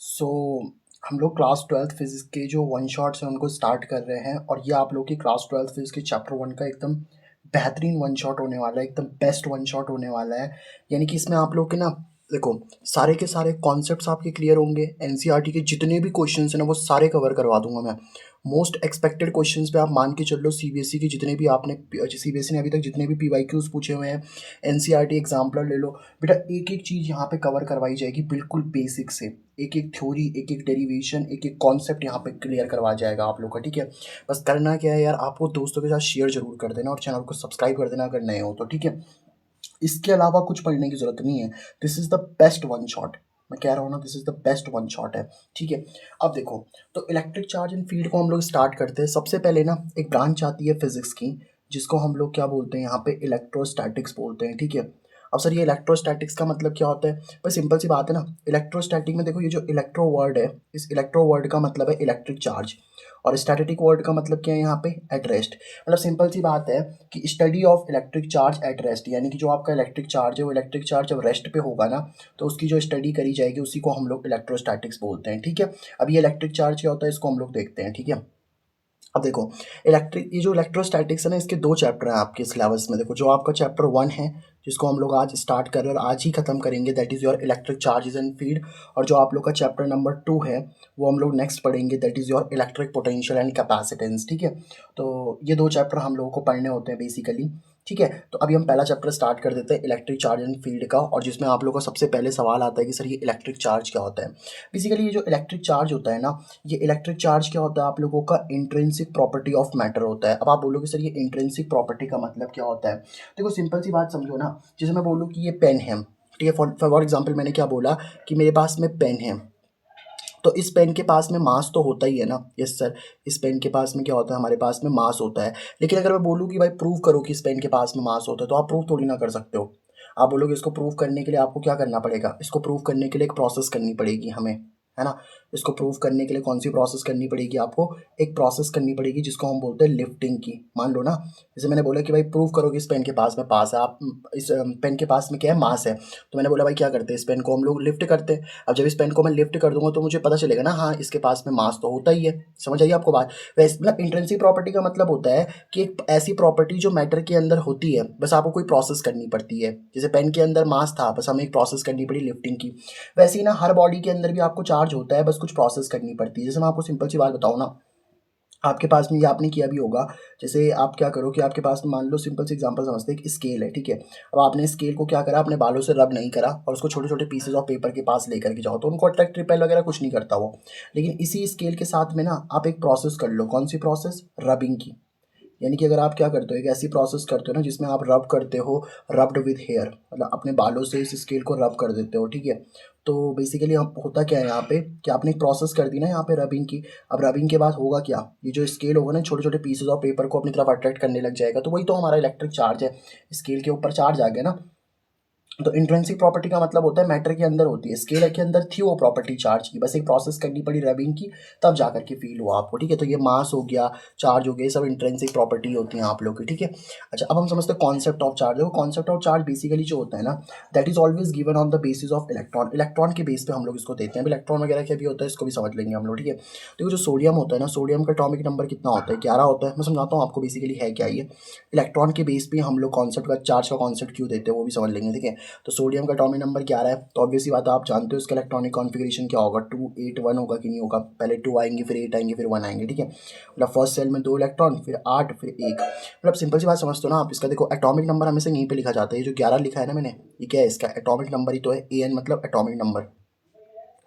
सो हम लोग class 12th physics के जो वन शॉट्स हैं उनको स्टार्ट कर रहे हैं और ये आप लोग की क्लास 12th फिज़िक्स के चैप्टर 1 का एकदम बेहतरीन वन शॉट होने वाला है, एकदम बेस्ट वन शॉट होने वाला है। यानी कि इसमें आप लोग के ना देखो सारे के सारे कॉन्सेप्ट्स आपके क्लियर होंगे। एनसीईआरटी के जितने भी क्वेश्चंस हैं ना वो सारे कवर करवा दूंगा मैं। मोस्ट एक्सपेक्टेड क्वेश्चंस पे आप मान के चल लो। सीबीएसई की जितने भी आपने सीबीएसई ने अभी तक जितने भी पीवाईक्यूज पूछे हुए हैं, एनसीईआरटी एग्जाम्पलर ले लो बेटा, एक एक चीज़ यहाँ पे कवर करवाई जाएगी बिल्कुल बेसिक से। एक एक थ्योरी, एक एक डेरिवेशन, एक एक कॉन्सेप्ट यहाँ पे क्लियर करवा जाएगा आप लोग का। ठीक है, बस करना क्या है यार, आपको दोस्तों के साथ शेयर जरूर कर देना और चैनल को सब्सक्राइब कर देना अगर नए हो तो। ठीक है, इसके अलावा कुछ पढ़ने की जरूरत नहीं है। This is the best one shot, मैं कह रहा हूँ ना, this is the best one shot है। ठीक है, अब देखो तो इलेक्ट्रिक चार्ज एंड फील्ड को हम लोग स्टार्ट करते हैं। सबसे पहले ना एक ब्रांच आती है फिजिक्स की जिसको हम लोग क्या बोलते हैं यहाँ पे, इलेक्ट्रोस्टैटिक्स बोलते हैं। ठीक है, अब सर ये इलेक्ट्रोस्टैटिक्स का मतलब क्या होता है? बस सिंपल सी बात है ना, इलेक्ट्रोस्टैटिक में देखो ये जो इलेक्ट्रो वर्ड है, इस इलेक्ट्रो वर्ड का मतलब है इलेक्ट्रिक चार्ज, और स्टैटिक वर्ड का मतलब क्या है यहाँ पे, एट रेस्ट। मतलब सिंपल सी बात है कि study of electric charge at rest, यानी कि जो आपका इलेक्ट्रिक चार्ज है वो इलेक्ट्रिक चार्ज जब रेस्ट पे होगा ना तो उसकी जो स्टडी करी जाएगी उसी को हम लोग इलेक्ट्रोस्टैटिक्स बोलते हैं। ठीक है, अब ये इलेक्ट्रिक चार्ज क्या होता है इसको हम लोग देखते हैं। ठीक है, अब देखो ये जो इलेक्ट्रोस्टैटिक्स है ना, इसके दो चैप्टर हैं आपके सिलेबस में। देखो जो आपका चैप्टर 1 है जिसको हम लोग आज स्टार्ट कर रहे हैं और आज ही खत्म करेंगे, that is your electric charges and field. और जो आप लोग का चैप्टर नंबर 2 है वो हम लोग नेक्स्ट पढ़ेंगे, that is your electric potential and capacitance. ठीक है, तो ये दो चैप्टर हम लोगों को पढ़ने होते हैं बेसिकली। ठीक है, तो अभी हम पहला चैप्टर स्टार्ट कर देते हैं इलेक्ट्रिक चार्ज एंड फील्ड का, और जिसमें आप लोगों का सबसे पहले सवाल आता है कि सर ये इलेक्ट्रिक चार्ज क्या होता है। बेसिकली ये जो इलेक्ट्रिक चार्ज होता है ना, ये इलेक्ट्रिक चार्ज क्या होता है आप लोगों का, इंट्रिंसिक प्रॉपर्टी ऑफ मैटर होता है। अब आप बोलोगे सर ये इंट्रिंसिक प्रॉपर्टी का मतलब क्या होता है? देखो सिंपल सी बात समझो ना, जैसे मैं बोलूँ कि ये पेन है, ठीक है, फॉर एग्जाम्पल मैंने क्या बोला कि मेरे पास में पेन है, तो इस पेन के पास में मास तो होता ही है ना। यस सर, इस पेन के पास में क्या होता है, हमारे पास में मास होता है। लेकिन अगर मैं बोलूँ कि भाई प्रूव करो कि इस पेन के पास में मास होता है, तो आप प्रूव थोड़ी ना कर सकते हो। आप बोलोगे इसको प्रूव करने के लिए आपको क्या करना पड़ेगा, इसको प्रूव करने के लिए एक प्रोसेस करनी पड़ेगी हमें, है ना। इसको प्रूव करने के लिए कौन सी प्रोसेस करनी पड़ेगी आपको, एक प्रोसेस करनी पड़ेगी जिसको हम बोलते हैं लिफ्टिंग की। मान लो ना, जैसे मैंने बोला कि भाई प्रूव करो कि इस पेन के पास में पास है, आप इस पेन के पास में क्या है, मास है। तो मैंने बोला भाई क्या करते हैं, इस पेन को हम लोग लिफ्ट करते हैं। अब जब इस पेन को मैं लिफ्ट कर दूंगा तो मुझे पता चलेगा ना, हाँ इसके पास में मास तो होता ही है। समझ आइए आपको बात। वैसे मतलब इंट्रिंसिक प्रॉपर्टी का मतलब होता है कि एक ऐसी प्रॉपर्टी जो मैटर के अंदर होती है, बस आपको कोई प्रोसेस करनी पड़ती है। जैसे पेन के अंदर मास था, बस हमें एक प्रोसेस करनी पड़ी लिफ्टिंग की। वैसे ही ना हर बॉडी के अंदर भी आपको चार्ज होता है, बस कुछ प्रोसेस करनी पड़ती है। जैसे मैं आपको सिंपल सी बात बताऊँ ना, आपके पास में ये आपने किया भी होगा। जैसे आप क्या करो कि आपके पास में मान लो सिंपल सी एग्जांपल समझते हैं, एक स्केल है, ठीक है। अब आपने स्केल को क्या करा, अपने बालों से रब नहीं करा और उसको छोटे छोटे पीसेज ऑफ पेपर के पास लेकर के जाओ, तो उनको अट्रैक्ट रिपेल वगैरह कुछ नहीं करता वो। लेकिन इसी स्केल के साथ में ना आप एक प्रोसेस कर लो, कौन सी प्रोसेस, रबिंग की। यानी कि अगर आप क्या करते हो, एक ऐसी प्रोसेस करते हो ना जिसमें आप रब करते हो, रब्ड विद हेयर, मतलब अपने बालों से इस स्केल को रब कर देते हो। ठीक है, तो बेसिकली हम होता क्या है यहाँ पे कि आपने एक प्रोसेस कर दी ना यहाँ पे रबिंग की। अब रबिंग के बाद होगा क्या, ये जो स्केल होगा ना छोटे छोटे पीसेस ऑफ पेपर को अपनी तरफ अट्रैक्ट करने लग जाएगा, तो वही तो हमारा इलेक्ट्रिक चार्ज है। स्केल के ऊपर चार्ज आ गया ना। तो इंट्रिंसिक प्रॉपर्टी का मतलब होता है मैटर के अंदर होती है, स्केल के अंदर थी वो प्रॉपर्टी चार्ज की, बस एक प्रोसेस करनी पड़ी रबिंग की, तब जाकर के फील हुआ आपको। ठीक है, तो ये मास हो गया, चार्ज हो गया, ये सब इंट्रिंसिक प्रॉपर्टी होती है आप लोग की। ठीक है, अच्छा अब हम समझते हैं कॉन्सेप्ट ऑफ चार्ज। देखो कॉन्सेप्ट ऑफ चार्ज बेसिकली जो होता है ना, that is always given on the basis of electron. Electron के बेस पे हम लोग इसको देते हैं। इलेक्ट्रॉन वगैरह क्या भी होता है इसको भी समझ लेंगे हम लोग। ठीक है, देखो जो सोडियम होता है ना, सोडियम का एटॉमिक नंबर कितना होता है, 11 होता है। मैं समझाता हूँ आपको बेसिकली है क्या ये। इलेक्ट्रॉन के बेस पे हम लोग कॉन्सेप्ट का, चार्ज का कॉन्सेप्ट क्यों देते हैं वो भी समझ लेंगे। ठीक है, तो सोडियम का एटॉमिक नंबर 11 है, तो ऑब्वियसली बात है आप जानते हो इसका इलेक्ट्रॉनिक कॉन्फ़िगरेशन क्या होगा, 281 होगा कि नहीं होगा। पहले 2 आएंगे, फिर 8 आएंगे, फिर 1 आएंगे। ठीक है, मतलब फर्स्ट सेल में 2 इलेक्ट्रॉन, फिर 8, फिर 1। मतलब सिंपल सी बात समझते हो ना आप। इसका देखो एटॉमिक नंबर हमेशा यहीं पे लिखा जाता है, ये जो 11 लिखा है ना मैंने, ये क्या है, इसका एटॉमिक नंबर ही तो है। एन मतलब एटॉमिक नंबर।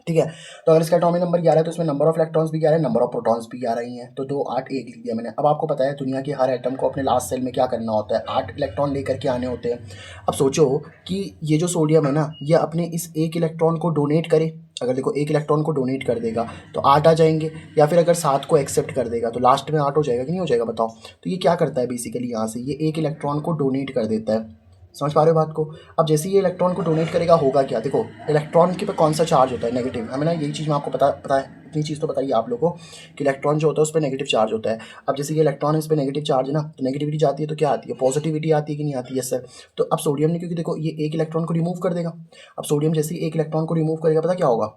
ठीक है, तो अगर इसका एटॉमिक नंबर 11 है तो इसमें नंबर ऑफ इलेक्ट्रॉन्स भी 11 है, नंबर ऑफ प्रोटॉन्स भी 11 ही है, तो 2 8 1 लिख दिया मैंने। अब आपको पता है दुनिया के हर एटम को अपने लास्ट सेल में क्या करना होता है, 8 इलेक्ट्रॉन लेकर के आने होते हैं। अब सोचो कि ये जो सोडियम है ना, ये अपने इस एक इलेक्ट्रॉन को डोनेट करे। अगर देखो एक इलेक्ट्रॉन को डोनेट कर देगा तो 8 आ जाएंगे, या फिर अगर 7 को एक्सेप्ट कर देगा तो लास्ट में 8 हो जाएगा कि नहीं हो जाएगा बताओ। तो ये क्या करता है बेसिकली, यहाँ से ये एक इलेक्ट्रॉन को डोनेट कर देता है। समझ पा रहे हो बात को। अब जैसे ये इलेक्ट्रॉन को डोनेट करेगा होगा क्या, देखो इलेक्ट्रॉन के पे कौन सा चार्ज होता है, नेगेटिव। हमें ना यही चीज़ मैं आपको पता है, इतनी चीज़ तो बताइए आप लोगों को कि इलेक्ट्रॉन जो होता है उस पर नेगेटिव चार्ज होता है। अब जैसे ये इलेक्ट्रॉन है, इस पर नेगेटिव चार्ज है ना, तो नेगेटिविटी जाती है तो क्या आती है, पॉजिटिविटी आती है कि नहीं आती है सर। तो अब सोडियम ने, क्योंकि देखो ये एक इलेक्ट्रॉन को रिमूव कर देगा। अब सोडियम जैसे ही एक इलेक्ट्रॉन को रिमूव करेगा, पता क्या होगा,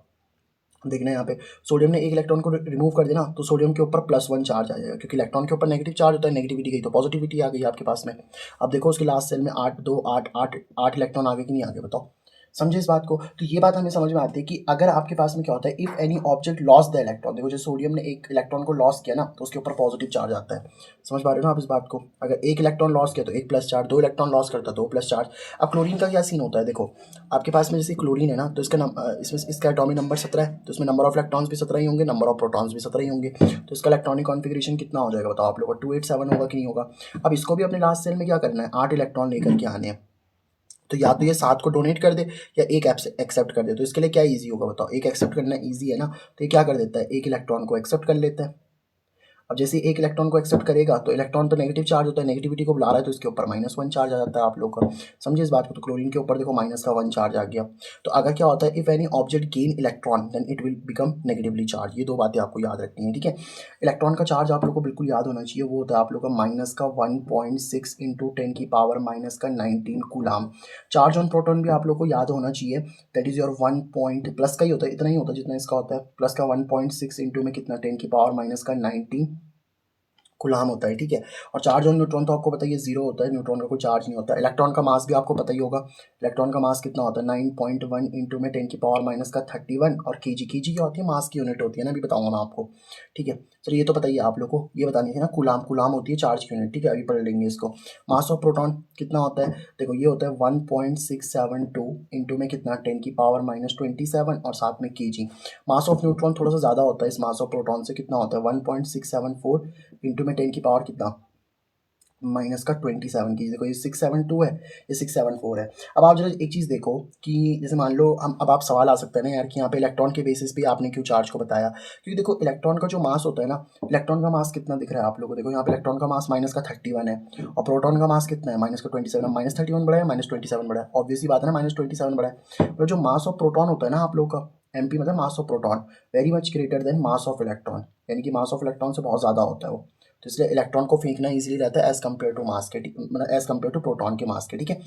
देखना है यहाँ पे सोडियम ने एक इलेक्ट्रॉन को रिमूव कर दिया ना, तो सोडियम के ऊपर +1 चार्ज आ जाएगा, क्योंकि इलेक्ट्रॉन के ऊपर नेगेटिव चार्ज होता है, नेगेटिविटी गई तो पॉजिटिविटी आ गई आपके पास में। अब देखो उसके लास्ट सेल में 8 2 8 8 8 इलेक्ट्रॉन आ गए कि नहीं आ गए, बताओ। समझे इस बात को? तो ये बात हमें समझ में आती है कि अगर आपके पास में क्या होता है, if any object loss the electron, देखो जो सोडियम ने एक इलेक्ट्रॉन को लॉस किया ना, तो उसके ऊपर पॉजिटिव चार्ज आता है। समझ पा रहे हो ना आप इस बात को? अगर एक इलेक्ट्रॉन लॉस किया तो एक प्लस चार्ज, दो इलेक्ट्रॉन लॉस करता है तो प्लस चार्ज। अब क्लोरीन का क्या सीन होता है, देखो आपके पास में जैसे क्लोरीन है ना, तो इसमें इसका एटॉमिक नंबर 17 है, तो इसमें नंबर ऑफ इलेक्ट्रॉन्स भी 17 ही होंगे, नंबर ऑफ प्रोटॉन्स भी 17 ही होंगे, तो इसका इलेक्ट्रॉनिक कॉन्फिगरेशन कितना हो जाएगा बताओ आप लोगों को? 287 होगा कि नहीं होगा? अब इसको भी अपने लास्ट सेल में क्या करना है, 8 इलेक्ट्रॉन लेकर के आने हैं, तो या तो ये 7 को डोनेट कर दे या एक एक्सेप्ट कर दे। तो इसके लिए क्या ईजी होगा बताओ? एक एक्सेप्ट करना ईजी है ना, तो ये क्या कर देता है, एक इलेक्ट्रॉन को एक्सेप्ट कर लेता है। अब जैसे एक इलेक्ट्रॉन को एक्सेप्ट करेगा तो इलेक्ट्रॉन तो नेगेटिव चार्ज होता है, नेगेटिविटी को बुला रहा है, तो इसके ऊपर -1 चार्ज आ जाता है आप लोग का। समझे इस बात को? तो क्लोरीन के ऊपर देखो -1 चार्ज आ गया। तो अगर क्या होता है, if any object gain electron then it will become negatively charge. ये दो बातें आपको याद रखनी है, ठीक है। इलेक्ट्रॉन का चार्ज आप लोग को बिल्कुल याद होना चाहिए, वो होता है आप लोग का -1.6 into 10⁻⁻19 coulomb. Charge on proton भी आप लोग को याद होना चाहिए, that is your 1 point plus का ही होता है, इतना ही होता है जितना इसका होता है, प्लस का 1.6 इंटू में कितना 10⁻⁻19 गुलाम होता है, ठीक है। और चार्ज ऑन न्यूट्रॉन तो आपको बताइए जीरो होता है, न्यूट्रॉन का कोई चार्ज नहीं होता। इलेक्ट्रॉन का मास भी आपको पता ही होगा, इलेक्ट्रॉन का मास कितना होता है, 9.1 इंटू में 10⁻⁻31 और केजी क्या होती है, मास की यूनिट होती है ना, अभी बताऊंगा मैं आपको, ठीक है। चलिए ये तो बताइए आप लोग को, ये बतानी है ना, कुलाम कुलाम होती है चार्ज की यूनिट, ठीक है, अभी पढ़ लेंगे इसको। मास ऑफ प्रोटॉन कितना होता है, देखो ये होता है 1.672 इंटू में कितना 10⁻⁻27 और साथ में केजी। मास ऑफ न्यूट्रॉन थोड़ा सा ज़्यादा होता है इस मास ऑफ प्रोटॉन से, कितना होता है 1.674 इंटू में 10 की पावर कितना माइनस का 27 की। देखो ये 672 है, ये 674 है। अब आप जरा एक चीज़ देखो कि जैसे मान लो हम, अब आप सवाल आ सकता है ना यार कि यहाँ पे इलेक्ट्रॉन के बेसिस पे आपने क्यों चार्ज को बताया, क्योंकि देखो इलेक्ट्रॉन का जो मास होता है ना, इलेक्ट्रॉन का मास कितना दिख रहा है आप लोगों को, देखो यहाँ पे इलेक्ट्रॉन का मास -31 है और प्रोटॉन का मास कितना है -27। -31 बड़ा है -27 बड़ा है, ऑब्वियसली बात है ना, -27 बड़ा है। और जो मास ऑफ प्रोटॉन होता है ना आप लोग का, MP मतलब mass of proton, very much greater then mass of electron, यानी कि मास ऑफ इलेक्ट्रॉन से बहुत ज़्यादा होता है वो। तो इसलिए इलेक्ट्रॉन को फेंकना इजीली रहता है एज कम्पेयर टू मास के, मतलब एज कम्पेयर टू प्रोटॉन के मास के, ठीक है।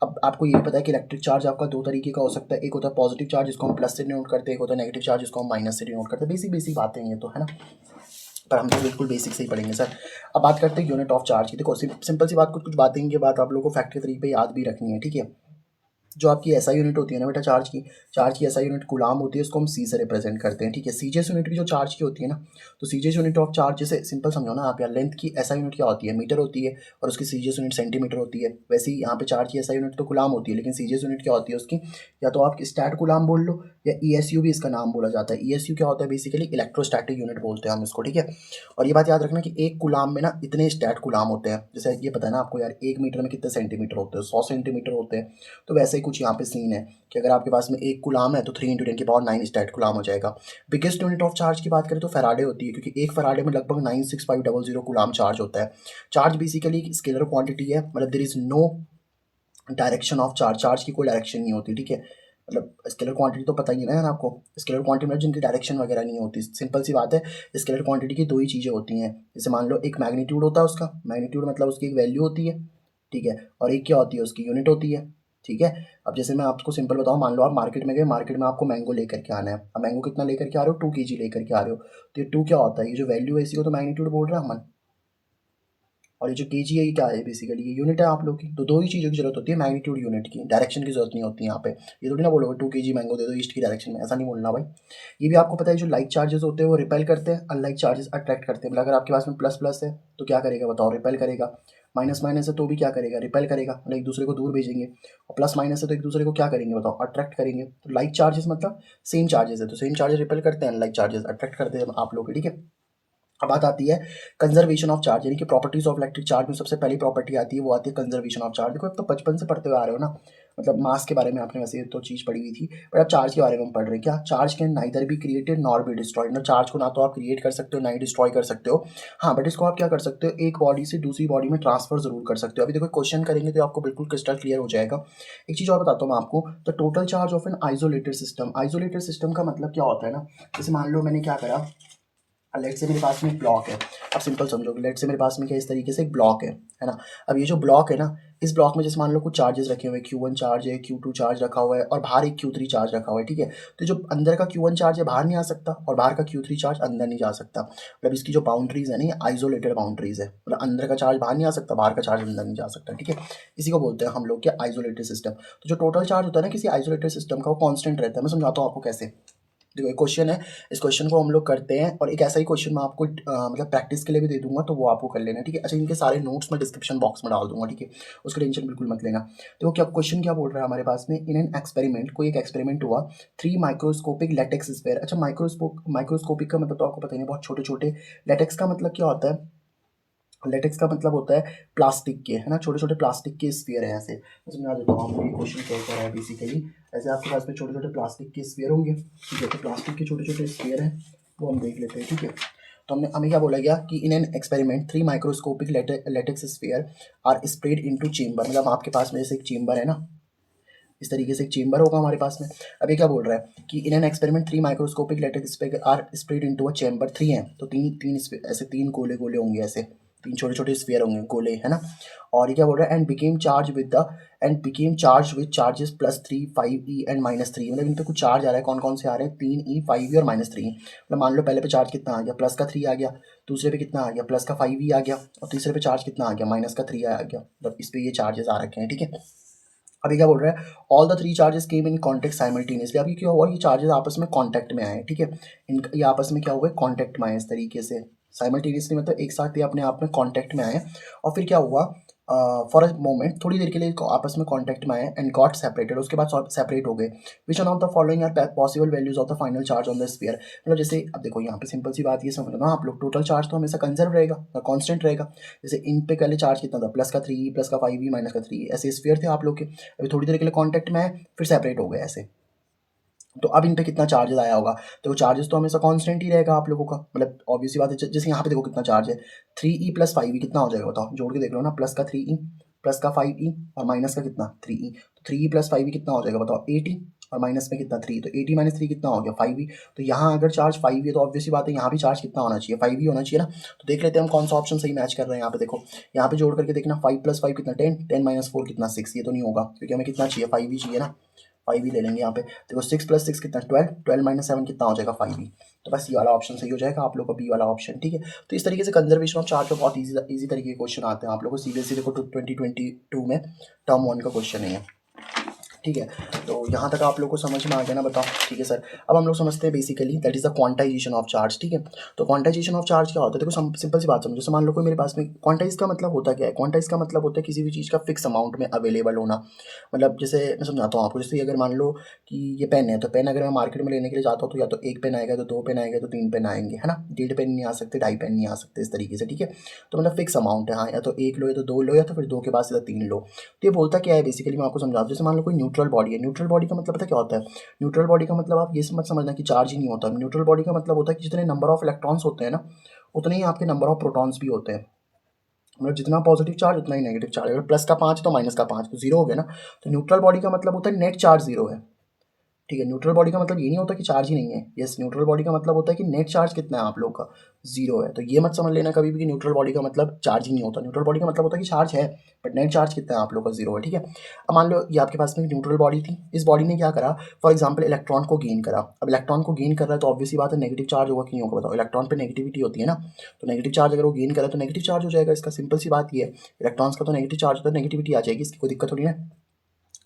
अब आपको ये पता है कि इलेक्ट्रिक चार्ज आपका दो तरीके का हो सकता है, एक होता है पॉजिटिव चार्ज जिसको हम प्लस से डिनोट करते हैं, एक होता है नेगेटिव चार्ज जिसको हम माइनस से डिनोट करते हैं। बेसिक बेसिक बातें हैं ये तो, है ना, पर हम तो बिल्कुल बेसिक से ही पढ़ेंगे सर। अब बात करते हैं यूनिट ऑफ चार्ज की। देखो सिंपल सी बात, कुछ कुछ बातें ये बात आप लोगों को फैक्ट के तरीके पे याद भी रखनी है, ठीक है। जो आपकी एसआई यूनिट होती है ना बेटा, चार्ज की एसआई यूनिट कूलाम होती है, उसको हम सी से रिप्रेजेंट करते हैं, ठीक है। सीजीएस यूनिट की जो चार्ज की होती है ना, तो सीजीएस यूनिट ऑफ चार्ज, जैसे सिंपल समझो ना आप यार, लेंथ की एसआई यूनिट क्या होती है, मीटर होती है, और उसकी सीजीएस यूनिट सेंटीमीटर होती है। वैसे ही यहाँ पे चार्ज की एसआई यूनिट तो कूलाम होती है, लेकिन सीजीएस यूनिट क्या होती है उसकी, या तो आप स्टैट कूलाम बोल लो या ईएसयू भी इसका नाम बोला जाता है। ईएसयू क्या होता है, बेसिकली इलेक्ट्रोस्टैटिक यूनिट बोलते हैं हम इसको, ठीक है। और ये बात याद रखना कि एक कूलाम में ना इतने स्टैट कूलाम होते हैं, जैसे ये पता है ना आपको यार, 1 मीटर में कितने सेंटीमीटर होते हैं, 100 सेंटीमीटर होते हैं। तो वैसे ही कुछ यहाँ पे सीन है कि अगर आपके पास में एक कुलाम है तो 3 इंटू 10⁻9 स्टैट कुलाम हो जाएगा। बिगेस्ट यूनिट ऑफ चार्ज की बात करें तो फैराडे होती है, क्योंकि एक फैराडे में लगभग 96500 कुलाम चार्ज होता है। चार्ज बेसिकली स्केलर क्वांटिटी है, मतलब there is no direction of charge, charge की कोई डायरेक्शन नहीं होती, ठीक है। मतलब स्केलर क्वांटिटी तो पता ही है ना यार आपको, स्केलर क्वांटिटी में जिनकी डायरेक्शन वगैरह नहीं होती, सिंपल सी बात है। स्केलर क्वांटिटी की दो ही चीज़ें होती हैं, जैसे मान लो एक मैग्नीट्यूड होता है उसका, मैग्नीट्यूड मतलब उसकी एक वैल्यू होती है, ठीक है, और एक क्या होती है, उसकी यूनिट होती है, ठीक है। अब जैसे मैं आपको सिंपल बताऊँ, मान लो आप मार्केट में गए, मार्केट में आपको मैंगो लेकर के आना है, अब मैंगो कितना लेकर के आ रहे हो, 2 kg लेकर के आ रहे हो, तो ये 2 क्या होता है, ये जो वैल्यू है इसी को तो मैग्नीट्यूड बोल रहे हैं हम। और ये जो केजी है ये क्या है, बेसिकली ये यूनिट है आप लोग की। तो दो ही चीज़ों की जरूरत होती है मैग्नीट्यूड यूनिट की, डायरेक्शन की जरूरत नहीं होती है यहाँ पे। ये थोड़ी ना बोलोगे 2 kg मैंगो दे दो ईस्ट की डायरेक्शन में, ऐसा नहीं बोलना भाई। ये भी आपको पता है, जो लाइक चार्जेस होते हैं वो रिपेल करते हैं, अनलाइक चार्जेस अट्रैक्ट करते हैं। मतलब अगर आपके पास में प्लस प्लस है तो क्या करेगा बताओ, रिपेल करेगा। माइनस माइनस है तो भी क्या करेगा, रिपेल करेगा, मतलब एक दूसरे को दूर भेजेंगे। और प्लस माइनस है तो एक दूसरे को क्या करेंगे बताओ, अट्रैक्ट करेंगे। तो लाइक चार्जेस मतलब सेम चार्जेस है, तो सेम चार्जेस रिपेल करते हैं, अनलाइक चार्जेस अट्रैक्ट करते हैं आप लोग, ठीक है। अब बात आती है कंजर्वेशन ऑफ चार्ज, यानी कि प्रॉपर्टीज ऑफ इलेक्ट्रिक चार्ज में सबसे पहली प्रॉपर्टी आती है, वो आती है कंजर्वेशन ऑफ चार्ज। देखो अब तो बचपन से पढ़ते हुए आ रहे हो ना, मतलब मास के बारे में आपने वैसे तो चीज़ पढ़ी हुई थी, पर अब चार्ज के बारे में हम पढ़ रहे हैं। क्या charge can neither be created nor be destroyed, ना चार्ज को ना तो आप क्रिएट कर सकते हो ना ही डिस्ट्रॉय कर सकते हो। हाँ बट इसको आप क्या कर सकते हो, एक बॉडी से दूसरी बॉडी में ट्रांसफर जरूर कर सकते हो। अभी देखो क्वेश्चन करेंगे तो आपको बिल्कुल क्रिस्टल क्लियर हो जाएगा। एक चीज़ और बताता हूँ मैं आपको, the total charge of an isolated system. Isolated system का मतलब क्या होता है ना, जैसे मान लो मैंने क्या करा, लेट से मेरे पास में एक ब्लॉक है, अब सिंपल समझोगे, लेट से मेरे पास में क्या इस तरीके से एक ब्लॉक है ना। अब ये जो ब्लॉक है ना, इस ब्लॉक में जैसे मान लो कुछ चार्जेस रखे हुए हैं, Q1 चार्ज है, Q2 चार्ज रखा हुआ है और बाहर एक Q3 चार्ज रखा हुआ है, ठीक है। तो जो अंदर का Q1 चार्ज है बाहर नहीं आ सकता और बाहर का Q3 चार्ज अंदर नहीं जा सकता। मतलब इसकी जो बाउंड्रीज है ना, ये आइसोलेटेड बाउंड्रीज है, मतलब अंदर का चार्ज बाहर नहीं आ सकता, बाहर का चार्ज अंदर नहीं जा सकता, ठीक है। इसी को बोलते हैं हम लोग क्या, आइसोलेटेड सिस्टम। तो जो टोटल चार्ज होता है ना किसी आइसोलेटेड सिस्टम का, वो कॉन्स्टेंट रहता है। मैं समझाता हूँ आपको कैसे। देखो एक क्वेश्चन है, इस क्वेश्चन को हम लोग करते हैं और एक ऐसा ही क्वेश्चन मैं आपको मतलब प्रैक्टिस के लिए भी दे दूंगा, तो वो आपको कर लेना, ठीक है। अच्छा, इनके सारे नोट्स मैं डिस्क्रिप्शन बॉक्स में डाल दूंगा, ठीक है, उसका टेंशन बिल्कुल मत लेना। तो क्या क्वेश्चन क्या बोल रहा है हमारे पास में, इन एन एक्सपेरिमेंट, कोई एक एक्सपेरिमेंट हुआ, 3 माइक्रोस्कोपिक लेटेक्स स्फीयर। अच्छा, माइक्रोस्कोपिक का मतलब तो आपको पता ही नहीं, बहुत छोटे छोटे। लेटेक्स का मतलब क्या होता है, लेटेक्स का मतलब होता है प्लास्टिक के, है ना, छोटे छोटे प्लास्टिक के स्फीयर हैं ऐसे। मैं समझा देता हूँ आपको ये क्वेश्चन क्या कर रहा है बेसिकली। ऐसे आपके पास में छोटे छोटे प्लास्टिक के स्फीयर होंगे, ठीक है। तो प्लास्टिक के छोटे छोटे स्फीयर हैं, वो हम देख लेते हैं, ठीक है। तो हमने हमें क्या बोला गया कि in an experiment 3 microscopic latex sphere are spread into chamber. मतलब आपके पास में जैसे एक चेंबर है ना, इस तरीके से एक चेंबर होगा हमारे पास में। अब ये क्या बोल रहा है कि in an experiment 3 microscopic latex sphere are spread into a chamber. 3 है तो तीन तीन ऐसे तीन गोले गोले होंगे, ऐसे तीन छोटे छोटे स्फीयर होंगे, गोले, है ना। और ये क्या बोल रहा है, and became charge with charges +3 5e and -3। मतलब इन पे कुछ चार्ज आ रहा है, कौन कौन से आ रहे हैं, 3e 5e और -3। मतलब मान लो पहले पे चार्ज कितना आ गया, प्लस का 3 आ गया, दूसरे पे कितना आ गया, प्लस का 5e आ गया, और तीसरे पे चार्ज कितना आ गया, माइनस का 3 आ गया। मतलब इस पे ये चार्जेस आ रखे हैं, ठीक है। अभी क्या बोल रहा है, all the 3 charges came in contact simultaneously. अभी क्या हुआ, ये चार्जेस आपस में कॉन्टैक्ट में आए, ठीक है। इन ये आपस में क्या हुआ, कॉन्टैक्ट में आए इस तरीके से साइमल्टेनियसली, मतलब एक साथ ये अपने आप में कॉन्टैक्ट में आए। और फिर क्या हुआ, फॉर अ मोमेंट, थोड़ी देर के लिए आपस में कॉन्टैक्ट में आए एंड गॉट सेपरेटेड, उसके बाद सेपरेट हो गए। Which one of the following are possible values of the final charge on the sphere. मतलब जैसे अब देखो यहाँ पे सिंपल सी बात ये समझना आप लोग, टोटल चार्ज तो हमेशा कंजर्व रहेगा, कांस्टेंट रहेगा। जैसे इन पे पहले चार्ज कितना था, प्लस का 3 प्लस का 5 माइनस का 3, ऐसे स्फीयर थे आप लोग के। अभी थोड़ी देर के लिए कांटेक्ट में आए, फिर सेपरेट हो गए ऐसे। तो अब इन पे कितना चार्जेस आया होगा, तो चार्जेस तो हमेशा कांस्टेंट ही रहेगा आप लोगों का, मतलब ऑब्वियस बात है। जैसे यहाँ पे देखो कितना चार्ज है, 3e + 5e कितना हो जाएगा बताओ, जोड़ के देख लो ना, प्लस का 3e प्लस का 5e और माइनस का कितना 3e। तो 3e + 5e कितना हो जाएगा बताओ, 8e, और माइनस में कितना 3, तो 80 - 3 कितना हो गया 5e। तो यहाँ अगर चार्ज 5 है तो ऑब्वियस बात है यहाँ भी चार्ज कितना होना चाहिए, 5 ही होना चाहिए ना। तो देख लेते हैं हम कौन सा ऑप्शन सही मैच कर रहे हैं। यहाँ पे देखो, यहाँ पे जोड़ करके देखना, 5 + 5 कितना 10, 10 - 4 कितना 6, ये तो नहीं होगा क्योंकि हमें कितना चाहिए, 5 ही चाहिए ना, 5 ही ले लेंगे यहाँ पे। देखो 6 + 6 कितना 12, 12 - 7 कितना हो जाएगा 5 ही। तो बस ये वाला ऑप्शन सही हो जाएगा आप लोग का, बी वाला ऑप्शन, ठीक है। तो इस तरीके से कंजर्वेशन ऑफ चार्ज पे बहुत इजी तरीके के क्वेश्चन आते हैं आप लोगों को सीबीएसई देखो 2022 में टर्म 1 का क्वेश्चन है ये, ठीक है। तो यहाँ तक आप लोग को समझ में आ गया ना, बताओ, ठीक है सर। अब हम लोग समझते हैं basically that is the quantization of charge, ठीक है। तो क्वांटाइजेशन ऑफ चार्ज क्या होता है, देखो सिंपल सी बात समझो। जैसे मान लो कोई मेरे पास में, क्वांटाइज का मतलब होता क्या है, क्वांटाइज का मतलब होता है किसी भी चीज़ का फिक्स अमाउंट में अवेलेबल होना। मतलब जैसे मैं समझाता हूँ आपको, जैसे अगर मान लो कि ये पेन है, तो पेन अगर मैं मार्केट में लेने के लिए जाता हूँ तो या तो एक पेन आएगा, तो दो पेन आएगा, तो तीन पेन आएंगे, है ना, डेढ़ पेन नहीं आ सकते, ढाई पेन नहीं आ सकते, इस तरीके से, ठीक है। तो मतलब फिक्स अमाउंट है, हाँ, या तो एक लो, या तो दो लो, या तो फिर दो के बाद सीधा तीन लो। तो ये बोलता क्या है बेसिकली, मैं आपको समझाता हूँ। जैसे मान लो कोई न्यूट्रल बॉडी है, न्यूट्रल बॉडी का मतलब पता क्या होता है, न्यूट्रल बॉडी का मतलब आप ये मत समझना कि चार्ज ही नहीं होता। न्यूट्रल बॉडी का मतलब होता है कि जितने नंबर ऑफ इलेक्ट्रॉन्स होते हैं ना, उतने ही आपके नंबर ऑफ प्रोटॉन्स भी होते हैं। मतलब जितना पॉजिटिव चार्ज उतना ही नेगेटिव चार्ज, अगर प्लस का 5 तो माइनस का 5 तो जीरो हो गया ना। तो न्यूट्रल बॉडी का मतलब होता है नेट चार्ज जीरो है, ठीक है। न्यूट्रल बॉडी का मतलब ये नहीं होता कि चार्ज ही नहीं है, यस, न्यूट्रल बॉडी का मतलब होता है कि नेट चार्ज कितना है आप लोग का, जीरो है। तो ये मत समझ लेना कभी भी कि न्यूट्रल बॉडी का मतलब चार्ज ही नहीं होता। न्यूट्रल बॉडी का मतलब होता है कि चार्ज है बट नेट चार्ज कितना है आप लोग का, जीरो है, ठीक है। अब मान लो ये आपके पास में न्यूट्रल बॉडी थी, इस बॉडी ने क्या करा, फॉर एग्जाम्पल इलेक्ट्रॉन को गेन करा। अब इलेक्ट्रॉन को गेन कर रहा है तो ऑब्वियसली बात है नेगेटिव चार्ज होगा कि नहीं होगा बताओ, इलेक्ट्रॉन पे नेगेटिविटी होती है ना। तो नेगेटिव चार्ज अगर वो गेन करे तो नेगेटिव चार्ज हो जाएगा, इसका सिंपल सी बात ये है। इलेक्ट्रॉन्स का तो नेगेटिव चार्ज होता है, नेगेटिविटी आ जाएगी, इसकी कोई दिक्कत थोड़ी ना।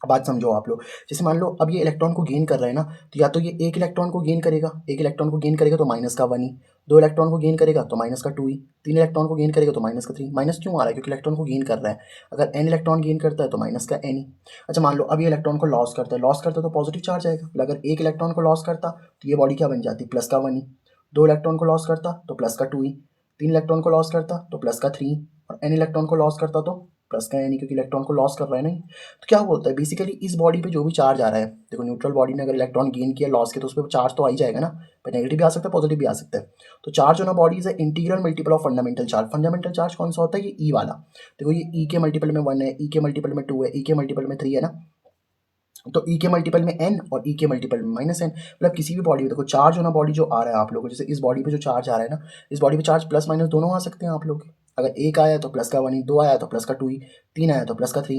बात समझो आप लोग। जैसे मान लो अब ये इलेक्ट्रॉन को गेन कर रहा है ना, तो या तो ये एक इलेक्ट्रॉन को गेन करेगा, एक इलेक्ट्रॉन को गेन करेगा तो माइनस का 1 ही, दो इलेक्ट्रॉन को गेन करेगा तो माइनस का 2 ही, तीन इलेक्ट्रॉन को गेन करेगा तो माइनस का 3। माइनस क्यों आ रहा है, क्योंकि इलेक्ट्रॉन को गेन कर रहा है। अगर एन इलेक्ट्रॉन गेन करता है तो माइनस का एन ही। अच्छा मान लो अब ये इलेक्ट्रॉन को लॉस करता है, लॉस करता है तो पॉजिटिव चार्ज आएगा। मतलब अगर एक इलेक्ट्रॉन को लॉस करता तो ये बॉडी क्या बन जाती, प्लस का 1 ही। दो इलेक्ट्रॉन को लॉस करता तो प्लस का 2 ही, तीन इलेक्ट्रॉन को लॉस करता तो प्लस का 3, और एन इलेक्ट्रॉन को लॉस करता तो प्लस का यानी, क्योंकि इलेक्ट्रॉन को लॉस कर रहा है नहीं। तो क्या बोलता है बेसिकली, इस बॉडी पे जो भी चार्ज आ रहा है, देखो न्यूट्रल बॉडी ने अगर इलेक्ट्रॉन गेन किया लॉस किया तो उस पर चार्ज तो आ ही जाएगा ना, पर नेगेटिव भी आ सकता है पॉजिटिव भी आ सकता है। तो charge on a body is integral multiple of fundamental charge. Fundamental charge कौन सा होता है, ये ई वाला। देखो ये ई के मल्टीपल में 1 है, ई के मल्टीपल में 2 है, ई के मल्टीपल में 3 है ना। तो ई के मल्टीपल में एन और ई के मल्टीपल में माइनस एन, मतलब किसी भी बॉडी में देखो चार्ज होना, बॉडी जो आ रहा है आप लोगों को, जैसे इस बॉडी पे जो चार्ज आ रहा है ना, इस बॉडी पे चार्ज प्लस माइनस दोनों आ सकते हैं आप लोग के। अगर एक आया तो प्लस का वन ही, दो आया तो प्लस का टू ही, तीन आया तो प्लस का थ्री,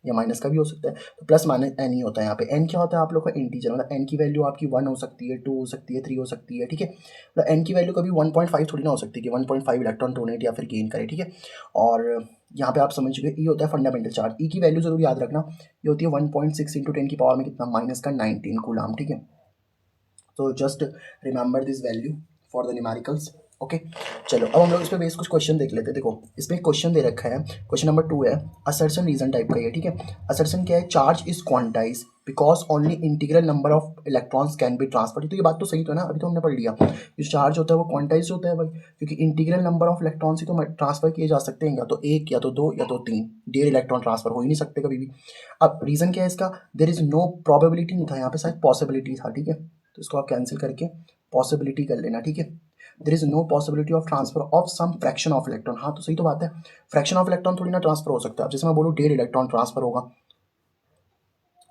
या माइनस का भी हो सकता है। तो प्लस माइनस एन ही होता है यहाँ पे। एन क्या होता है आप लोग का? इंटीजर, मतलब एन की वैल्यू आपकी वन हो सकती है, टू हो सकती है, थ्री हो सकती है, ठीक है। मतलब एन की वैल्यू कभी 1.5 थोड़ी ना हो सकती कि 1.5 इलेक्ट्रॉन डोनेट या फिर गेन करे, ठीक है। और यहाँ पे आप समझ चुके, ई होता है फंडामेंटल चार्ज। ई की वैल्यू जरूर याद रखना, ये होती है 1.6 इंटू 10 की पावर में कितना, माइनस का 19 कूलाम, ठीक है। तो just remember this value for the numericals, okay. चलो अब हम लोग इस पे बेस कुछ क्वेश्चन देख लेते हैं। देखो इसमें एक क्वेश्चन दे रखा है, क्वेश्चन नंबर 2 है, असर्शन रीजन टाइप का ये, ठीक है। असर्शन क्या है? Charge is quantize because only integral number of electrons can be transfer. तो ये बात तो सही तो है ना, अभी तो हमने पढ़ लिया, जो चार्ज होता है वो क्वांटाइज होता है भाई, क्योंकि इंटीग्रल नंबर ऑफ इलेक्ट्रॉन्स ही तो ट्रांसफर किए जा सकते हैं, या तो एक, या तो दो, या तो तीन। 1.5 इलेक्ट्रॉन ट्रांसफर हो ही नहीं सकते कभी भी। अब रीजन क्या है इसका? देयर इज नो प्रोबेबिलिटी नहीं था यहाँ पे, शायद पॉसिबिलिटी था, ठीक है। तो इसको आप कैंसिल करके पॉसिबिलिटी कर लेना, ठीक है। There is no possibility of transfer of some fraction of electron. हाँ तो सही तो बात है, फ्रैक्शन ऑफ इलेक्ट्रॉन थोड़ी ना ट्रांसफर हो सकता है। अब जैसे मैं बोलूँ 1.5 इलेक्ट्रॉन ट्रांसफर होगा,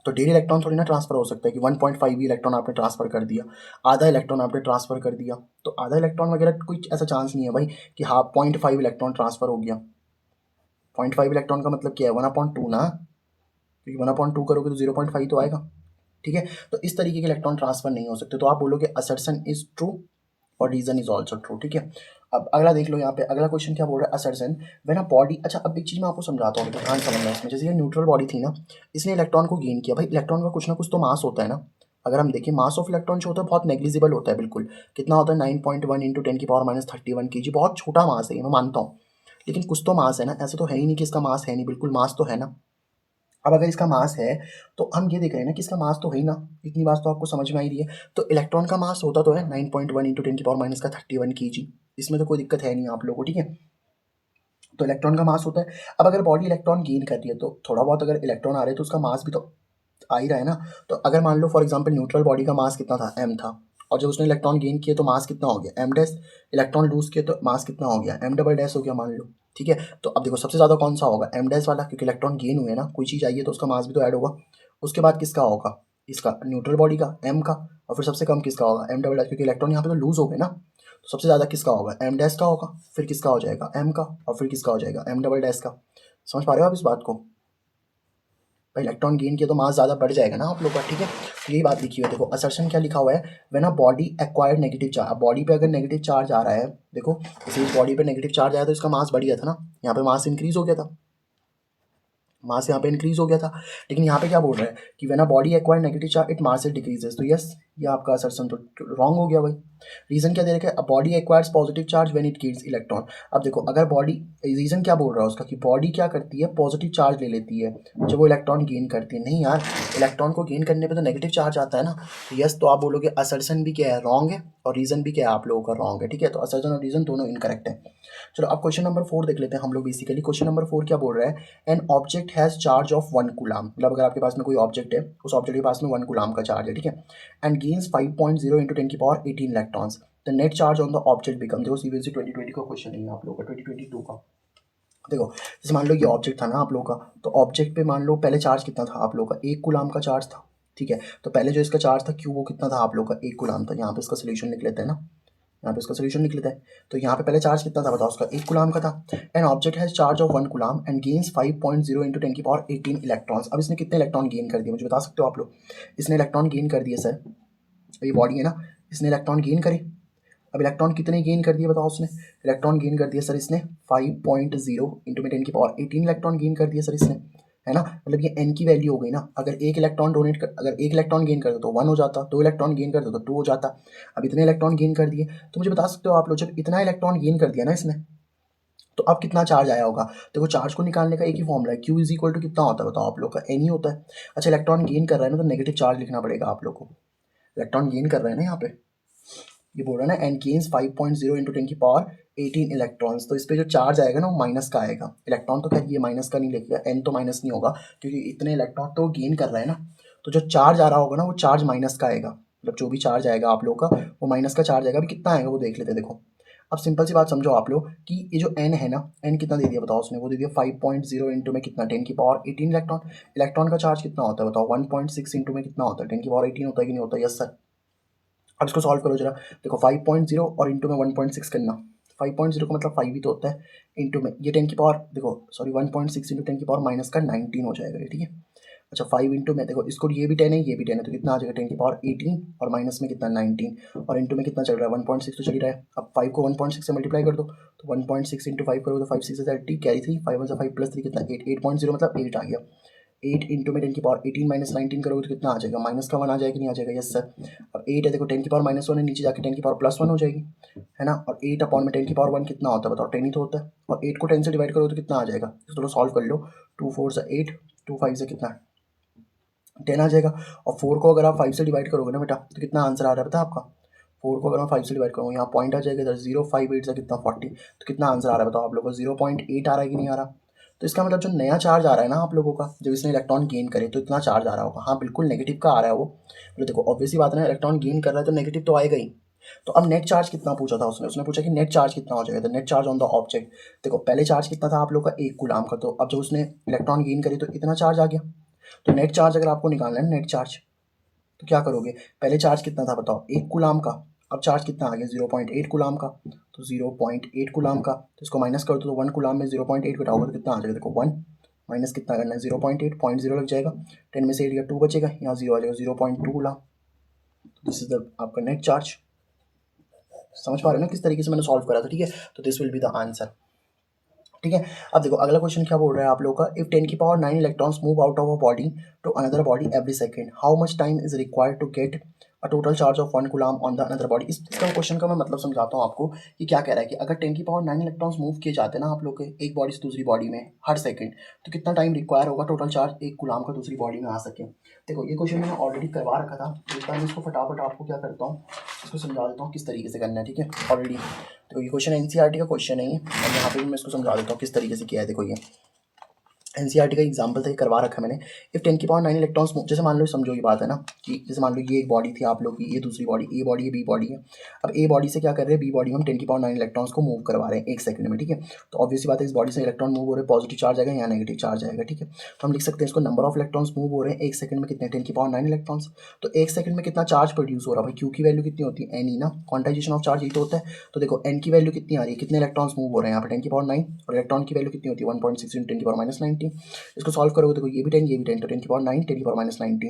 तो 1.5 इलेक्ट्रॉन थोड़ी ना ट्रांसफर हो सकता है कि 1.5 इलेक्ट्रॉन आपने ट्रांसफर कर दिया, आधा इलेक्ट्रॉन आपने ट्रांसफर कर दिया। तो आधा इलेक्ट्रॉन वगैरह कोई ऐसा चांस नहीं है भाई कि हाँ 0.5 इलेक्ट्रॉन ट्रांसफर हो गया। 0.5 इलेक्ट्रॉन का मतलब क्या है? 1/2 ना, क्योंकि 1/2 करोगे तो 0.5 तो आएगा, ठीक है। तो इस तरीके के इलेक्ट्रॉन ट्रांसफर नहीं हो सकते। तो आप बोलोगे असर्शन इज ट्रू और रीजन इज ऑल्सो ट्रू, ठीक है। अब अगला देख लो, यहाँ पे अगला क्वेश्चन क्या बोल रहा है? असर्शन व्हेन अ बॉडी, अच्छा अब एक चीज मैं आपको समझाता हूँ, ध्यान समझना इसमें। जैसे ये न्यूट्रल बॉडी थी ना, इसने इलेक्ट्रॉन को गेन किया। भाई इलेक्ट्रॉन का कुछ ना कुछ तो मास होता है ना। अगर हम देखें मास ऑफ इलेक्ट्रॉन जो होता है बहुत नेग्लिजिबल होता है, बिल्कुल। कितना होता है? 9.1 इंटू 10 की पावर माइनस 31 kg, बहुत छोटा मास है, मैं मानता हूँ। लेकिन कुछ तो मास है ना, ऐसा तो है ही नहीं कि इसका मास है नहीं, बिल्कुल मास तो है ना। अब अगर इसका मास है तो हम ये देख रहे हैं ना कि इसका मास तो है ही ना, इतनी बात तो आपको समझ में आई रही है। तो इलेक्ट्रॉन का मास होता तो है 9.1 इंटू 10 की पावर माइनस का 31 kg, इसमें तो कोई दिक्कत है नहीं आप लोगों को, ठीक है। तो इलेक्ट्रॉन का मास होता है। अब अगर बॉडी इलेक्ट्रॉन गेन कर रही है तो थोड़ा बहुत अगर इलेक्ट्रॉन आ रहे हैं तो उसका मास भी तो आ ही रहा है ना। तो अगर मान लो फॉर एग्जाम्पल न्यूट्रल बॉडी का मास कितना था? एम था, और जब उसने इलेक्ट्रॉन गेन किए तो मास कितना हो गया? M dash. इलेक्ट्रॉन लूज किए तो मास कितना हो गया? एम डबल डैश हो गया, मान लो, ठीक है। तो अब देखो सबसे ज़्यादा कौन सा होगा? एम डैश वाला, क्योंकि इलेक्ट्रॉन गेन हुए ना, कोई चीज़ आई है तो उसका मास भी तो ऐड होगा। उसके बाद किसका होगा? इसका न्यूट्रल बॉडी का, एम का। और फिर सबसे कम किसका होगा? एम डबल डैश, क्योंकि इलेक्ट्रॉन यहाँ पे तो लूज हो गए ना। तो सबसे ज़्यादा किसका होगा? एम डैश का होगा, फिर किसका हो जाएगा? एम का, और फिर किसका हो जाएगा? एम डबल डैश का। समझ पा रहे हो आप इस बात को? इलेक्ट्रॉन गेन किया तो मास ज़्यादा बढ़ जाएगा ना आप लोग का, ठीक है। तो यही बात लिखी हुई है। देखो असर्शन क्या लिखा हुआ है? When a body acquired negative charge. Body पे अगर नेगेटिव चार्ज आ रहा है, देखो जैसे इस बॉडी पे नेगेटिव चार्ज आया तो इसका मास बढ़ गया था ना, यहाँ पे मास इंक्रीज हो गया था, मास यहाँ पे इंक्रीज हो गया था। लेकिन यहाँ पे क्या बोल रहा है कि when a body acquire negative charge it mass decreases. तो यस, ये आपका असर्शन तो रॉन्ग हो गया भाई। रीजन क्या दे रखा है? A body acquires positive charge when it gains electron. अब देखो अगर बॉडी, रीजन क्या बोल रहा है उसका कि बॉडी क्या करती है? पॉजिटिव चार्ज ले लेती है जब वो इलेक्ट्रॉन गेन करती है। नहीं यार, इलेक्ट्रॉन को गेन करने पे तो नेगेटिव चार्ज आता है ना। तो यस, तो आप बोलोगे असर्शन भी क्या है? रॉन्ग है, और रीजन भी क्या है आप लोगों का? रॉन्ग है, ठीक है। तो असर्शन और रीजन दोनों इनकरेक्ट है। चलो अब क्वेश्चन नंबर 4 देख लेते हैं हम लोग। बेसिकली क्वेश्चन नंबर 4 क्या बोल रहा है? An object has charge of 1 coulomb. मतलब अगर आपके पास में कोई ऑब्जेक्ट है, उस ऑब्जेक्ट के पास में 1 कूलाम का चार्ज है, ठीक है। एंड गेन्स 5.0 इंटू 10 की power 18 electrons. The net charge on the object become. देखो सीबीएसई 2020 का क्वेश्चन है आप लोगों का, 2022 का। देखो जैसे मान लो ये ऑब्जेक्ट था ना आप लोगों का, तो ऑब्जेक्ट पे मान लो पहले चार्ज कितना था आप लोगों का? 1 कूलाम का चार्ज था, ठीक है। तो पहले जो इसका चार्ज था क्यू, वो कितना था आप लोगों का? 1 कूलाम था। यहाँ पे इसका सोल्यूशन लिख लेते हैं ना, यहाँ पे इसका सोल्यूशन लिख लेते हैं। तो यहाँ पे पहले चार्ज कितना था बताओ? उसका 1 कूलाम का था। An object has charge of 1 coulomb and gains 5.0 into 10 की पावर 18 इलेक्ट्रॉन्स। अब इसने कितने इलेक्ट्रॉन गेन कर दिए मुझे बता सकते हो आप लोग? इसने इलेक्ट्रॉन गेन कर दिए सर, ये बॉडी है ना, इसने इलेक्ट्रॉन गेन करे। अब इलेक्ट्रॉन कितने गेन कर दिए बताओ? उसने इलेक्ट्रॉन गेन कर दिया सर इसने 5.0 इंटू में 10 की पावर 18 इलेक्ट्रॉन गेन कर दिया सर इसने, है ना। मतलब ये एन की वैल्यू हो गई ना। अगर एक इलेक्ट्रॉन डोनेट कर, अगर एक इलेक्ट्रॉन गेन करते तो 1 हो जाता, 2 इलेक्ट्रॉन गेन करते तो 2 हो जाता। अब इतने इलेक्ट्रॉन गेन कर दिए, तो मुझे बता सकते हो आप लोग, जब इतना इलेक्ट्रॉन गेन कर दिया ना इसने, तो अब कितना चार्ज आया होगा? देखो चार्ज को निकालने का एक ही फॉर्मूला है, क्यू इज इक्वल टू कितना होता है बताओ आप लोग का? एन ही होता है। अच्छा इलेक्ट्रॉन गेन कर रहा है ना, तो नेगेटिव चार्ज लिखना पड़ेगा आप लोग को। इलेक्ट्रॉन गेन कर रहे हैं ना यहाँ पे, ये बोल रहा है ना एन गेन्स 5.0 इंटू 10 की पावर 18 इलेक्ट्रॉन्स। तो इस पे जो चार्ज आएगा ना वो माइनस का आएगा। इलेक्ट्रॉन तो खैर ये माइनस का नहीं लिखेगा, एन तो माइनस नहीं होगा क्योंकि इतने इलेक्ट्रॉन तो गेन कर रहा है ना। तो जो चार्ज आ रहा होगा ना वो चार्ज माइनस का आएगा, मतलब जो भी चार्ज आएगा आप लोग का वो माइनस का चार्ज आएगा। अभी कितना आएगा वो देख लेते हैं। देखो अब सिंपल सी बात समझो आप लोग कि ये जो n है ना, n कितना दे दिया बताओ उसने, वो दे दिया 5.0 इंटू में कितना 10 की पावर 18 इलेक्ट्रॉन। इलेक्ट्रॉन का चार्ज कितना होता है बताओ, 1.6 इंटू में कितना होता है 10 की पावर 18 होता है कि नहीं होता? Yes sir. अब इसको सॉल्व करो जरा, देखो 5.0 और इंटू में 1.6 करना, 5.0 का मतलब 5 ही तो होता है, इंटू में ये 10 की पावर, देखो सॉरी 1.6 इंटू 10 की पावर माइनस का 19 हो जाएगा ये, ठीक है। अच्छा 5 इंटू में देखो इसको, ये भी 10 है ये भी 10 है, तो कितना आ जाएगा 10 की पावर 18 और माइनस में कितना 19 और इंटू में कितना चल रहा है 1.6 तो चल ही रहा है। अब 5 को 1.6 से मल्टीप्लाई कर दो, तो 1.6 इंटू 5 करो तो 5 6 30 कैरी 3 5 1 5 प्लस 3 कितना 8, 8.0 मतलब 8 आ गया। 8 इंटू में 10 की पावर 18 माइनस 19 करोगे तो कितना आ जाएगा, माइनस का 1 आ जाएगा कि नहीं आ जाएगा? Yes sir. अब 8 है देखो 10 की पावर -1 है, नीचे जाके 10 की पावर +1 हो जाएगी, है ना। और 8 अपॉन में 10 की पावर 1 कितना होता है बताओ, 10 ही तो होता है। और 8 को 10 से डिवाइड करो तो कितना आ जाएगा, चलो सॉल्व कर लो। 2 4 से 8, 2 5 से कितना 10 आ जाएगा। और 4 को अगर आप 5 से डिवाइड करोगे ना बेटा तो कितना आंसर आ रहा है पता है आपका? 4 को अगर मैं 5 से डिवाइड करूँ, यहाँ पॉइंट आ जाएगा इधर, 0 5 8 से कितना 40, तो कितना आंसर आ रहा है बताओ आप लोगों को? 0.8 आ रहा है कि नहीं आ रहा? तो इसका मतलब जो नया चार्ज आ रहा है ना आप लोगों का, जब इसने इलेक्ट्रॉन गेन करे तो इतना चार्ज आ रहा होगा। हाँ बिल्कुल नेगेटिव का आ रहा है वो, तो देखो ऑब्वियस ही बात है ना, इलेक्ट्रॉन गेन कर रहा है तो नेगेटिव तो आएगा ही। तो अब नेट चार्ज कितना पूछा था उसने, उसने पूछा कि नेट चार्ज कितना हो जाएगा, net charge on the object. देखो पहले चार्ज कितना था आप लोग का 1 कूलाम का, तो अब जब उसने इलेक्ट्रॉन गेन करे तो इतना चार्ज आ गया। तो नेट चार्ज अगर आपको निकालना है नेट चार्ज, तो क्या करोगे, पहले चार्ज कितना था बताओ 1 कूलाम का, अब चार्ज कितना आ गया 0.8 कूलाम का, तो 0.8 कूलाम का, तो इसको माइनस कर दो तो 1 कूलाम में 0.8 घटाओगे तो कितना आ जाएगा, देखो 1 माइनस कितना करना है 0.8, 0.0 लग जाएगा, 10 में से 8 गया 2 बचेगा, यहाँ 0 आ जाएगा 0.2 कूलाम। दिस इज द आपका नेट चार्ज। समझ पा रहे हो ना किस तरीके से मैंने सॉल्व करा था, ठीक है। तो this will be the answer, ठीक है। अब देखो अगला क्वेश्चन क्या बोल रहा है आप लोगों का, इफ 10 की power 9 electrons move out of a body to another body every second, how much time is required to get a total charge of 1 coulomb on the another body. इसका क्वेश्चन का मैं मतलब समझाता हूँ आपको कि क्या कह रहा है कि अगर 10 की पावर 9 इलेक्ट्रॉन्स मूव किए जाते हैं ना आप लोग के एक बॉडी से दूसरी बॉडी में हर सेकंड, तो कितना टाइम रिक्वायर होगा टोटल चार्ज 1 कूलम का दूसरी बॉडी में आ सके। देखो ये क्वेश्चन मैंने ऑलरेडी करवा रखा था, एक बार मैं इसको फटाफट आपको क्या करता हूँ, इसको समझा देता हूँ किस तरीके से करना है, ठीक है। ऑलरेडी तो ये क्वेश्चन एनसीईआरटी का क्वेश्चन है ये, और यहाँ पे भी मैं इसको समझा देता हूँ किस तरीके से किया है। देखो ये एनसीईआरटी का एग्जांपल था, ये करवा रखा है मैंने। इफ 10 की पावर 9 इलेक्ट्रॉन्स, जैसे मान लो समझो ये बात है ना कि जैसे मान लो ये एक बॉडी थी आप लोग की, ये दूसरी बॉडी ए बॉडी है बी बॉडी है। अब ए बॉडी से क्या कर रहे हैं, बी बॉडी में हम 10 की पावर 9 इलेक्ट्रॉन्स को मूव करवा रहे हैं 1 सेकंड में, ठीक है। तो ऑब्वियसली बात है इस बॉडी से इलेक्ट्रॉन मूव हो रहे हैं, पॉजिटिव चार्ज आएगा यहाँ नेगेटिव चार्ज आएगा, ठीक है। तो हम लिख सकते हैं इसको, नंबर ऑफ इलेक्ट्रॉन्स मूव हो रहे हैं 1 सेकंड में कितने 10 की पावर 9 इलेक्ट्रॉन्स। तो 1 सेकंड में कितना चार्ज प्रोड्यूस हो रहा है भाई, क्यू की वैल्यू कितनी होती है एन ई ना, क्वांटाइजेशन ऑफ चार्ज यही तो होता है। तो देखो एन की वैल्यू कितनी आ रही है, कितने इलेक्ट्रॉन्स मूव हो रहे हैं यहाँ पे 10 की पावर 9, और इलेक्ट्रॉन की वैल्यू कितनी होती है 1.6 × 10 की पावर -19। इसको सॉल्व करोगे देखो ये भी 10 ये भी 10, तो 10 की पावर 9 10 की पावर -19,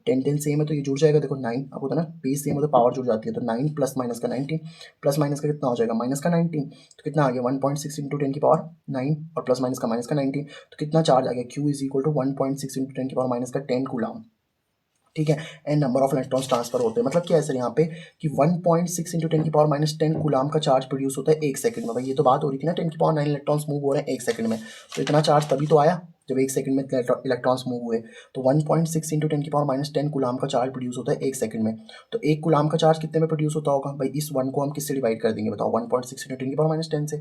10 10 सेम है तो ये जुड़ जाएगा। देखो 9 अब होता है ना बेस सेम हो तो पावर जुड़ जाती है, तो 9 प्लस माइनस का 19, प्लस माइनस का कितना हो जाएगा माइनस का 19, तो कितना आ गया 1.6 इंटू 10 की पावर 9 और प्लस माइनस का 19, तो कितना चार्ज आ गया Q is equal to 1.6 into 10 की पावर -10 कूलम, ठीक है। And number of electrons transfer होते हैं, मतलब क्या है सर यहाँ पे कि 1.6 इंटू 10 की पावर -10 कूलम का चार्ज प्रोड्यूस होता है 1 सेकंड में। भाई ये तो बात हो रही थी ना 10 की पावर 9 इलेक्ट्रॉन्स मूव हो रहे हैं 1 सेकंड में, तो इतना चार्ज तभी तो आया जब 1 सेकंड में इलेक्ट्रॉन्स मूव हुए। तो 1.6 इंटू 10 की पावर -10 कूलम का चार्ज प्रोड्यूस होता है 1 सेकंड में। तो 1 कूलम का चार्ज कितने में प्रोड्यूस होता होगा भाई, इस 1 को हम किससे डिवाइड कर देंगे बताओ, 1.6 इंटू 10 की पावर -10 से,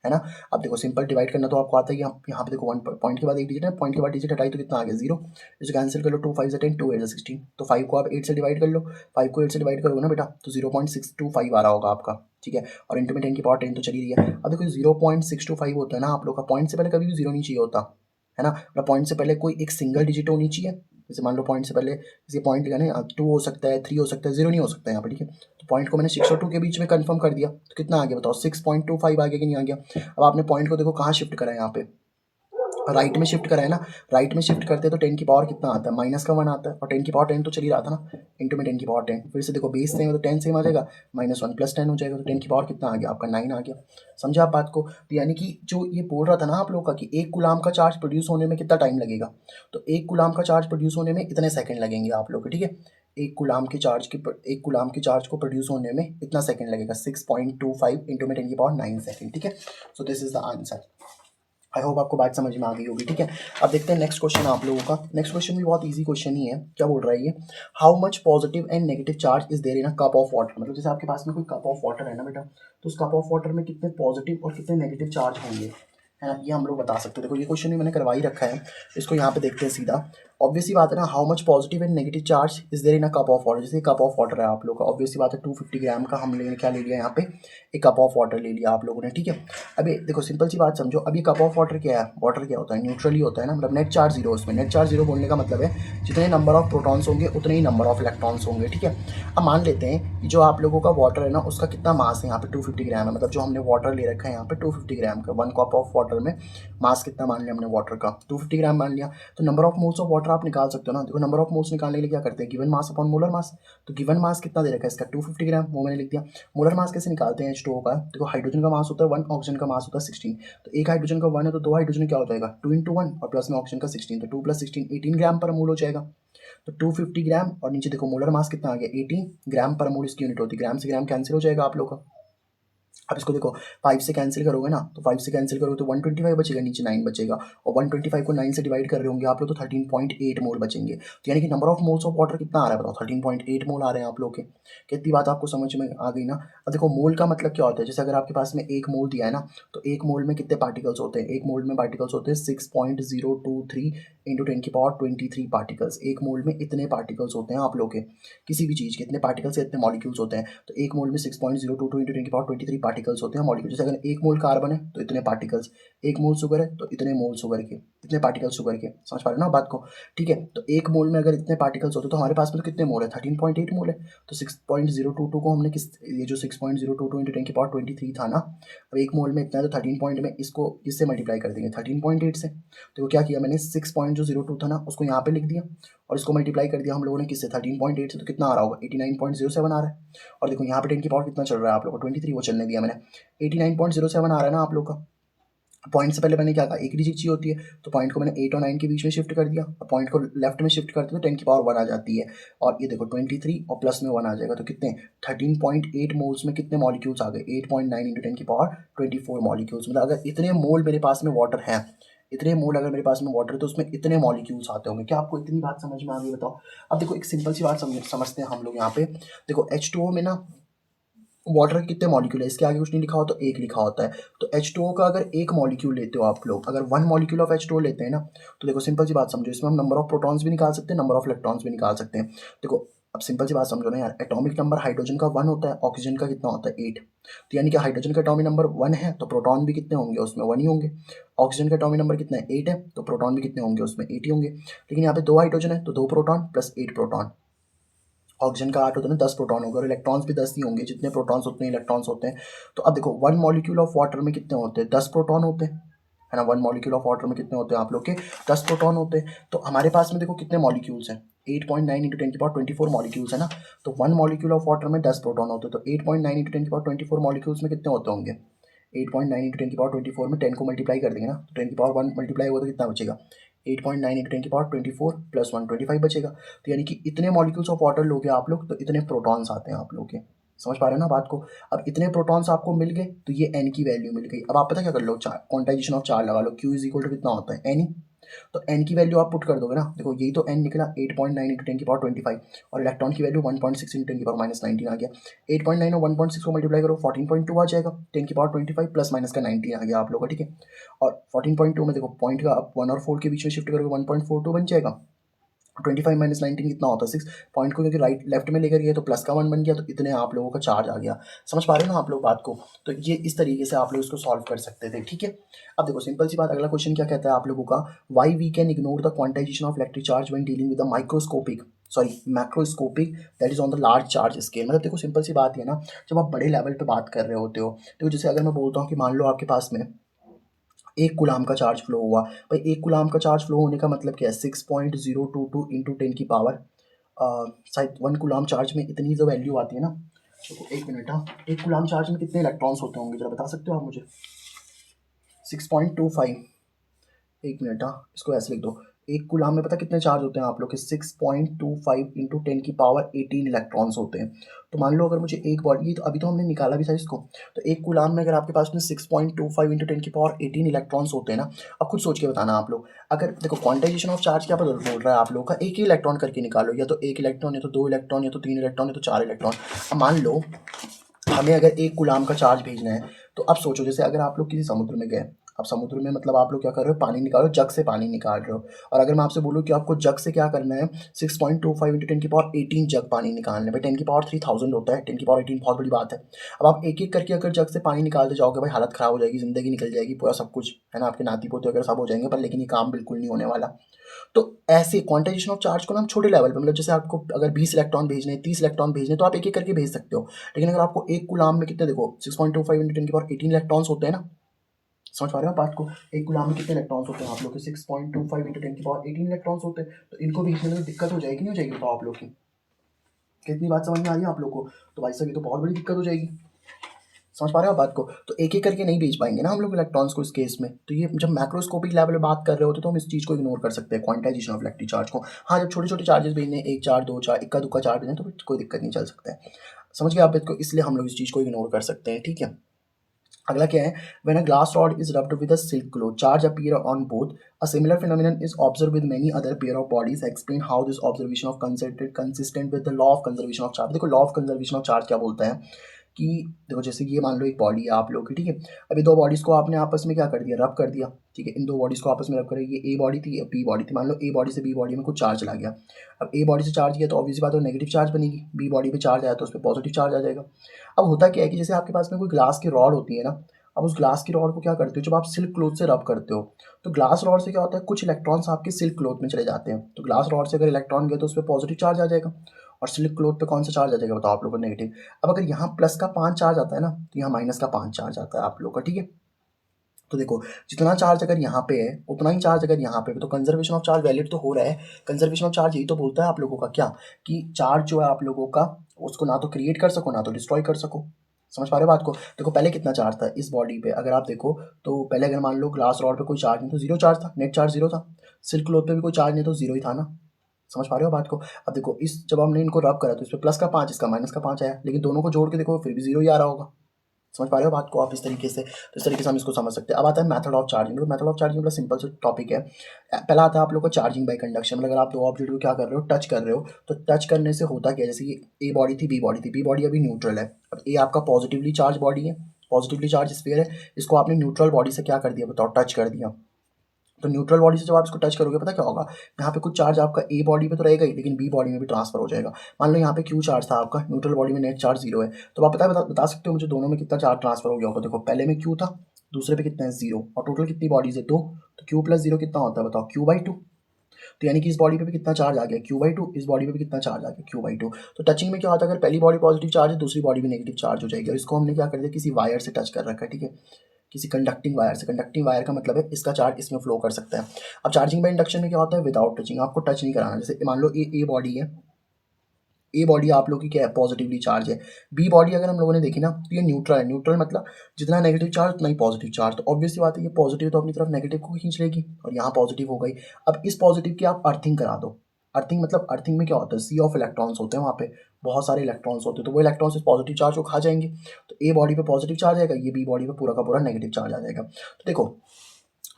है ना। अब देखो सिंपल डिवाइड करना तो आपको आता है, यहाँ पे देखो 1 पॉइंट के बाद एक डिजिट है, पॉइंट के बाद डिजिट हटाई तो कितना आ गया 0, इसको कैंसिल कर लो, 2 5 10 2 8 16, तो 5 को आप 8 से डिवाइड कर लो, 5 को 8 से डिवाइड करोगे ना बेटा तो 0.625 आ रहा होगा आपका, ठीक है। और इंटू में 10 की पावर 10 तो चली रही है। अब देखो 0.625 होता है ना आप लोग का, पॉइंट से पहले कभी भी जीरो नहीं चाहिए होता, है ना, मतलब पॉइंट से पहले कोई एक सिंगल डिजिट होनी चाहिए। जैसे मान लो पॉइंट से पहले जैसे पॉइंट लिखा ना 2 हो सकता है 3 हो सकता है, 0 नहीं हो सकता है यहाँ पर, ठीक है। तो पॉइंट को मैंने 6 और 2 के बीच में कंफर्म कर दिया, तो कितना आ गया बताओ 6.25 आ गया कि नहीं आ गया। अब आपने पॉइंट को देखो कहाँ शिफ्ट करा है, यहाँ पे राइट में शिफ्ट करा है ना, राइट में शिफ्ट करते तो 10 की पावर कितना आता है -1 आता है, और 10 की पावर 10 तो चल ही रहा था ना, इंटू में 10 की पावर 10, फिर से देखो बेस सेम है तो 10 सेम आ जाएगा, -1 प्लस 10 हो जाएगा, तो 10 की पावर कितना आ गया आपका 9 आ गया। समझा आप बात को, तो यानी कि जो ये बोल रहा था ना आप लोग का कि 1 कूलम का चार्ज प्रोड्यूस होने में कितना टाइम लगेगा, तो 1 कूलम का चार्ज प्रोड्यूस होने में इतने सेकंड लगेंगे आप लोग को, ठीक है। 1 कूलम के चार्ज को प्रोड्यूस होने में इतना सेकंड लगेगा 6.25 इंटू में 10 की पावर 9 सेकंड, ठीक है। So this is the answer. I hope आपको बात समझ में आ गई होगी, ठीक है। अब देखते हैं नेक्स्ट क्वेश्चन आप लोगों का। नेक्स्ट क्वेश्चन भी बहुत इजी क्वेश्चन ही है। क्या बोल रहा है ये, how much positive and negative charge is there in a cup of water. मतलब जैसे आपके पास में कोई कप ऑफ वाटर है ना बेटा, तो उस कप ऑफ वाटर में कितने पॉजिटिव और कितने नेगेटिव चार्ज होंगे, है ना, ये हम लोग बता सकते हैं। देखो ये क्वेश्चन भी मैंने करवा ही रखा है, इसको यहाँ पे देखते हैं सीधा। ऑब्वियसली बात है ना, how much positive and negative charge is there in a cup of water. जैसे कप ऑफ वाटर है आप लोग का, ऑब्वियसली बात है 250 ग्राम का हमने क्या ले लिया यहाँ पे, एक कप ऑफ वाटर ले लिया आप लोगों ने, ठीक है। अभी देखो सिंपल सी बात समझो, अभी कप ऑफ वाटर क्या है, वाटर क्या होता है, न्यूट्रली होता है ना, मतलब नेट चार्ज जीरो उसमें। नेट चार्ज जीरो बोलने का मतलब है जितने नंबर ऑफ प्रोटॉन्स होंगे उतने ही नंबर ऑफ इलेक्ट्रॉन्स होंगे, ठीक है। अब मान लेते हैं कि जो आप लोगों का वाटर है ना, उसका कितना मास है यहाँ पे 250 ग्राम है, मतलब जो हमने वाटर ले रखा है यहाँ पे 250 ग्राम का, 1 कप ऑफ वाटर में मास कितना मान लिया हमने वाटर का, 250 ग्राम मान लिया। तो number of moles of water आप निकाल सकते हो ना। देखो नंबर ऑफ मोल्स निकालने के लिए क्या करते हैं, given mass upon molar mass. तो गिवन मास कितना दे रखा है इसका 250 ग्राम, वो मैंने लिख दिया। मोलर मास कैसे निकालते हैं H2O का, देखो हाइड्रोजन का मास होता है 1, ऑक्सीजन का मास होता है 16। तो एक हाइड्रोजन का 1 है तो दो हाइड्रोजन क्या हो जाएगा 2 इंटू 1, और प्लस में ऑक्सीजन का 16, तो 2 + 16 18 ग्राम पर मोल हो जाएगा। तो 250 ग्राम, और नीचे देखो मोलर मास कितना आ गया 18 ग्राम पर मोल, इसकी यूनिट होती है ग्राम से ग्राम कैंसिल हो जाएगा आप लोग का। अब इसको देखो 5 से कैंसिल करोगे ना, तो 5 से कैंसिल करोगे तो 125 बचेगा, नीचे 9 बचेगा, और 125 को 9 से डिवाइड कर रहे होंगे आप लोग तो 13.8 मोल बचेंगे। तो यानी कि number of moles of water कितना आ रहा है बताओ, 13.8 मोल आ रहे हैं आप लोग के। कितनी बात आपको समझ में आ गई ना। अब देखो मोल का मतलब क्या होता है, जैसे अगर आपके पास में एक मोल दिया है ना, तो एक मोल में कितने पार्टिकल्स होते हैं, एक मोल में पार्टिकल्स होते हैं 6.023 इंटू 10⁻23 पार्टिकल्स। एक मोल में इतने पार्टिकल्स होते हैं आप लोग के, किसी भी चीज़ के इतने पार्टिकल्स से इतने मॉलिक्यूल्स होते हैं। तो एक मोल में 6.022 इंटू 10⁻23 पार्टिकल्स होते हैं मॉलिक्यूल। जैसे अगर एक मोल कार्बन है तो इतने पार्टिकल्स, एक मोल शुगर है तो इतने मोल शुगर के, इतने पार्टिकल्स शुगर के, समझ पा रहे हो ना बात को, ठीक है। तो एक मोल में अगर इतने पार्टिकल्स होते तो हमारे पास में तो कितने मोल है 13.8 मोल है। तो 6.022 को हमने किस, ये जो 6.022 इंटू 10⁻23 था ना, अब एक मोल में इतना है तो 13 पॉइंट में इसको किससे मल्टीप्लाई कर देंगे 13.8 से। तो क्या किया मैंने 6.002 था ना उसको यहाँ पे लिख दिया, और इसको मल्टीप्लाई कर दिया हम लोगों ने किससे 13.8 से, तो कितना आ रहा होगा 89.07 आ रहा है। और देखो यहाँ पे 10 की पावर कितना चल रहा है आप लोग को 23, वो चलने दिया मैंने, 89.07 आ रहा है ना आप लोग का। पॉइंट से पहले मैंने क्या कहा, एक डिजिट चाहिए होती है, तो पॉइंट को मैंने 8 और 9 के बीच में शिफ्ट कर दिया, और पॉइंट को लेफ्ट में शिफ्ट करते तो 10 की पावर 1 आ जाती है। और ये देखो 23 और प्लस में 1 आ जाएगा, तो कितने 13.8 मोल्स में कितने मॉलिक्यूल्स आ गए 8.9 इंटू 10 की पावर 24 मॉलिक्यूल्स। मतलब अगर इतने मोल मेरे पास में वाटर है, इतने मोल अगर मेरे पास में वाटर है तो उसमें इतने मॉलिक्यूल्स आते होंगे। क्या आपको इतनी बात समझ में आ गई बताओ। अब देखो एक सिंपल सी बात समझते हैं हम लोग यहाँ पे। देखो H2O में ना वाटर के कितने मॉलिक्यूल है, इसके आगे कुछ नहीं लिखा हो तो एक लिखा होता है। तो H2O का अगर एक मॉलिक्यूल लेते हो आप लोग, अगर 1 मॉलिक्यूल ऑफ H2O लेते हैं ना, तो देखो सिंपल सी बात समझो, इसमें हम नंबर ऑफ प्रोटॉन्स भी निकाल सकते हैं, नंबर ऑफ इलेक्ट्रॉन्स भी निकाल सकते हैं। देखो अब सिंपल सी बात समझो ना यार, एटॉमिक नंबर हाइड्रोजन का 1 होता है, ऑक्सीजन का कितना होता है 8। तो यानी कि हाइड्रोजन का एटॉमिक नंबर 1 है तो प्रोटॉन भी कितने होंगे उसमें 1 ही होंगे। ऑक्सीजन का एटॉमिक नंबर कितना है 8 है, तो प्रोटॉन भी कितने होंगे उसमें 8 ही होंगे। लेकिन यहाँ पे 2 हाइड्रोजन है तो 2 प्रोटॉन प्लस 8 प्रोटॉन। ऑक्सीजन का 8 होता है ना 10 प्रोटॉन होगा, और इलेक्ट्रॉन्स भी 10 ही होंगे, जितने प्रोटॉन्स उतने इलेक्ट्रॉन्स होते हैं। तो अब देखो 1 मॉलिक्यूल ऑफ वाटर में कितने होते हैं 10 प्रोटॉन होते हैं, है ना। 1 मॉलिक्यूल ऑफ वाटर में कितने होते हैं आप लोग के 10 प्रोटॉन होते हैं। तो हमारे पास में देखो कितने मॉलिक्यूल्स हैं 8.9 इंटू 10 की पावर 24 मॉलिक्यूल्स है ना। तो 1 मॉलिक्यूल ऑफ वाटर में 10 प्रोटॉन होते हैं, तो 8.9 इंटू 10 की पावर 24 मॉलिक्यूल्स में कितने होते होंगे 8.9 इंटू 10 की पावर 24 में 10 को मल्टीप्लाई कर देंगे ना, तो 10 की पावर 1 मल्टीप्लाई होगा तो कितना बचेगा 8.9 इंटू 10 की पावर 24 प्लस 1 25 बचेगा। तो यानी कि इतने मॉलिक्यूल्स ऑफ वाटर लोगे आप लोग तो इतने प्रोटॉन्स आते हैं आप लोग के, समझ पा रहे हो ना बात को। अब इतने प्रोटॉन्स आपको मिल गए तो ये n की वैल्यू मिल गई। अब आप पता क्या कर लो, क्वांटाइजेशन ऑफ चार्ज लगा लो, Q इज इक्वल टू कितना होता है n। तो n की वैल्यू आप पुट कर दोगे ना, देखो यही तो n निकला 8.9 इंटू 10 की पावर 25, और इलेक्ट्रॉन की वैल्यू 1.6 इंटू 10 की पावर -19 आ गया। 8.9 और 1.6 को मल्टीप्लाई करो 14.2 आ जाएगा, 10 की पावर 25 प्लस माइनस का 19 आ गया आप लोग का, ठीक है। और 14.2 में देखो पॉइंट का आप 1 और 4 के बीच में शिफ्ट करोगे 1.42 बन जाएगा। 25 माइनस 19 कितना होता है 6 पॉइंट को, क्योंकि राइट लेफ्ट में लेकर गए तो प्लस का 1 बन गया, तो इतने आप लोगों का चार्ज आ गया। समझ पा रहे हो ना आप लोग बात को। तो ये इस तरीके से आप लोग इसको सॉल्व कर सकते थे, ठीक है। अब देखो सिंपल सी बात, अगला क्वेश्चन क्या कहता है आप लोगों का, why we can ignore the quantization of electric charge when dealing with the microscopic sorry macroscopic that is on the large charge scale. मतलब देखो सिंपल सी बात है ना, जब आप बड़े लेवल पे बात कर रहे होते हो, तो जैसे अगर मैं बोलता हूँ कि मान लो आपके पास में 1 गुलाम का चार्ज फ्लो हुआ, भाई 1 गुलाम का चार्ज फ्लो होने का मतलब क्या है 6.022 इंटू 10 की पावर शायद 1 गुलाम चार्ज में इतनी जो वैल्यू आती है ना। देखो 1 मिनट, हाँ 1 गुलाम चार्ज में कितने इलेक्ट्रॉन्स होते होंगे जरा बता सकते हो आप मुझे 6.25। 1 मिनट, हाँ इसको ऐसे लिख दो, 1 गुलाम में पता कितने चार्ज होते हैं आप लोग के 6.25 इंटू 10 की पावर 18 इलेक्ट्रॉन्स होते हैं। तो मान लो अगर मुझे एक बॉडी, तो अभी तो हमने निकाला भी था इसको, तो 1 गुलाम में अगर आपके पास में 6.25 इंटू 10 की पावर 18 इलेक्ट्रॉन्स होते हैं ना। अब खुद सोच के बताना आप लोग, अगर देखो क्वांटाइजेशन ऑफ चार्ज क्या बोल रहा है आप लोग का, एक ही इलेक्ट्रॉन करके निकालो, या तो 1 इलेक्ट्रॉन या तो 2 इलेक्ट्रॉन या तो 3 इलेक्ट्रॉन या तो 4 इलेक्ट्रॉन। अब मान लो हमें अगर 1 गुलाम का चार्ज भेजना है, तो अब सोचो जैसे अगर आप लोग किसी समुद्र में गए, अब समुद्र में मतलब आप लोग क्या कर रहे हो, पानी निकाल रहे हो, जग से पानी निकाल रहे हो। और अगर मैं आपसे बोलूँ कि आपको जग से क्या करना है, 6.25 इंटू 10 की पावर 18 जग पानी निकालना है। भाई 10 की पावर 3000 होता है, 10 की पावर 18 बहुत बड़ी बात है। अब आप एक एक करके अगर जग से पानी निकालते जाओगे भाई हालत ख़राब हो जाएगी, ज़िंदगी निकल जाएगी, पूरा सब कुछ है ना, आपके नाती पोते वगैरह सब हो जाएंगे, पर लेकिन ये काम बिल्कुल नहीं होने वाला। तो ऐसे क्वांटाइजेशन ऑफ चार्ज को ना हम छोटे लेवल पे, मतलब जैसे आपको अगर 20 इलेक्ट्रॉन भेजने हैं, 30 इलेक्ट्रॉन भेजने हैं, तो आप एक एक करके भेज सकते हो। लेकिन अगर आपको एक कूलाम में कितने, देखो 6.25 इंटू 10 की पावर 18 इलेक्ट्रॉन्स होते हैं ना, समझ पा रहे हो आप बात को, एक गुलाम में कितने इलेक्ट्रॉन्स होते हैं आप लोग के, 6.25 इंटू 10 की पावर 18 इलेक्ट्रॉन्स होते हैं। तो इनको भेजने में दिक्कत हो जाएगी, नहीं हो जाएगी, बताओ आप लोग की कितनी बात समझ में आ रही है आप लोग को। तो भाई साहब ये तो बहुत बड़ी दिक्कत हो जाएगी, समझ पा रहे हो आप बात को। तो एक एक करके नहीं भेज पाएंगे ना हम लोग इलेक्ट्रॉन्स को इस केस में। तो ये जब मैक्रोस्कोपिक लेवल पे बात कर रहे होते तो हम इस चीज़ को इग्नोर कर सकते हैं, क्वांटाइजेशन ऑफ इलेक्ट्रिक चार्ज को। हाँ, जब छोटे छोटे चार्जेस भेजने, एक चार दो चार, इक्का दुक्का चार्ज भेजने, तो फिर कोई दिक्कत नहीं, चल सकता है। समझ गए आप इसको, इसलिए हम लोग इस चीज़ को इग्नोर कर सकते हैं, ठीक है। अगला क्या है, when a glass rod is rubbed with a silk cloth charge appear on both, a similar phenomenon is observed with many other pair of bodies, explain how this observation of consistent with the law of conservation of charge। देखो law of conservation of charge क्या बोलता है कि देखो जैसे कि ये मान लो एक बॉडी है आप लोग की, ठीक है। अभी दो बॉडीज़ को आपने आपस में क्या कर दिया, रब कर दिया, ठीक है। इन दो बॉडीज़ को आपस में रब करें, ये ए बॉडी थी, ये बी बॉडी थी, मान लो ए बॉडी से बी बॉडी में कुछ चार्ज चला गया। अब ए बॉडी से चार्ज किया तो ऑब्वियस बात है नेगेटिव चार्ज बनेगी, बी बॉडी पे चार्ज आया तो उस पर पॉजिटिव चार्ज आ जाएगा। अब होता क्या है कि जैसे आपके पास में कोई ग्लास की रॉड होती है ना, अब उस ग्लास की रॉड को क्या करते हो, जब आप सिल्क क्लॉथ से रब करते हो तो ग्लास रॉड से क्या होता है, कुछ इलेक्ट्रॉन्स आपके सिल्क क्लॉथ में चले जाते हैं। तो ग्लास रॉड से अगर इलेक्ट्रॉन गए तो उस पर पॉजिटिव चार्ज आ जाएगा, और सिल्क क्लॉथ पे कौन सा चार्ज आ जाएगा बताओ आप लोगों को, नेगेटिव। अब अगर यहाँ प्लस का 5 चार्ज आता है ना, तो यहाँ माइनस का 5 चार्ज आता है आप लोग का, ठीक है। तो देखो जितना चार्ज अगर यहाँ पे है उतना ही चार्ज अगर यहाँ पे है, तो कंजर्वेशन ऑफ चार्ज वैलिड तो हो रहा है। कंजर्वेशन ऑफ चार्ज यही तो बोलता है आप लोगों का क्या, कि चार्ज जो है आप लोगों का, उसको ना तो क्रिएट कर सको ना तो डिस्ट्रॉय कर सको। समझ पा रहे हो बात को। देखो पहले कितना चार्ज था इस बॉडी पे, अगर आप देखो तो पहले अगर मान लो ग्लास रॉड पे कोई चार्ज नहीं तो जीरो चार्ज था, नेट चार्ज जीरो था। सिल्क क्लॉथ पे भी कोई चार्ज नहीं तो जीरो ही था ना। समझ पा रहे हो बात को। अब देखो इस जब हमने इनको रब करा तो इस पे प्लस का 5, इसका माइनस का 5 आया, लेकिन दोनों को जोड़ के देखो फिर भी जीरो ही आ रहा होगा। समझ पा रहे हो बात को आप इस तरीके से, तो इस तरीके से हम इसको समझ सकते हैं। अब आता है मेथड ऑफ चार्जिंग। तो मेथड ऑफ चार्जिंग बड़ा सिंपल सा टॉपिक है। पहला आता है आप लोग को चार्जिंग बाय कंडक्शन, मतलब अगर आप दो ऑब्जेक्ट को क्या कर रहे हो, टच कर रहे हो, तो टच करने से होता क्या है, जैसे कि ए बॉडी थी, बी बॉडी थी, बी बॉडी अभी न्यूट्रल है। अब ए आपका पॉजिटिवली चार्ज बॉडी है, पॉजिटिवली चार्ज स्फीयर है, इसको आपने न्यूट्रल बॉडी से क्या कर दिया बताओ, टच कर दिया। तो न्यूट्रल बॉडी से जब आप इसको टच करोगे पता क्या होगा, यहाँ पे कुछ चार्ज आपका ए बॉडी पे तो रहेगा ही, लेकिन बी बॉडी में भी ट्रांसफर हो जाएगा। मान लो यहाँ पे क्यू चार्ज था आपका, न्यूट्रल बॉडी में नेट चार्ज जीरो है, तो आप बता सकते हो मुझे दोनों में कितना चार्ज ट्रांसफर हो गया होगा। देखो पहले में क्यू था, दूसरे पे कितना है जीरो, और टोटल कितनी बॉडीज है दो, तो क्यू प्लस जीरो कितना होता है बताओ, क्यू/2। तो यानी कि इस बॉडी पे भी कितना चार्ज आ गया, क्यू/2, इस बॉडी पे भी कितना चार्ज आ गया, क्यू/2। तो टचिंग में क्या होता है, अगर पहली बॉडी पॉजिटिव चार्ज है दूसरी बॉडी भी नेगेटिव चार्ज हो जाएगी, और इसको हमने क्या कर दिया, किसी वायर से टच कर रखा है, ठीक है, किसी कंडक्टिंग वायर से। कंडक्टिंग वायर का मतलब है इसका चार्ज इसमें फ्लो कर सकता है। अब चार्जिंग बाय इंडक्शन में क्या होता है, विदाउट टचिंग, आपको टच नहीं कराना। जैसे मान लो ए बॉडी है, ए बॉडी आप लोग की क्या है, पॉजिटिवली चार्ज है। बी बॉडी अगर हम लोगों ने देखी ना तो ये न्यूट्रल है। न्यूट्रल मतलब जितना नेगेटिव चार्ज उतना ही पॉजिटिव चार्ज, तो ऑब्वियस सी बात है ये पॉजिटिव तो अपनी तरफ नेगेटिव को खींच लेगी, और यहाँ पॉजिटिव हो गई। अब इस पॉजिटिव की आप अर्थिंग करा दो। अर्थिंग मतलब, अर्थिंग में क्या होता है, सी ऑफ इलेक्ट्रॉन्स होते हैं, वहाँ पे बहुत सारे इलेक्ट्रॉन्स होते हैं, तो वो इलेक्ट्रॉन्स इस पॉजिटिव चार्ज को खा जाएंगे। तो ए बॉडी पे पॉजिटिव चार्ज आएगा, ये बी बॉडी पे पूरा का पूरा नेगेटिव चार्ज आ जाएगा। तो देखो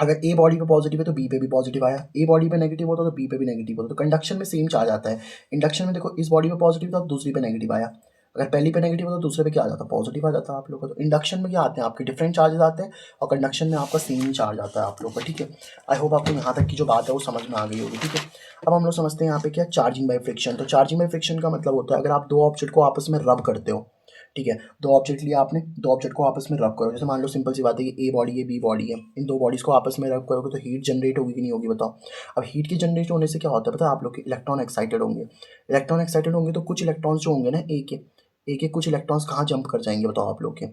अगर ए बॉडी पे पॉजिटिव है तो बी पे भी पॉजिटिव आया, ए बॉडी पे नेगेटिव होता तो बी पे भी नेगेटिव होता। तो कंडक्शन में सेम चार्ज आता है। इंडक्शन में देखो इस बॉडी पे पॉजिटिव था तो दूसरी पे नेगेटिव आया, अगर पहली पे नेगेटिव होता तो दूसरे पे क्या आ जाता, पॉजिटिव आ जाता है आप लोग का। तो इंडक्शन में क्या आते हैं आपके डिफरेंट चार्जेस आते हैं, और कंडक्शन में आपका सेम चार्ज आता है आप लोग का, ठीक है। आई होप आपको यहाँ तक की जो बात है वो समझ में आ गई होगी, ठीक है। अब हम लोग समझते हैं यहाँ पे क्या, चार्जिंग बाय फ्रिक्शन। तो चार्जिंग बाय फ्रिक्शन का मतलब होता है अगर आप दो ऑब्जेक्ट को आपस में रब करते हो, ठीक है, दो ऑब्जेक्ट लिया आपने, दो ऑब्जेक्ट को आपस में रब करो। जैसे मान लो सिंपल सी बात है, ये ए बॉडी है, बी बॉडी है, इन दो बॉडीज़ को आपस में रब करोगे तो हीट जनरेट होगी कि नहीं होगी बताओ। अब हीट की जनरेट होने से क्या होता है पता है आप लोग के, इलेक्ट्रॉन एक्साइटेड होंगे। इलेक्ट्रॉन एक्साइटेड होंगे तो कुछ इलेक्ट्रॉन्स जो होंगे ना, एक कुछ इलेक्ट्रॉन्स कहाँ जंप कर जाएंगे बताओ आप लोग के,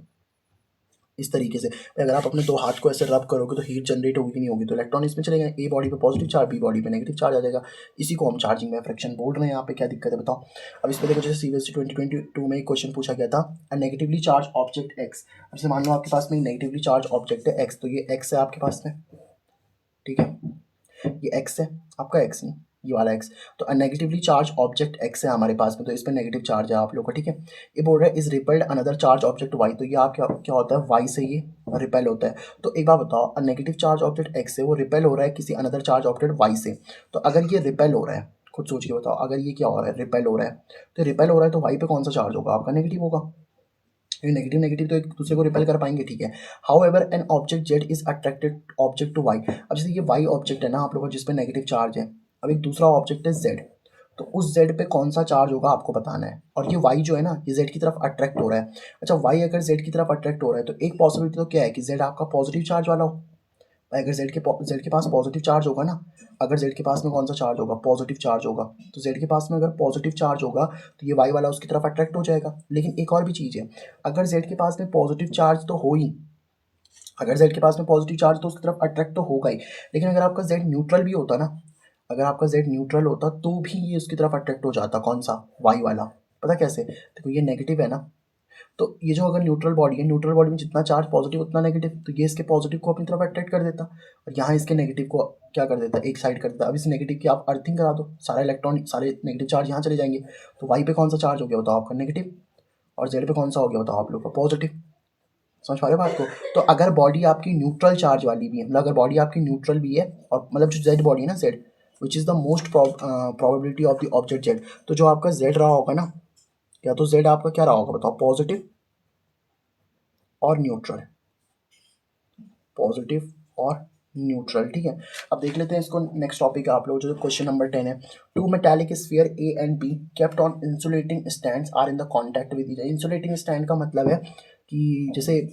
इस तरीके से। अगर आप अपने दो हाथ को ऐसे रब करोगे तो हीट जनरेट होगी कि नहीं होगी, तो इलेक्ट्रॉन इसमें चलेगा, ए बॉडी पे पॉजिटिव चार्ज, बी बॉडी पे नेगेटिव चार्ज आ जाएगा। इसी को हम चार्जिंग में फ्रिक्शन बोल रहे हैं। यहाँ पे क्या दिक्कत है बताओ। अब इस पर देखो, जैसे सीबीएसई 2022 में एक क्वेश्चन पूछा गया था, अ नेगेटिवली चार्ज ऑब्जेक्ट एक्स। अब से मान लो आपके पास में नेगेटिवली चार्ज ऑब्जेक्ट है एक्स, तो ये एक्स है आपके पास में, ठीक है, ये एक्स है आपका, एक्स नहीं ये वाला एक्स। तो नेगेटिवली चार्ज ऑब्जेक्ट एक्स है हमारे पास में, तो इस पर नेगेटिव चार्ज है आप लोग का, ठीक है। ये बोल रहा है is repelled another charge object Y, तो ये आप क्या क्या होता है, वाई से ये रिपेल होता है। तो एक बात बताओ, नेगेटिव चार्ज ऑब्जेक्ट एक्स से वो रिपेल हो रहा है किसी अनदर चार्ज ऑब्जेक्ट वाई से। तो अगर ये रिपेल हो रहा है, खुद सोच के बताओ, अगर ये क्या हो रहा है, रिपेल हो रहा है, तो रिपेल हो रहा है तो वाई पे कौन सा चार्ज होगा आपका, नेगेटिव होगा। नेगेटिव नेगेटिव तो एक दूसरे को रिपेल कर पाएंगे, ठीक है। However an object Z is attracted object to Y. अब जैसे ये वाई ऑब्जेक्ट है ना आप लोगों को, जिसपे नेगेटिव चार्ज है। अब एक दूसरा ऑब्जेक्ट है जेड, तो उस जेड पे कौन सा चार्ज होगा आपको बताना है। और ये वाई जो है ना, ये जेड की तरफ अट्रैक्ट हो रहा है। अच्छा, वाई अगर जेड की तरफ अट्रैक्ट हो रहा है तो एक पॉसिबिलिटी तो क्या है कि जेड आपका पॉजिटिव चार्ज वाला हो। अगर जेड के पास पॉजिटिव चार्ज होगा ना, अगर जेड के पास में कौन सा चार्ज होगा, पॉजिटिव चार्ज होगा, तो जेड के पास में अगर पॉजिटिव चार्ज होगा तो ये वाई वाला उसकी तरफ अट्रैक्ट हो जाएगा। लेकिन एक और भी चीज़ है, अगर जेड के पास में पॉजिटिव चार्ज तो हो ही, अगर जेड के पास में पॉजिटिव चार्ज तो उसकी तरफ अट्रैक्ट तो होगा ही, लेकिन अगर आपका जेड न्यूट्रल भी होता ना, अगर आपका जेड न्यूट्रल होता तो भी ये उसकी तरफ अट्रैक्ट हो जाता, कौन सा, वाई वाला। पता कैसे, देखो ये नेगेटिव है ना, तो ये जो अगर न्यूट्रल बॉडी है, न्यूट्रल बॉडी में जितना चार्ज पॉजिटिव उतना नेगेटिव, तो ये इसके पॉजिटिव को अपनी तरफ अट्रैक्ट कर देता, और यहाँ इसके नेगेटिव को क्या कर देता, एक साइड कर देता। अब इस नेगेटिव की आप अर्थिंग करा दो, सारा इलेक्ट्रॉन सारे नेगेटिव चार्ज यहाँ चले जाएंगे, तो वाई पे कौन सा चार्ज हो गया बताओ आपका, नेगेटिव। और जेड पे कौन सा हो गया बताओ आप लोग का, पॉजिटिव। समझ पा रहे हो बात को। तो अगर बॉडी आपकी न्यूट्रल चार्ज वाली भी है, मतलब अगर बॉडी आपकी न्यूट्रल भी है, और मतलब जो जेड बॉडी है ना, Z which is the most probability of the object Z, तो जो आपका जेड रहा होगा ना, या तो जेड आपका क्या रहा होगा बताओ, पॉजिटिव और न्यूट्रल, पॉजिटिव और न्यूट्रल, ठीक है। अब देख लेते हैं इसको, नेक्स्ट टॉपिक है आप लोग जो क्वेश्चन नंबर 10 है। Two metallic sphere A and B kept on insulating stands are in the contact with each other. Insulating stand का मतलब है कि जैसे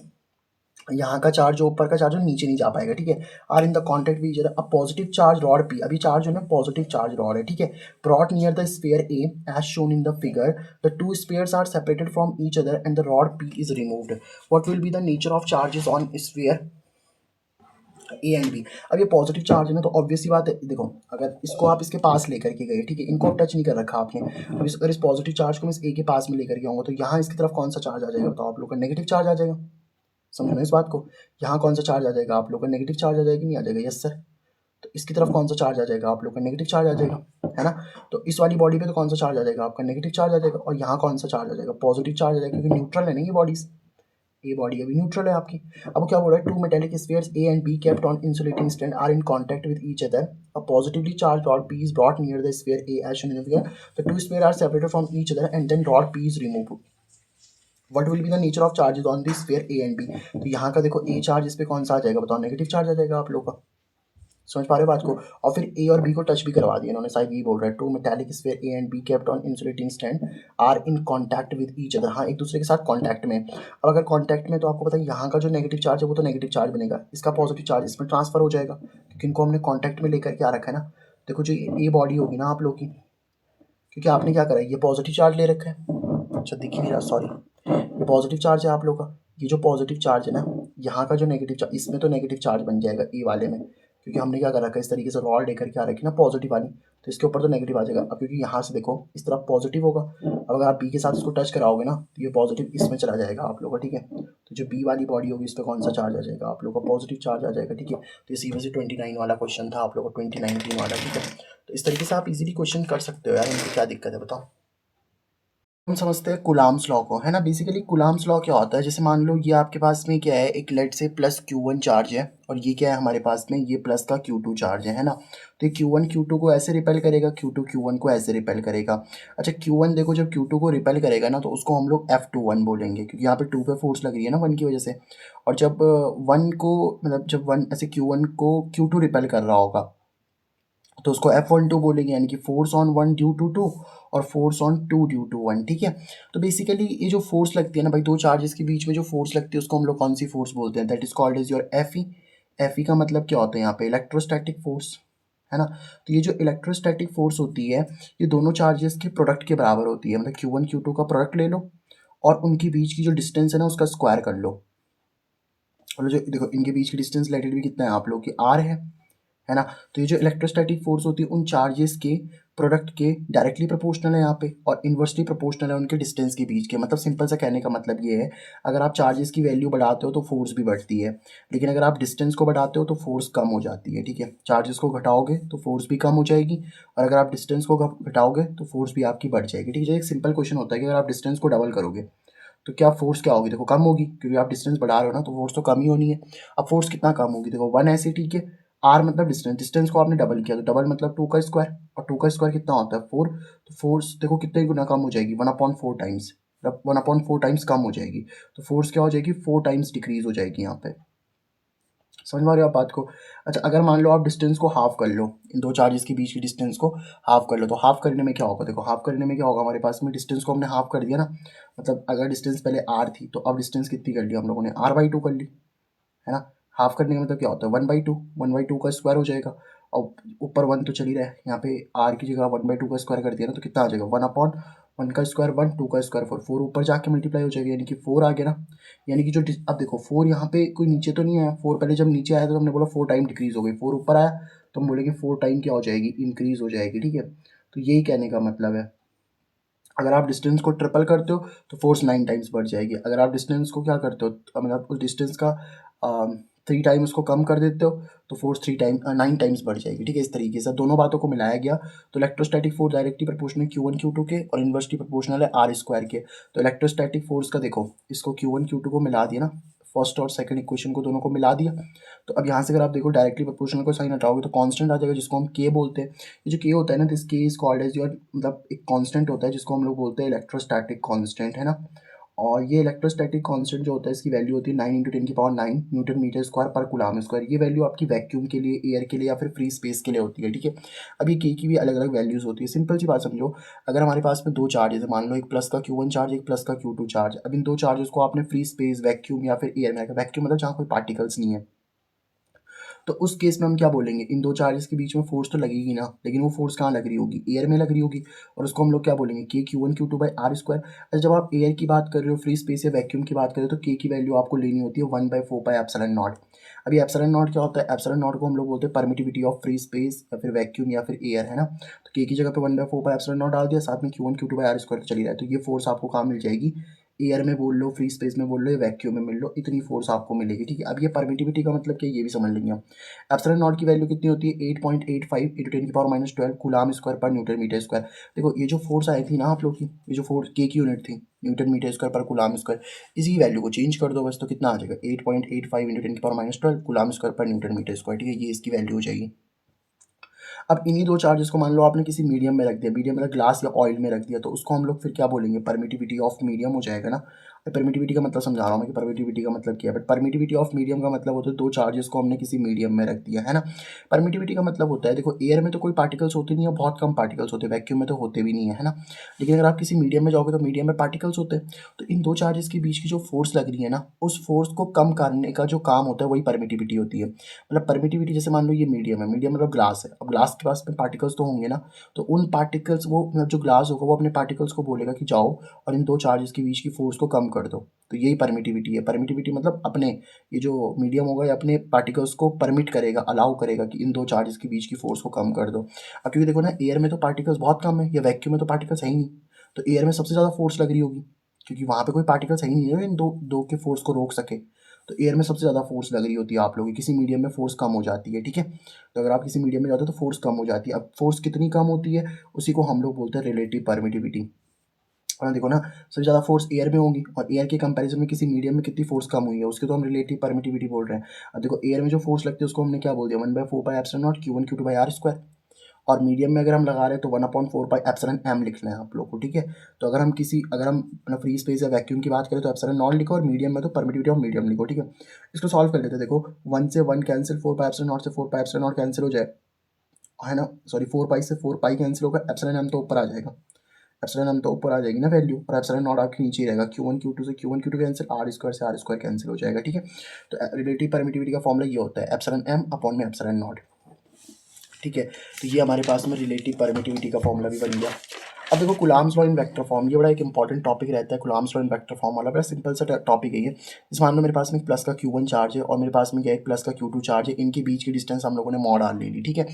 यहाँ का चार्ज जो ऊपर का चार्ज है नीचे नहीं जा पाएगा, ठीक है। Are in the contact with each other, अब पॉजिटिव चार्ज रॉड पी, अभी चार्ज है ना पॉजिटिव चार्ज रॉड है, ठीक है, brought near the sphere A as shown in the figure, the two spheres are separated from each other and the rod P is removed, what will be the nature of charges on sphere A and B. अब ये positive charge है ना, तो obvious सी बात है, देखो अगर इसको आप इसके पास लेकर के गए, ठीक है, इनको टच नहीं कर रखा आपने, अब अगर इस पॉजिटिव चार्ज को मैं इस ए के पास में लेकर के आऊँगा, तो यहाँ इसकी तरफ कौन सा चार्ज आ जाएगा बताओ आप लोग का, नेगेटिव चार्ज आ जाएगा। समझ में इस बात को, यहाँ कौन सा चार्ज आ जाएगा आप लोग का, नेगेटिव चार्ज आ जाएगा, नहीं आ जाएगा, यस सर। तो इसकी तरफ कौन सा चार्ज आ जाएगा आप लोग का, नेगेटिव चार्ज आ जाएगा, है ना। तो इस वाली बॉडी पे तो कौन सा चार्ज आ जाएगा आपका, नेगेटिव चार्ज आ जाएगा, और यहाँ कौन सा चार्ज आ जाएगा, पॉजिटिव चार्ज आ जाएगा, क्योंकि न्यूट्रल है ना ये बॉडीज, ये बॉडी अभी न्यूट्रल है आपकी। अब क्या बोल रहा है, two metallic spheres A and B kept on insulating stand are in contact with each other, a positively charged rod p is brought near the sphere a as shown in the figure, the two spheres are separated from each other and then rod p is removed, what will be the nature of charges on this sphere a and b। तो यहाँ का देखो a charge इस पे कौन सा आ जाएगा बताओ, नेगेटिव चार्ज आ जाएगा आप लोग का। समझ पा रहे हो बात को। और फिर ए और बी को टच भी करवा दिया इन्होंने, शायद ये बोल रहा है two metallic sphere A and B kept on insulating stand are in contact with each other, हाँ एक दूसरे के साथ कांटेक्ट में। अब अगर कांटेक्ट में, तो आपको पता है यहाँ का जो नेगेटिव चार्ज है वो तो नेगेटिव चार्ज बनेगा, इसका पॉजिटिव चार्ज इसमें ट्रांसफर हो जाएगा, क्योंकि इनको हमने कॉन्टैक्ट में लेकर के आ रखा है ना। देखो जो ये बॉडी होगी ना आप लोग की, क्योंकि आपने क्या करा है, ये पॉजिटिव चार्ज ले रखा है, अच्छा दिख ही नहीं रहा सॉरी, ये पॉजिटिव चार्ज है आप लोग का, ये जो पॉजिटिव चार्ज है ना, यहाँ का जो नेगेटिव चार्ज, इसमें तो नेगेटिव चार्ज बन जाएगा ए वाले में, क्योंकि हमने क्या कर रखा है इस तरीके से रॉड लेकर के आ रखी ना पॉजिटिव वाली, तो इसके ऊपर तो नेगेटिव आ जाएगा। अब क्योंकि यहाँ से देखो इस तरफ पॉजिटिव होगा, अब अगर आप बी के साथ इसको टच कराओगे ना, तो ये पॉजिटिव इसमें चला जाएगा आप लोग का, ठीक है। तो जो बी वाली बॉडी होगी इस पर कौन सा चार्ज आ जाएगा आप लोग का, पॉजिटिव चार्ज आ जाएगा, ठीक है। तो इसी वजह से 29 वाला क्वेश्चन था आप लोग का, 2019 वाला, ठीक है। तो इस तरीके से आप इजीली क्वेश्चन कर सकते हो यार, इनकी क्या दिक्कत है बताओ। हम समझते हैं कुलाम्स लॉ को, है ना। बेसिकली कुलाम्स लॉ क्या होता है, जैसे मान लो ये आपके पास में क्या है, एक लेट से प्लस Q1 चार्ज है, और ये क्या है हमारे पास में, ये प्लस का Q2 चार्ज है ना। तो ये Q1 Q2 को ऐसे रिपेल करेगा, Q2 Q1 को ऐसे रिपेल करेगा। अच्छा Q1 देखो जब Q2 को रिपेल करेगा ना, तो उसको हम लोग F21 बोलेंगे, क्योंकि यहाँ पे 2 पे फोर्स लग रही है ना 1 की वजह से। और जब 1 को, मतलब जब 1 ऐसे Q1 को Q2 रिपेल कर रहा होगा, तो उसको F12 बोलेंगे, यानी कि फोर्स ऑन 1 ड्यू टू 2 और फोर्स ऑन 2 ड्यू टू 1, ठीक है। तो बेसिकली ये जो फोर्स लगती है ना भाई, दो चार्जेस के बीच में जो फोर्स लगती है उसको हम लोग कौन सी फोर्स बोलते हैं, that is called as your Fe। Fe का मतलब क्या होता है यहाँ पे, इलेक्ट्रोस्टैटिक फोर्स, है ना। तो ये जो इलेक्ट्रोस्टैटिक फोर्स होती है, ये दोनों चार्जेस के प्रोडक्ट के बराबर होती है, मतलब Q1 Q2 का प्रोडक्ट ले लो और उनके बीच की जो डिस्टेंस है ना उसका स्क्वायर कर लो, और जो देखो इनके बीच की डिस्टेंस लेटेड भी कितना है आप लोग की, R है ना। तो ये जो इलेक्ट्रोस्टैटिक फोर्स होती है उन चार्जेस के प्रोडक्ट के डायरेक्टली प्रोपोर्शनल है यहाँ पे, और इन्वर्सली प्रोपोर्शनल है उनके डिस्टेंस के बीच के। मतलब सिंपल सा कहने का मतलब ये है, अगर आप चार्जेस की वैल्यू बढ़ाते हो तो फोर्स भी बढ़ती है, लेकिन अगर आप डिस्टेंस को बढ़ाते हो तो फोर्स कम हो जाती है, ठीक है। चार्जेस को घटाओगे तो फोर्स भी कम हो जाएगी, और अगर आप डिस्टेंस को घटाओगे तो फोर्स भी आपकी बढ़ जाएगी, ठीक है। एक सिंपल क्वेश्चन होता है कि अगर आप डिस्टेंस को डबल करोगे तो क्या फोर्स क्या होगी, देखो कम होगी, क्योंकि आप डिस्टेंस बढ़ा रहे हो ना, तो फोर्स तो कम ही होनी है। अब फोर्स कितना कम होगी, देखो 1 ऐसे, ठीक है। आर मतलब डिस्टेंस, डिस्टेंस को आपने डबल किया तो डबल मतलब 2 का स्क्वायर, और 2 का स्क्वायर कितना होता है 4, तो फोर्स देखो कितने गुना कम हो जाएगी, 1/4 टाइम्स, 1/4 टाइम्स कम हो जाएगी, तो फोर्स क्या हो जाएगी, 4 टाइम्स डिक्रीज हो जाएगी यहाँ पे। समझ पा रहे हो आप बात को। अच्छा, अगर मान लो आप डिस्टेंस को हाफ कर लो, इन दो चार्जेस के बीच की डिस्टेंस को हाफ कर लो, तो हाफ करने में क्या होगा, देखो हाफ करने में क्या होगा, हमारे पास में डिस्टेंस को हमने हाफ कर दिया ना, मतलब अगर डिस्टेंस पहले आर थी तो अब डिस्टेंस कितनी कर ली हम लोगों ने, r/2 कर ली, है ना। हाफ करने का मतलब क्या होता है, 1/2, 1/2 का स्क्वायर हो जाएगा, और ऊपर 1 तो चल ही रहा है, यहाँ पे आर की जगह 1/2 का स्क्वायर कर दिया ना, तो कितना आ जाएगा, 1/1 का स्क्वायर 1, 2 का स्क्वायर 4, 4 ऊपर जाके मल्टीप्लाई हो जाएगा, यानी कि 4 आ गया ना। यानी कि जो अब देखो 4 यहाँ पे कोई नीचे तो नहीं आया, 4 पहले जब नीचे आया तो हमने बोला 4 टाइम डिक्रीज हो गई, 4 ऊपर आया तो हम बोलेंगे 4 टाइम क्या हो जाएगी, इंक्रीज हो जाएगी, ठीक है। तो यही कहने का मतलब है, अगर आप डिस्टेंस को ट्रिपल करते हो तो फोर्स 9 टाइम्स बढ़ जाएगी, अगर आप डिस्टेंस को क्या करते हो, मतलब उस डिस्टेंस का 3 टाइम उसको कम कर देते हो तो फोर्स 9 टाइम्स बढ़ जाएगी, ठीक है। इस तरीके से दोनों बातों को मिलाया गया, तो electrostatic force directly proportional Q1 Q2 के और इन्वर्सली प्रोपोर्शनल है r² के। तो इलेक्ट्रोस्टैटिक फोर्स का देखो, इसको Q1 Q2 को मिला दिया ना, फर्स्ट और सेकंड इक्वेशन को दोनों को मिला दिया, तो अब यहाँ से अगर आप देखो डायरेक्टली प्रोपोर्शनल को साइन हटाओगे तो कांस्टेंट आ जाएगा, जिसको हम के बोलते हैं। ये जो के होता है ना, दिस के इज कॉल्ड एज योर, मतलब एक कांस्टेंट होता है जिसको हम लोग बोलते हैं इलेक्ट्रोस्टैटिक कांस्टेंट, है ना। और ये इलेक्ट्रोस्टैटिक कांस्टेंट जो होता है, इसकी वैल्यू होती है 9 × 10⁹ न्यूटन मीटर स्क्वायर पर कूलम स्क्वायर। ये वैल्यू आपकी वैक्यूम के लिए, एयर के लिए या फिर फ्री स्पेस के लिए होती है, ठीक है। अब ये के की भी अलग अलग वैल्यूज होती है। सिंपल सी बात समझो, अगर हमारे पास में दो चार्जेस है, मान लो एक प्लस का Q1 चार्ज, एक प्लस का Q2 चार्ज, अब इन दो चार्जेस को आपने फ्री स्पेस, वैक्यूम या फिर एयर में रखा, वैक्यूम मतलब जहाँ कोई पार्टिकल्स नहीं है, तो उस केस में हम क्या बोलेंगे, इन दो चार्जेस के बीच में फोर्स तो लगेगी ना, लेकिन वो फोर्स कहाँ लग रही होगी, एयर में लग रही होगी, और उसको हम लोग क्या बोलेंगे, के Q1 Q2/r²। अच्छा, जब आप एयर की बात कर रहे हो, फ्री स्पेस या वैक्यूम की बात कर रहे हो, तो के की वैल्यू आपको लेनी होती है 1/4πε0। अभी एप्सिलॉन नॉट क्या होता है, एप्सिलॉन नॉट को हम लोग बोलते हैं परमिटिविटी ऑफ फ्री स्पेस या फिर वैक्यूम या फिर एयर, है ना। तो के की जगह पे 1/4πε0 डाल दिया, साथ में Q1 Q2/r² तो चली रहा है, तो ये फोर्स आपको कहाँ मिल जाएगी, एयर में बोल लो, फ्री स्पेस में बोल लो या वैक्यूम में मिल लो, इतनी फोर्स आपको मिलेगी, ठीक है। अब ये परमिटिविटी का मतलब क्या है, ये भी समझ लेंगे हम। एप्सिलॉन नॉट की वैल्यू कितनी होती है, 8.85 × 10⁻12 कूलम स्क्वायर पर न्यूटन मीटर स्क्वायर। देखो ये जो फोर्स आई थी ना आप लोग की, ये जो फोर्स के की यूनिट थी, न्यूटन मीटर स्क्वायर पर कूलम स्क्वायर, इसी वैल्यू को चेंज कर दो बस, तो कितना आ जाएगा, 8.85 × 10⁻12 कूलम स्क्वायर पर न्यूटन मीटर स्क्वायर, ठीक है। ये इसकी वैल्यू हो जाएगी। अब इन्हीं दो चार्जेस को मान लो आपने किसी मीडियम में रख दिया, मीडियम मतलब ग्लास या ऑयल में रख दिया, तो उसको हम लोग फिर क्या बोलेंगे, परमिटिविटी ऑफ मीडियम हो जाएगा ना। परमिटिविटी का मतलब समझा रहा हूँ मैं कि परमिटिविटी का मतलब क्या है, बट परमिटिविटी ऑफ मीडियम का मतलब होता है दो चार्जेस को हमने किसी मीडियम में रख दिया, है ना। परमिटिविटी का मतलब होता है, देखो एयर में तो कोई पार्टिकल्स होते नहीं है, बहुत कम पार्टिकल्स होते हैं, वैक्यूम में तो होते भी नहीं है, है ना। लेकिन अगर आप किसी मीडियम में जाओगे तो मीडियम में पार्टिकल्स होते हैं, तो इन दो चार्जेस के बीच की जो फोर्स लग रही है ना, उस फोर्स को कम करने का जो काम होता है वही परमिटिविटी होती है। मतलब परमिटिविटी, जैसे मान लो ये मीडियम है, मीडियम मतलब ग्लास है, अब ग्लास के पास में पार्टिकल्स तो होंगे ना, तो उन पार्टिकल्स, वो मतलब जो ग्लास होगा वो अपने पार्टिकल्स को बोलेगा कि जाओ और इन दो चार्जेस के बीच की फोर्स को कम कर दो, तो यही परमिटिविटी है। परमिटिविटी मतलब अपने, ये जो मीडियम होगा ये अपने पार्टिकल्स को परमिट करेगा, अलाउ करेगा कि इन दो चार्जेस के बीच की फोर्स को कम कर दो। अब क्योंकि देखो ना, एयर में तो पार्टिकल्स बहुत कम है, या वैक्यूम में तो पार्टिकल्स है ही नहीं, तो एयर में सबसे ज़्यादा फोर्स लग रही होगी, क्योंकि वहाँ पे कोई पार्टिकल्स है ही नहीं है इन दो दो के फोर्स को रोक सके, तो एयर में सबसे ज़्यादा फोर्स लग रही होती है आप लोगों की, किसी मीडियम में फोर्स कम हो जाती है, ठीक है। तो अगर आप किसी मीडियम में जाते हो तो फोर्स कम हो जाती है। अब फोर्स कितनी कम होती है, उसी को हम लोग बोलते हैं रिलेटिव परमिटिविटी। और देखो ना, सबसे ज़्यादा फोर्स एयर में होगी, और एयर के कंपैरिजन में किसी मीडियम में कितनी फोर्स कम हुई है, उसके तो हम रिलेटिव परमिटिविटी बोल रहे हैं। अब देखो एयर में जो फोर्स लगती है उसको हमने क्या बोल दिया, 1/4πε0 Q1 Q2/r², और मीडियम में अगर हम लगा रहे हैं तो 1/4πε लिखना है आप लोग को, ठीक है। तो अगर हम अपना फ्री स्पेस या वैक्यूम की बात करें तो ε0 लिखो, और मीडियम में तो परमिटिविटी ऑफ मीडियम लिखो, ठीक है। इसको सॉल्व कर लेते हैं, देखो 1 से 1 कैंसिल, 4πε0 से 4πε0 कैंसिल हो जाए, है ना। सॉरी, 4π से 4π कैंसिल होगा, ε तो ऊपर आ जाएगा, एप्सिलॉन तो ऊपर आ जाएगी ना वैल्यू, और एप्सिलॉन नॉट आपके नीचे ही रहेगा, Q1 Q2 से Q1 Q2 कैंसिल, r² से r² कैंसिल हो जाएगा, ठीक है। तो रिलेटिव परमिटिविटी का फॉर्मूला ये होता है एप्सिलॉन m अपॉन में एप्सिलॉन नॉट, ठीक है। तो ये हमारे पास में रिलेटिव परमिटिविटी का फॉर्मूला भी बन गया। अब देखो Coulomb's law in vector form, ये बड़ा एक इंपॉर्टेंट टॉपिक रहता है, Coulomb's law in vector form वाला बड़ा सिंपल सा टॉपिक है ये। जैसे मान लो मेरे पास में एक प्लस का Q1 चार्ज है और मेरे पास में क्या एक प्लस का Q2 चार्ज है, इनके बीच की डिस्टेंस हम लोगों ने मॉड आर ले ली, ठीक है।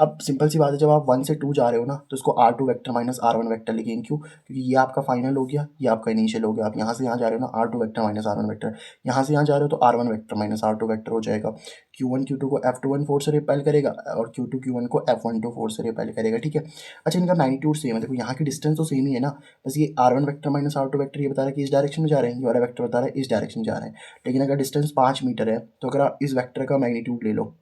अब सिंपल सी बात है, जब आप 1 से 2 जा रहे हो ना, तो इसको r2 vector minus r1 vector लिखेंगे, क्यों, क्योंकि ये आपका फाइनल हो गया, ये आपका इनिशियल हो गया। आप यहाँ से यहाँ जा रहे हो ना, r2 vector minus r1 vector, यहाँ से यहाँ जा रहे हो तो r1 vector minus r2 vector हो जाएगा। Q1 Q2 को F21 फोर्स से रिपेल करेगा, और Q2 Q1 को F12 फोर्स से रिपेल करेगा, ठीक है। अच्छा, इनका मैग्नीट्यूड सेम है, देखो यहाँ की डिस्टेंस तो सेम ही है ना, बस ये r1 vector minus r2 vector ये बता रहा है कि इस डायरेक्शन में जा रहे हैं, ये वाला वेक्टर बता रहा है इस डायरेक्शन में जा रहे हैं। लेकिन अगर डिस्टेंस 5 मीटर है, तो अगर आप इस वेक्टर का मैग्नीट्यूड ले लो,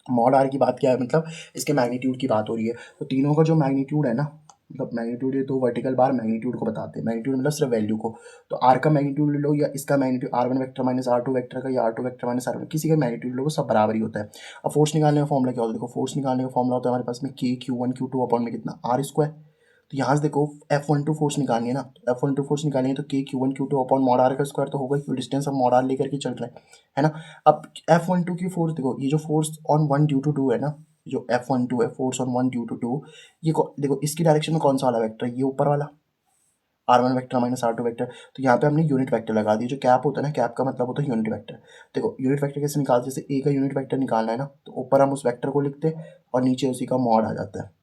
मॉड आर की बात क्या है, मतलब इसके मैग्नीट्यूड की बात हो रही है, तो तीनों का जो मैग्नीट्यूड है ना, मतलब मैग्नीट्यूड, ये दो वर्टिकल बार मैग्नीट्यूड को बताते हैं, मैग्नीट्यूड मतलब सिर्फ वैल्यू को। तो आर का मैग्नीट्यूड ले लो या इसका magnitude R one vector minus R two vector का, या R two vector minus R one, किसी का मैग्नीट्यूड लो, सब बराबर ही होता है। अब फोर्स निकालने का फॉर्मूला क्या होता है, देखो फोर्स निकालने का फॉर्मूला होता है हमारे पास में के Q one Q two upon में कितना आर स्क्वायर। तो यहाँ से देखो F12 फोर्स निकालनी है ना, तो F12 फोर्स निकालेंगे तो K Q one Q two upon mod R का स्क्वायर तो होगा, क्यों डिस्टेंस हम मॉड आर लेकर के चल रहे हैं, है ना। अब F12 की फोर्स देखो, ये जो force on one due to two है ना, जो F12 है force on one due to two, ये देखो इसकी डायरेक्शन में कौन सा वाला वेक्टर है, ये ऊपर वाला R one vector minus R two vector. तो यहाँ पे हमने यूनिट वेक्टर लगा दिया, जो कैप होता है ना, कैप का मतलब होता है यूनिट वेक्टर। देखो यूनिट वेक्टर कैसे निकालते हैं, जैसे ए का यूनिट वेक्टर निकालना है ना, तो ऊपर हम उस वेक्टर को लिखते हैं और नीचे उसी का मॉड आ जाता है।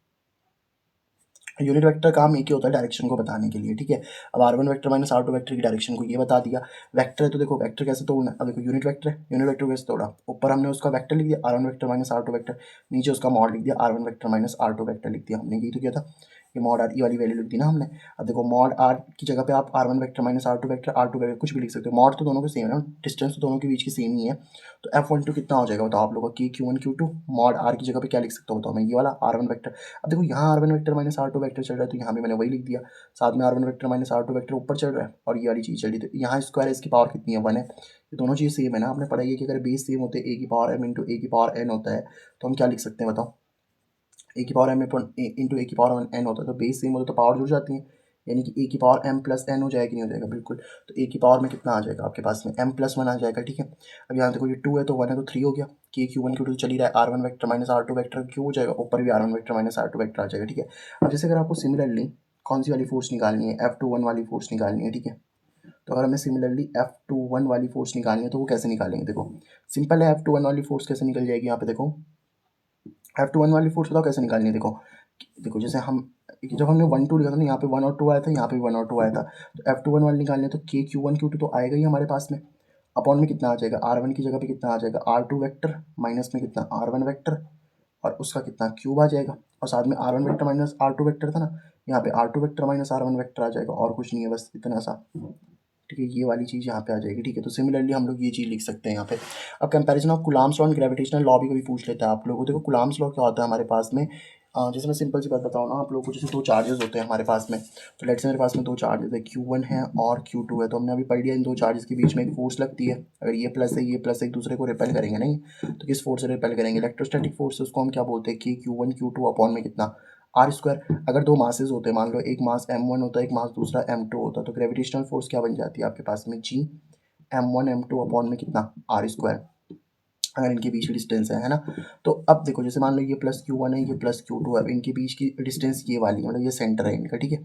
यूनिट वेक्टर काम एक ही होता है डायरेक्शन को बताने के लिए, ठीक है। अब R one vector minus R two vector की डायरेक्शन को ये बता दिया। वेक्टर है तो देखो वेक्टर कैसे तोड़ना है, अब देखो यूनिट वेक्टर है, यूनिट वेक्टर कैसे तोड़ा, ऊपर हमने उसका वेक्टर लिख दिया R one vector minus R two vector, नीचे उसका मॉड लिख दिया R one vector minus R two vector लिख दिया हमने, यही तो किया था। ये मॉड आर, ये वाली वैल्यू लिख दी ना हमने। अब देखो मॉड आर की जगह पे आप R one vector minus R two vector कुछ भी लिख सकते हो, मॉड तो दोनों के सेम है ना, डिस्टेंस तो दोनों के बीच की सेम ही है। तो F12 कितना हो जाएगा बताओ आप लोगों का, K Q one Q two mod R की जगह पे क्या लिख सकता हूँ बताओ मैं, ये वाला आर वन वैक्टर। अब देखो यहाँ R one vector minus R two vector चल रहा है, तो यहाँ भी मैंने वही लिख दिया, साथ में R one vector minus R two vector ऊपर चल रहा है और ये वाली चीज़ चल रही है, तो यहाँ स्क्वायर इसकी पावर कितनी है, वन है। ये दोनों चीज़ सेम है ना, आपने पढ़ाई है कि अगर बेस सेम होते हैं ए की पावर एम इंटू ए की पावर एन होता है, तो हम क्या लिख सकते हैं बताओ, ए की पावर एम इंटू ए की पावर एन होता है, तो बेस सेम होता है तो पावर जुड़ जाती है, यानी कि ए की पावर एम प्लस एन हो जाएगा कि नहीं हो जाएगा, बिल्कुल। तो ए की पावर में कितना आ जाएगा आपके पास में, एम प्लस वन आ जाएगा, ठीक है। अब यहाँ देखो ये टू है तो वन है तो थ्री हो गया, के क्यू वन क्यू टू चल ही रहा है, R one vector minus R two vector Q हो जाएगा, ऊपर भी R one vector minus R two vector आ जाएगा, ठीक है। अब जैसे अगर आपको सिमिलरली कौन सी वाली फोर्स निकालनी है, F21 वाली फोर्स निकालनी है, ठीक है। तो अगर हमें सिमिलरली F21 वाली फोर्स निकालनी है तो वो कैसे निकालेंगे, देखो सिंपल है, F21 वाली फोर्स कैसे निकल जाएगी, यहाँ पे देखो F21 वाली फोर्स बताओ कैसे निकालनी है, देखो देखो जैसे हम जब हमने वन टू लिखा था ना, यहाँ पे वन और टू आया था, यहाँ पे वन और टू आया था, तो F21 वाली निकालनी है तो K Q one Q to तो आएगा ही हमारे पास में, अपॉन में कितना आ जाएगा, आर वन की जगह पे कितना आ जाएगा आर टू वैक्टर माइनस में कितना आर वन वैक्टर, और उसका कितना क्यूब आ जाएगा, और साथ में R one vector minus R two vector था ना, यहाँ पे R two vector minus R one vector आ जाएगा, और कुछ नहीं है बस इतना सा, ठीक है। ये वाली चीज़ यहाँ पे आ जाएगी, ठीक है। तो सिमिलरली हम लोग ये चीज़ लिख सकते हैं यहाँ पे। अब comparison of Coulomb's law and gravitational law भी कभी पूछ लेता है आप लोगों को। देखो कुलाम्स लॉ क्या होता है हमारे पास में, जैसे मैं सिंपल सी बात बताऊँ ना आप लोगों को, जैसे दो चार्जेस होते हैं हमारे पास में, तो लेट्स से मेरे पास में दो चार्जेस है, Q1 है और Q2 है, तो हमने अभी पढ़ लिया इन दो चार्जेस के बीच में एक फोर्स लगती है, अगर ये प्लस है ये प्लस एक दूसरे को रिपेल करेंगे नहीं, तो किस फोर्स से रिपेल करेंगे, इलेक्ट्रोस्टैटिक फोर्स, उसको हम क्या बोलते हैं, कि Q1 Q2 अपॉन में कितना आर स्क्वायर। अगर दो मासेज होते हैं, मान लो एक मास M1 होता है, एक मास दूसरा M2 होता है, तो ग्रेविटेशनल फोर्स क्या बन जाती है आपके पास में, G M1 M2 अपॉन में कितना आर स्क्वायर, अगर इनके बीच की डिस्टेंस है ना। तो अब देखो जैसे मान लो ये प्लस Q1 है ये प्लस Q2 है, अब इनके बीच की डिस्टेंस ये वाली है, मतलब ये सेंटर है इनका, ठीक है।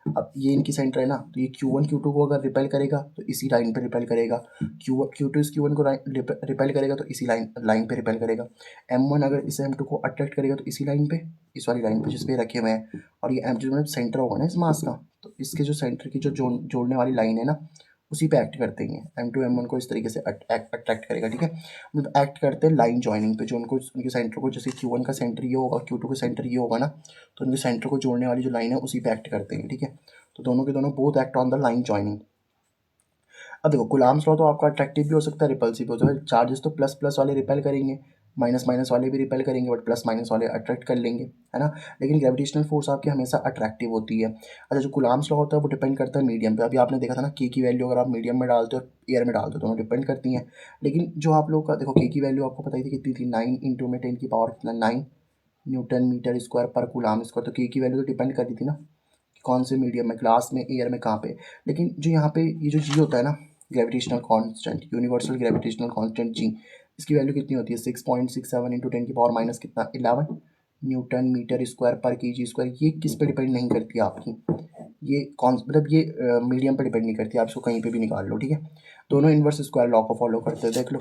अब ये इनकी सेंटर है ना, तो ये Q1 Q2 को अगर रिपेल करेगा तो इसी लाइन पे रिपेल करेगा, Q2 इस Q1 को रिपेल करेगा तो इसी लाइन पे रिपेल करेगा, M1 अगर इस M2 को अट्रैक्ट करेगा तो इसी लाइन पे, इस वाली लाइन पे जिस पे रखे हुए हैं, और ये M जो मतलब सेंटर होगा ना इस मास का, तो इसके जो सेंटर की जो जोड़ने वाली लाइन है ना, उसी पे एक्ट करते हैं, M2 M1 को इस तरीके से अट्रैक्ट करेगा, ठीक है। मतलब एक्ट करते हैं लाइन जॉइनिंग पे, जो उनको उनके सेंटर को, जैसे Q1 का सेंटर ये होगा Q2 का सेंटर ये होगा ना, तो उनके सेंटर को जोड़ने वाली जो लाइन है उसी पे एक्ट करते हैं, ठीक है। तो दोनों के दोनों both act on the line joining. अब देखो कुलाम्स लॉ तो आपका अट्रैक्टिव भी हो सकता है रिपल्सिव भी हो सकता है, चार्जेस तो प्लस प्लस वाले रिपेल करेंगे, माइनस माइनस वाले भी रिपेल करेंगे, बट प्लस माइनस वाले अट्रैक्ट कर लेंगे, है ना। लेकिन ग्रेविटेशनल फोर्स आपकी हमेशा अट्रैक्टिव होती है। अच्छा जो कुलाम्स लॉ होता है वो डिपेंड करता है मीडियम पे, अभी आपने देखा था ना के की वैल्यू अगर आप मीडियम में डालते हो एयर में डालते हो दोनों डिपेंड करती हैं। लेकिन जो आप लोग का देखो के की वैल्यू आपको पता ही थी कितनी थी, 9 इंटू में 10 की पावर कितना 9 न्यूटन मीटर स्क्वायर पर कूलाम स्क्वायर, तो के की वैल्यू तो डिपेंड करती थी ना कि कौन से मीडियम में, ग्लास में, एयर में, कहाँ पे। लेकिन जो यहाँ पे ये जो जी होता है ना, gravitational constant, universal gravitational constant जी, इसकी वैल्यू कितनी होती है 6.67 इंटू 10 की पावर माइनस कितना 11 न्यूटन मीटर स्क्वायर पर के जी स्क्वायर। ये किस पे डिपेंड नहीं करती आपकी, ये कौन मतलब ये मीडियम पे डिपेंड नहीं करती, आप इसको कहीं पे भी निकाल लो, ठीक है। दोनों इन्वर्स स्क्वायर लॉ को फॉलो करते हैं, देख लो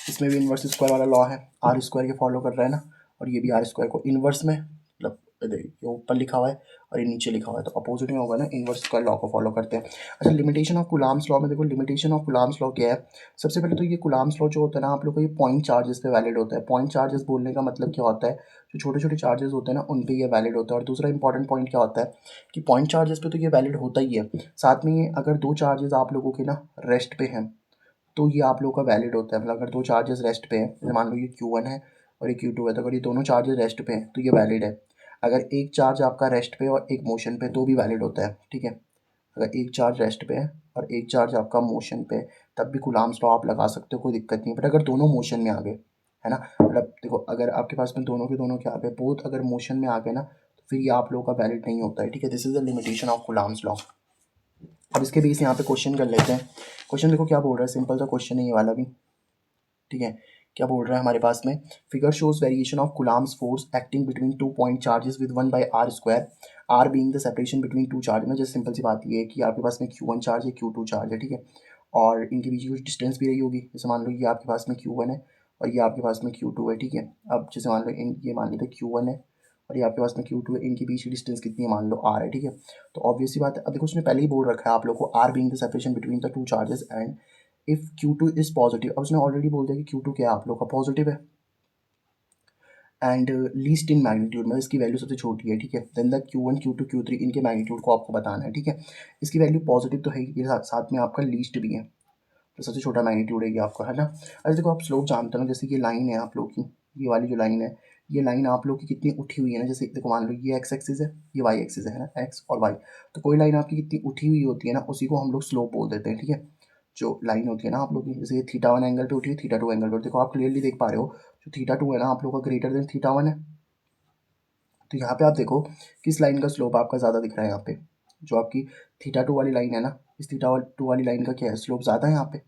इसमें भी इन्वर्स स्क्वायर वाला लॉ है, आर स्क्वायर के फॉलो कर रहा है ना, और ये भी आर स्क्वायर को इन्वर्स में, मतलब ये ऊपर लिखा हुआ है और ये नीचे लिखा हुआ है, तो अपोजिट में होगा ना, इन्वर्स स्क्वायर लॉ को फॉलो करते हैं। अच्छा लिमिटेशन ऑफ कुलाम्स लॉ में देखो, लिमिटेशन ऑफ कुलाम्स लॉ क्या है, सबसे पहले तो ये कुलाम्स लॉ जो होता है ना आप लोग को, ये पॉइंट चार्जेस पे वैलिड होता है। पॉइंट चार्जेस बोलने का मतलब क्या होता है, जो छोटे छोटे चार्जेस होते हैं ना उन पे ये वैलिड होता है। और दूसरा इंपॉर्टेंट पॉइंट क्या होता है कि पॉइंट चार्जेस पे तो ये वैलिड होता ही है, साथ में ये अगर दो चार्जेस आप लोगों के ना रेस्ट पे हैं तो ये आप लोगों का वैलिड होता है। मतलब अगर दो चार्जेस रेस्ट पे हैं, जैसे मान लो ये Q1 है और ये Q2 है, तो अगर ये दोनों चार्जेस रेस्ट पे हैं तो ये वैलिड है। अगर एक चार्ज आपका रेस्ट पे और एक मोशन पे तो भी वैलिड होता है, ठीक है। अगर एक चार्ज रेस्ट पे है और एक चार्ज आपका मोशन पे, तब भी कूलम्ब्स लॉ आप लगा सकते हो, कोई दिक्कत नहीं है। बट अगर दोनों मोशन में आ गए, है ना, मतलब देखो अगर आपके पास में दोनों के दोनों क्या आ गए, बोथ अगर मोशन में आ गए ना, तो फिर ये आप लोगों का वैलिड नहीं होता है, ठीक है। This is the limitation of Coulomb's law. अब इसके बेस यहाँ पे क्वेश्चन कर लेते हैं। क्वेश्चन देखो क्या बोल रहा है, सिंपल सा क्वेश्चन है ये वाला भी, ठीक है। क्या बोल रहा है हमारे पास में, figure shows variation of coulombs force acting between 2 point charges with 1/r square, R being the separation between 2 charge में। जैसे सिंपल सी बात ये है कि आपके पास में Q1 चार्ज है, Q2 चार्ज है, ठीक है, और इनके बीच की कुछ डिस्टेंस भी रही होगी। जैसे मान लो ये आपके पास में Q1 है और ये आपके पास में Q2 है, ठीक है। अब जैसे मान लो ये मान लेते Q1 है और ये आपके पास में Q2 है, इनके बीच की डिस्टेंस कितनी है, मान लो R है, ठीक है। तो ऑब्वियस सी बात है, अब देखो उसने पहले ही बोल रखा है आप लोग को, R being the separation between the 2 charges and if Q2 is positive. अब उसने ऑलरेडी बोल दिया कि Q2 क्या है आप लोग का, पॉजिटिव है, एंड लीस्ट इन मैग्नीट्यूड में इसकी वैल्यू सबसे छोटी है, ठीक है। Then the Q1 Q2 Q3 इनके मैग्नीट्यूड को आपको बताना है, ठीक है। इसकी वैल्यू पॉजिटिव तो है ही, साथ में आपका लीस्ट भी है, तो सबसे छोटा मैग्नीट्यूड है ये आपका, है ना। अरे देखो आप स्लोप जानते हो ना, जैसे ये लाइन है आप लोग की, ये वाली जो लाइन है, ये लाइन आप लोग की कितनी उठी हुई है ना। जैसे देखो मान लो ये एक्स एक्सिस है, ये वाई एक्सिस है ना, एक्स और वाई। तो कोई लाइन आपकी कितनी उठी हुई होती है ना, उसी को हम लोग स्लोप बोल देते हैं, ठीक है। जो लाइन होती है ना आप लोग की, जैसे ये θ1 एंगल पे उठी है, θ2 एंगल पर, देखो आप क्लियरली देख पा रहे हो, जो θ2 है ना आप लोग का ग्रेटर देन θ1 है। तो यहाँ पे आप देखो किस लाइन का स्लोप आपका ज़्यादा दिख रहा है यहाँ पे, जो आपकी θ2 वाली लाइन है ना, इस θ2 वाली लाइन का क्या है, स्लोप ज़्यादा है यहाँ पे।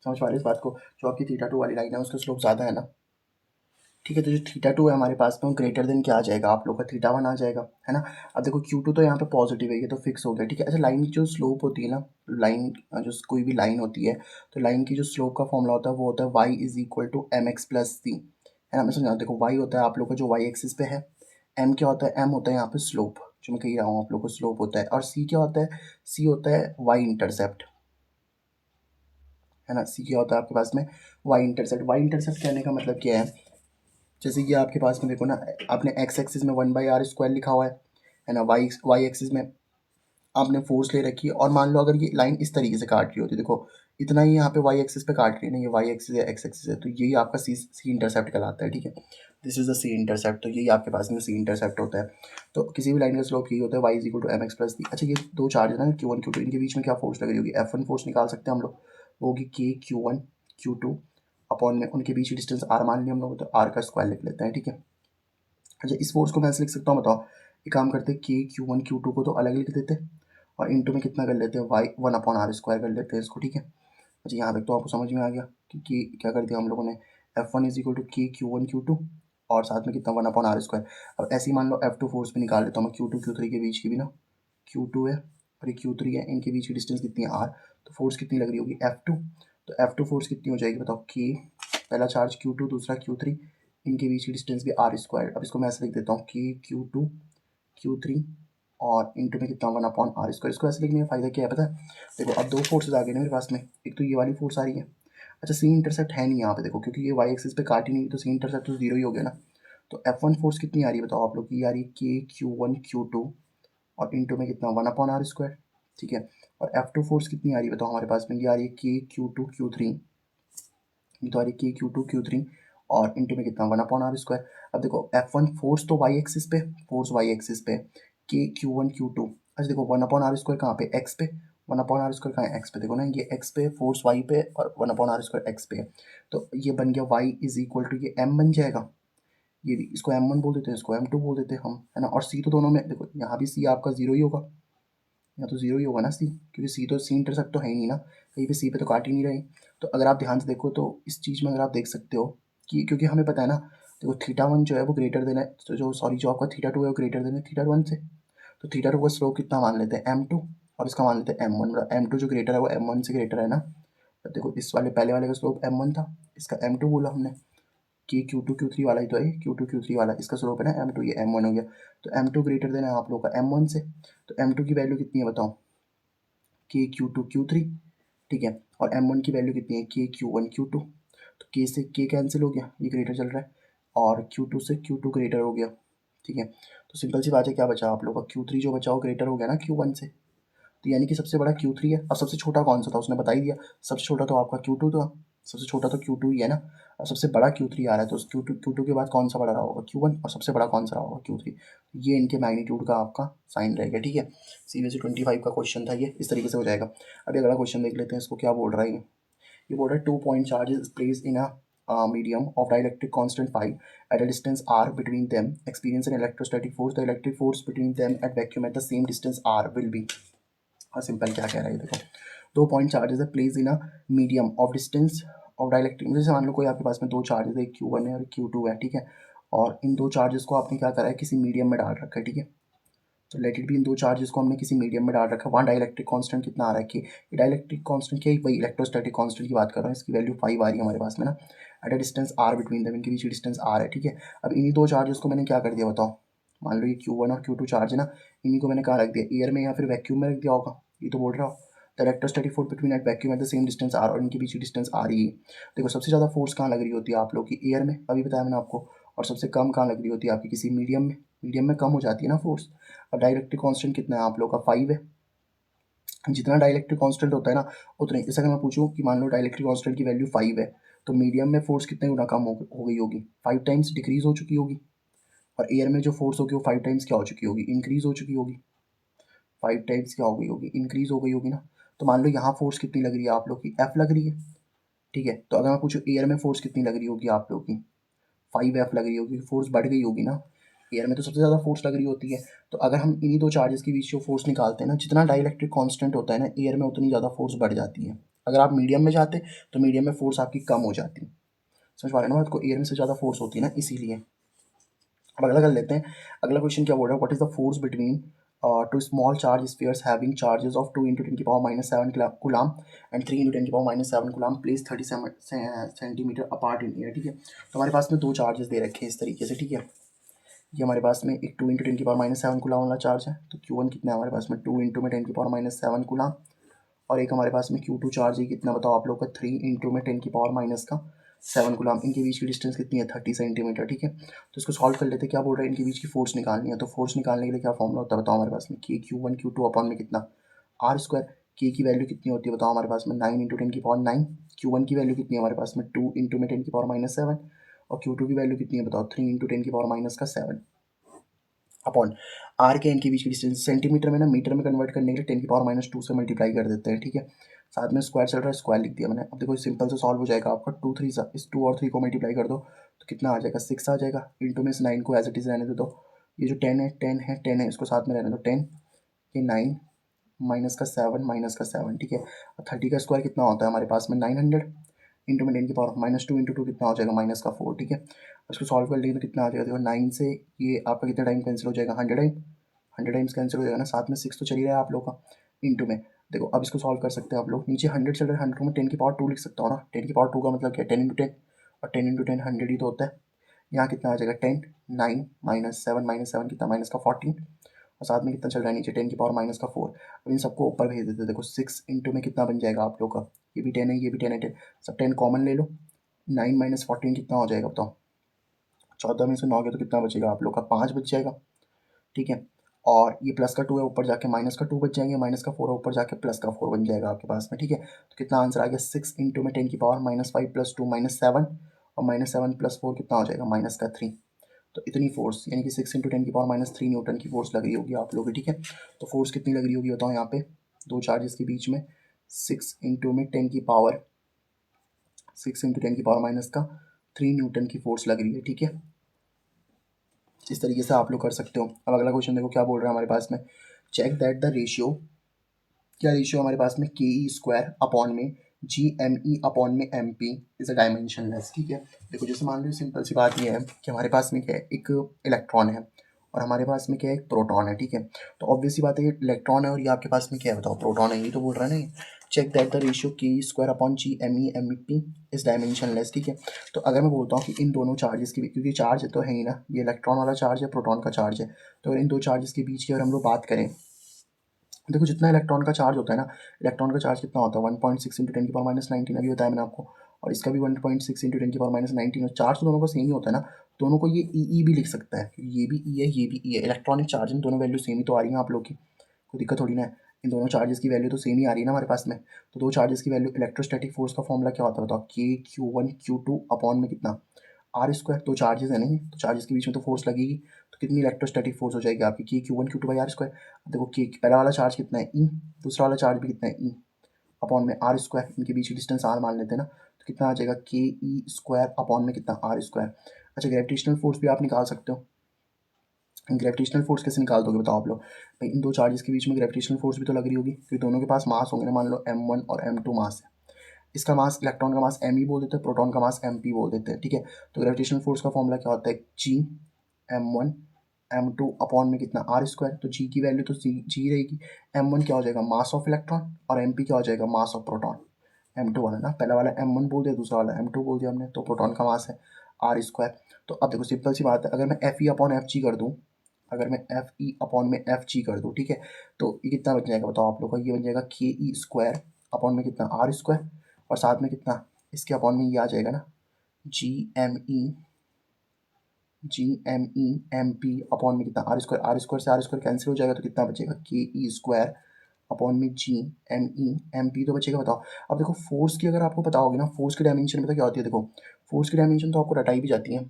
समझ पा रहे इस बात को, जो आपकी θ2 वाली लाइन है उसका स्लोप ज़्यादा है ना, ठीक है। तो जो θ2 है हमारे पास में वो ग्रेटर देन क्या आ जाएगा आप लोग का, θ1 आ जाएगा, है ना। अब देखो Q2 तो यहाँ पे पॉजिटिव है, ये तो फिक्स हो गया, ठीक है। अच्छा लाइन की जो स्लोप होती है ना, लाइन जो कोई भी लाइन होती है, तो लाइन की जो स्लोप का फॉर्मूला होता है वो होता है y is equal to mx+c, है ना। मैं समझा, देखो y होता है आप लोग का जो y एक्सिस पे है, m क्या होता है, m होता है यहाँ पे स्लोप, जो मैं कह रहा हूँ आप लोग को स्लोप होता है, और c क्या होता है, c होता है y इंटरसेप्ट, है ना। c क्या होता है आपके पास में, y इंटरसेप्ट। y इंटरसेप्ट कहने का मतलब क्या है, जैसे कि आपके पास में देखो ना, आपने एक्स एक्सिस में 1/r² लिखा हुआ है ना, वाई एक्सिस में आपने फोर्स ले रखी है, और मान लो अगर ये लाइन इस तरीके से काट रही होती, देखो इतना ही यहाँ पे वाई एक्सिस पे काट रही है ना, ये वाई एक्सिस है, एक्स एक्सिस है, तो यही आपका सी इंटरसेप्ट कहलाता है, ठीक है। This is the C intercept, तो यही आपके पास में सी इंटरसेप्ट होता है। तो किसी भी लाइन का स्लोप यही होता है, Y is equal to mx+c। अच्छा ये दो चार्ज है ना, Q1 Q2, इनके बीच में क्या फोर्स लग रही होगी, F1 फोर्स निकाल सकते हैं हम लोग, वो होगी k Q1 Q2 अपॉन में उनके बीच की डिस्टेंस r मान लिया हम लोग, तो r का स्क्वायर लिख लेते हैं, ठीक है। अच्छा इस फोर्स को मैं ऐसे लिख सकता हूँ, बताओ, एक काम करते हैं, के Q1 Q2 को तो अलग लिख देते हैं और इंटू में कितना कर लेते हैं, वाई 1/r² कर लेते हैं इसको, ठीक है। अच्छा यहाँ तक तो आपको समझ में आ गया कि क्या कर दिया हम लोगों ने, F1 इज इक्वल टू के Q1 Q2 और साथ में कितना 1/r²। अब ऐसे ही मान लो F2 फोर्स भी निकाल लेता हूँ मैं, Q2 Q3 के बीच की भी ना, Q2 है और ये Q3 है, इनके बीच की डिस्टेंस कितनी है R, तो फोर्स कितनी लग रही होगी F2। तो F2 फोर्स कितनी हो जाएगी बताओ, के पहला चार्ज Q2 दूसरा Q3, इनके बीच की डिस्टेंस भी r²। अब इसको मैं ऐसे लिख देता हूँ, के Q2 Q3 और इंटू में कितना 1/r²। इसको ऐसे लिखने का फायदा क्या है पता है, देखो अब दो फोर्सेज आ गए ना मेरे पास में, एक तो ये वाली फोर्स आ रही है, अच्छा सी इंटरसेप्ट है नहीं यहाँ पे देखो, क्योंकि ये वाई एक्सिस पे काट ही नहीं, तो सी इंटरसेप्ट तो जीरो ही हो गया ना। तो F1 फोर्स कितनी आ रही है बताओ आप लोग की, आ रही है के Q1 Q2 और इंटू में कितना 1/r², ठीक है। और F2 फोर्स कितनी आ रही है बताओ हमारे पास में, ये आ रही है के Q2 Q3, ये तो आ रही है के Q2 Q3 और इंटू में कितना 1/r²। अब देखो F1 फोर्स तो वाई एक्सिस पे, फोर्स वाई एक्सिस पे, के Q1 Q2, अच्छा देखो 1/r² कहाँ पे, एक्स पे, 1/r² कहाँ है, एक्स पे, देखो ना ये एक्स पे, फोर्स वाई पे और 1/r² एक्स पे है। तो ये बन गया y इज इक्वल टू, ये m बन जाएगा, ये भी इसको m1 बोल देते हैं, इसको m2 बोल देते हैं हम, है ना। और c तो दोनों में देखो, यहाँ भी c आपका जीरो ही होगा, यहाँ तो जीरो ही होगा ना सी, क्योंकि सी तो सी इंटरसेप्ट तो है ही नहीं ना, कहीं पे सी पे तो काट ही नहीं रहे। तो अगर आप ध्यान से देखो तो इस चीज़ में अगर आप देख सकते हो कि, क्योंकि हमें पता है ना, देखो θ1 जो है वो ग्रेटर देन है, तो जो सॉरी जो आपका θ2 है वो ग्रेटर देन है θ1 से, तो θ2 का स्लोप कितना मान लेते हैं m2 और इसका मान लेते हैं m1, मतलब m2 जो ग्रेटर है वो m1 से ग्रेटर है ना। तो देखो इस वाले पहले वाले का स्लोप m1 था, इसका m2 बोला हमने, कि Q2 Q3 वाला ही तो है, Q2 Q3 वाला इसका स्लोप है ना m2, ये m1 हो गया। तो m2 ग्रेटर देन है आप लोग का m1 से, तो m2 की वैल्यू कितनी है बताओ, के Q2 Q3, ठीक है। और M1 की वैल्यू कितनी है, के Q1 Q2, तो के से के कैंसिल हो गया, ये ग्रेटर चल रहा है, और Q2 से Q2 ग्रेटर हो गया, ठीक है। तो सिंपल सी बात है, क्या बचा आप लोग का, Q3 जो बचा वो ग्रेटर हो गया ना Q1 से, तो यानी कि सबसे बड़ा Q3 है। अब सबसे छोटा कौन सा था उसने बता ही दिया, सबसे छोटा तो आपका Q2 था, सबसे छोटा तो Q2 ही है ना, और सबसे बड़ा Q3 आ रहा है, तो उस Q2 के बाद कौन सा बड़ा रहा होगा, Q1, और सबसे बड़ा कौन सा रहा होगा, Q3। ये इनके मैग्नीट्यूड का आपका साइन रहेगा, ठीक है। CBSE 25 का क्वेश्चन था ये, इस तरीके से हो जाएगा। अभी अगला क्वेश्चन देख लेते हैं, इसको क्या बोल रहा है ये बोल रहा है 2 point charges place in a medium of dielectric constant phi at a distance r between them experience an electrostatic force. The electric force between them at vacuum at the same distance r will be, हाँ simple क्या कह रहा है देखो, 2 point charges है place in a medium of distance of dielectric, जैसे मान लो कोई आपके पास में दो चार्जेस है, Q1 है और Q2 है, ठीक है, और इन दो चार्जेस को आपने क्या करा है, किसी मीडियम में डाल रखा है, ठीक है। तो लेट इट बी, इन दो चार्जेस को हमने किसी मीडियम में डाल रखा है। वहाँ डाइलेक्ट्रिक कांस्टेंट कितना आ रहा है कि डाइलेक्ट्रिक कांस्टेंट क्या है, वही इलेक्ट्रोस्टैटिक कांस्टेंट की बात कर रहा हूँ, इसकी वैल्यू 5 आ रही है हमारे पास में ना, at a distance r between them, इनके बीच की डिस्टेंस r है, ठीक है। अब इन्हीं दो चार्जेस को मैंने क्या कर दिया बताओ, मान लो ये Q1 और Q2 चार्ज है ना, इन्हीं को मैंने कहाँ रख दिया, एयर में या फिर वैक्यूम में रख दिया होगा, ये तो बोल रहा हो। The electrostatic force between at vacuum at the same distance r, और इनके बीच की डिस्टेंस r ही है। देखो सबसे ज़्यादा फोर्स कहाँ लग रही होती है आप लोग की, एयर में, अभी बताया मैंने आपको, और सबसे कम कहाँ लग रही होती है आपकी किसी मीडियम में, मीडियम में कम हो जाती है ना फोर्स। अब डाइलेक्ट्रिक कांस्टेंट कितना है आप लोग का, 5 है। जितना डाइलेक्ट्रिक कांस्टेंट होता है ना उतने, जैसे अगर मैं पूछूं कि मान लो डाइलेक्ट्रिक कांस्टेंट की वैल्यू 5 है, तो मीडियम में फोर्स कितने गुना कम हो गई होगी, 5 टाइम्स डिक्रीज हो चुकी होगी, और एयर में जो फोर्स होगी वो 5 टाइम्स क्या हो चुकी होगी, इंक्रीज हो चुकी होगी, 5 टाइम्स क्या हो गई होगी, इंक्रीज हो गई होगी ना। तो मान लो यहाँ फोर्स कितनी लग रही है आप लोग की, F लग रही है, ठीक है। तो अगर मैं पूछूं एयर में फोर्स कितनी लग रही होगी आप लोग की, 5F लग रही होगी, फोर्स बढ़ गई होगी ना, एयर में तो सबसे ज़्यादा फोर्स लग रही होती है। तो अगर हम इन्हीं दो चार्जेस के बीच जो फोर्स निकालते हैं ना, जितना डाइलेक्ट्रिक कांस्टेंट होता है ना एयर में, उतनी ज़्यादा फोर्स बढ़ जाती है। अगर आप मीडियम में जाते तो मीडियम में फोर्स आपकी कम हो जाती, समझ पा रहे हैं ना बात को, एयर में से ज़्यादा फोर्स होती है ना, इसीलिए। अब अगला कर लेते हैं, अगला क्वेश्चन क्या बोल रहा है, what is the force between two small charge spheres having charges of 2 × 10⁻⁷ coulomb and 3 × 10⁻⁷ coulomb place 30 centimetre apart in air, ठीक है। तो हमारे पास में दो चार्जेस दे रखे हैं इस तरीके से, ठीक है। ये हमारे पास में एक 2 × 10⁻⁷ कूलाम वाला चार्ज है, तो Q1 कितना है हमारे पास में 2 × 10⁻⁷ कूलाम, और एक हमारे पास में Q2 चार्ज है कितना बताओ आप लोग का 3 × 10⁻⁷ कूलाम, इनके बीच की डिस्टेंस कितनी है 30 सेंटीमीटर, ठीक है। तो इसको सॉल्व कर लेते हैं, क्या बोल रहा है इनके बीच की फोर्स निकालनी है, तो फोर्स निकालने के लिए क्या फॉर्मूला होता है बताओ हमारे पास में, कि Q1 Q2 अपॉन में कितना r², के की वैल्यू कितनी होती है बताओ हमारे पास में 9 × 10⁹, Q1 की वैल्यू कितनी है हमारे पास में 2 × 10⁻⁷, और Q2 की वैल्यू कितनी है बताओ 3 × 10⁻⁷ अपॉन आर के एन के बीच की डिस्टेंस, सेंटीमीटर में ना मीटर में कन्वर्ट करने के लिए 10⁻² से मल्टीप्लाई कर देते हैं, ठीक है। साथ में स्क्वायर चल रहा है, स्क्वायर लिख दिया मैंने। अब देखो सिंपल से सॉल्व हो जाएगा आपका, 2 3 इस 2 और 3 को मल्टीप्लाई कर दो तो कितना आ जाएगा 6 आ जाएगा, इंटू में इस 9 को एज इट इज़ रहने दे दो, ये जो 10 है इसको साथ में रहने दो 10, ये 9 -7 ठीक है। 30 का स्क्वायर कितना होता है हमारे पास में 900, इंटू में 10⁻², इंटू 2 कितना हो जाएगा -4, ठीक है। उसको सॉल्व कर लेंगे तो कितना आ जाएगा देखो 9 से ये आपका कितना टाइम कैंसिल हो जाएगा 100 टाइम्स कैंसिल हो जाएगा ना, साथ में 6 तो चल ही रहा है आप लोग का, इंटू में देखो अब इसको सॉल्व कर सकते हैं आप लोग, नीचे 100 चल रहा है, 100 में 10⁻2 लिख सकता हो ना, 10⁻2 का मतलब क्या है 10 × 10, और 10 × 10 100 ही तो होता है। यहाँ कितना आ जाएगा 10, 9 -7 कितना -14, और साथ में कितना चल रहा है नीचे 10⁻⁴। अब इन सबको ऊपर भेज देते हैं, देखो 6 इंटू में कितना बन जाएगा आप लोग का, ये भी 10 है ये भी 10 है 10, सब 10 कॉमन ले लो, 9 -14 कितना हो जाएगा बताओ, 14 में से 9 गया तो कितना बचेगा आप लोग का 5 बच जाएगा, ठीक है। और ये प्लस का 2 है ऊपर जाके माइनस का 2 बच जाएंगे, माइनस का 4 है ऊपर जाके प्लस का 4 बन जाएगा आपके पास में, ठीक है। तो कितना आंसर आ गया 6 इंटू में 10⁻⁵ प्लस 2 -7, और -7 प्लस 4 कितना हो जाएगा -3। तो इतनी फोर्स यानी कि 6 इंटू 10⁻³ न्यूटन की फोर्स लग रही होगी आप लोगों की, ठीक है। तो फोर्स कितनी लग रही होगी बताओ यहाँ पे दो चार्जेस के बीच में, 6 इंटू में 10⁻³ न्यूटन की फोर्स लग रही है, ठीक है। इस तरीके से आप लोग कर सकते हो। अब अगला क्वेश्चन देखो क्या बोल रहा है हमारे पास में, चेक दैट द रेशियो, क्या रेशियो हमारे पास में ke² अपॉन में GME/MP इज अ डायमेंशनलेस, ठीक है। देखो जैसे मान लो सिंपल सी बात ये है कि हमारे पास में क्या है एक इलेक्ट्रॉन है और हमारे पास में क्या है एक प्रोटॉन है, ठीक है। तो ऑब्वियस सी बात है ये इलेक्ट्रॉन है और ये आपके पास में क्या है बताओ प्रोटॉन है, ये तो बोल रहा है ना ये। Check that the ratio ke² upon GME/MP is dimensionless, ठीक है। तो अगर मैं बोलता हूँ कि इन दोनों चार्जेस के, क्योंकि चार्ज तो है ही ना, ये इलेक्ट्रॉन वाला चार्ज है प्रोटॉन का चार्ज है, तो अगर इन दो चार्जेस के बीच की अगर हम लोग बात करें, देखो जितना इलेक्ट्रॉन का चार्ज होता है ना, इलेक्ट्रॉन का चार्ज कितना होता है 1.6 इंटू 10⁻⁹ अभी बताया मैंने आपको, और इसका भी 1.6 इंटू 10⁻⁹, और चार्ज तो दोनों का सेम ही होता है ना, दोनों को ये ई भी लिख सकता है, ये भी ई है ये भी ई है, इलेक्ट्रॉनिक चार्ज इन दोनों वैल्यू सेम ही तो आ रही है आप लोग की, कोई दिक्कत थोड़ी ना है। इन दोनों चार्जेस की वैल्यू तो सेम ही आ रही है ना हमारे पास में। तो दो चार्जेस की वैल्यू, इलेक्ट्रोस्टैटिक फोर्स का फॉर्मूला क्या होता है बताओ, के Q one Q two upon में कितना आर स्क्वायर। दो चार्जेस है नहीं, तो चार्जेस के बीच में तो फोर्स लगेगी, तो कितनी इलेक्ट्रोस्टैटिक फोर्स हो जाएगी आपकी, K Q one Q two by R square. देखो के पहला वाला चार्ज कितना है, ई, दूसरा वाला चार्ज भी कितना है, ई, अपॉन में आर स्क्वायर, इनके बीच की डिस्टेंस आर मान लेते हैं ना, तो कितना आ जाएगा, के ई स्क्वायर अपॉन में कितना आर स्क्वायर। अच्छा ग्रेविटेशनल फोर्स भी आप निकाल सकते हो। ग्रेविटेशनल फोर्स कैसे निकाल दोगे बताओ आप लोग, भाई इन दो चार्जेस के बीच में ग्रेविटेशनल फोर्स भी तो लग रही होगी, क्योंकि दोनों के पास मास होंगे ना, मान लो m1 और m2 मास है। इसका मास, इलेक्ट्रॉन का मास m ई बोल देते हैं, प्रोटॉन का मास mp बोल देते हैं, ठीक है। तो ग्रेविटेशनल फोर्स का फॉर्मूला क्या होता है, g m1 m2 अपॉन में कितना आर स्क्वायर। तो g की वैल्यू तो g रहेगी, m1 क्या हो जाएगा, मास ऑफ इलेक्ट्रॉन, और mp क्या हो जाएगा, मास ऑफ प्रोटॉन। m2 वाला ना, पहला वाला m1 बोल दिया, दूसरा वाला m2 बोल दिया हमने, तो प्रोटॉन का मास है आर स्क्वायर। तो अब देखो सिंपल सी बात है, अगर मैं F E upon F G कर दूँ, अगर मैं एफ ई अपॉन में एफ जी कर दूँ, ठीक है, तो ये कितना बन जाएगा बताओ आप लोग का, ये बन जाएगा के ई स्क्वायर अपॉन में कितना आर स्क्वायर, और साथ में कितना इसके अपॉन में ये आ जाएगा ना, G M E, G M E M P upon में कितना आर स्क्वायर से आर स्क्वायर कैंसिल हो जाएगा, तो कितना बचेगा, के ई स्क्वायर अपॉन में G M E M P तो बचेगा। बताओ अब देखो फोर्स की अगर आपको पता होगी ना, फोर्स की डायमेंशन पता क्या होती है, देखो फोर्स की डायमेंशन तो आपको रटाई भी जाती है।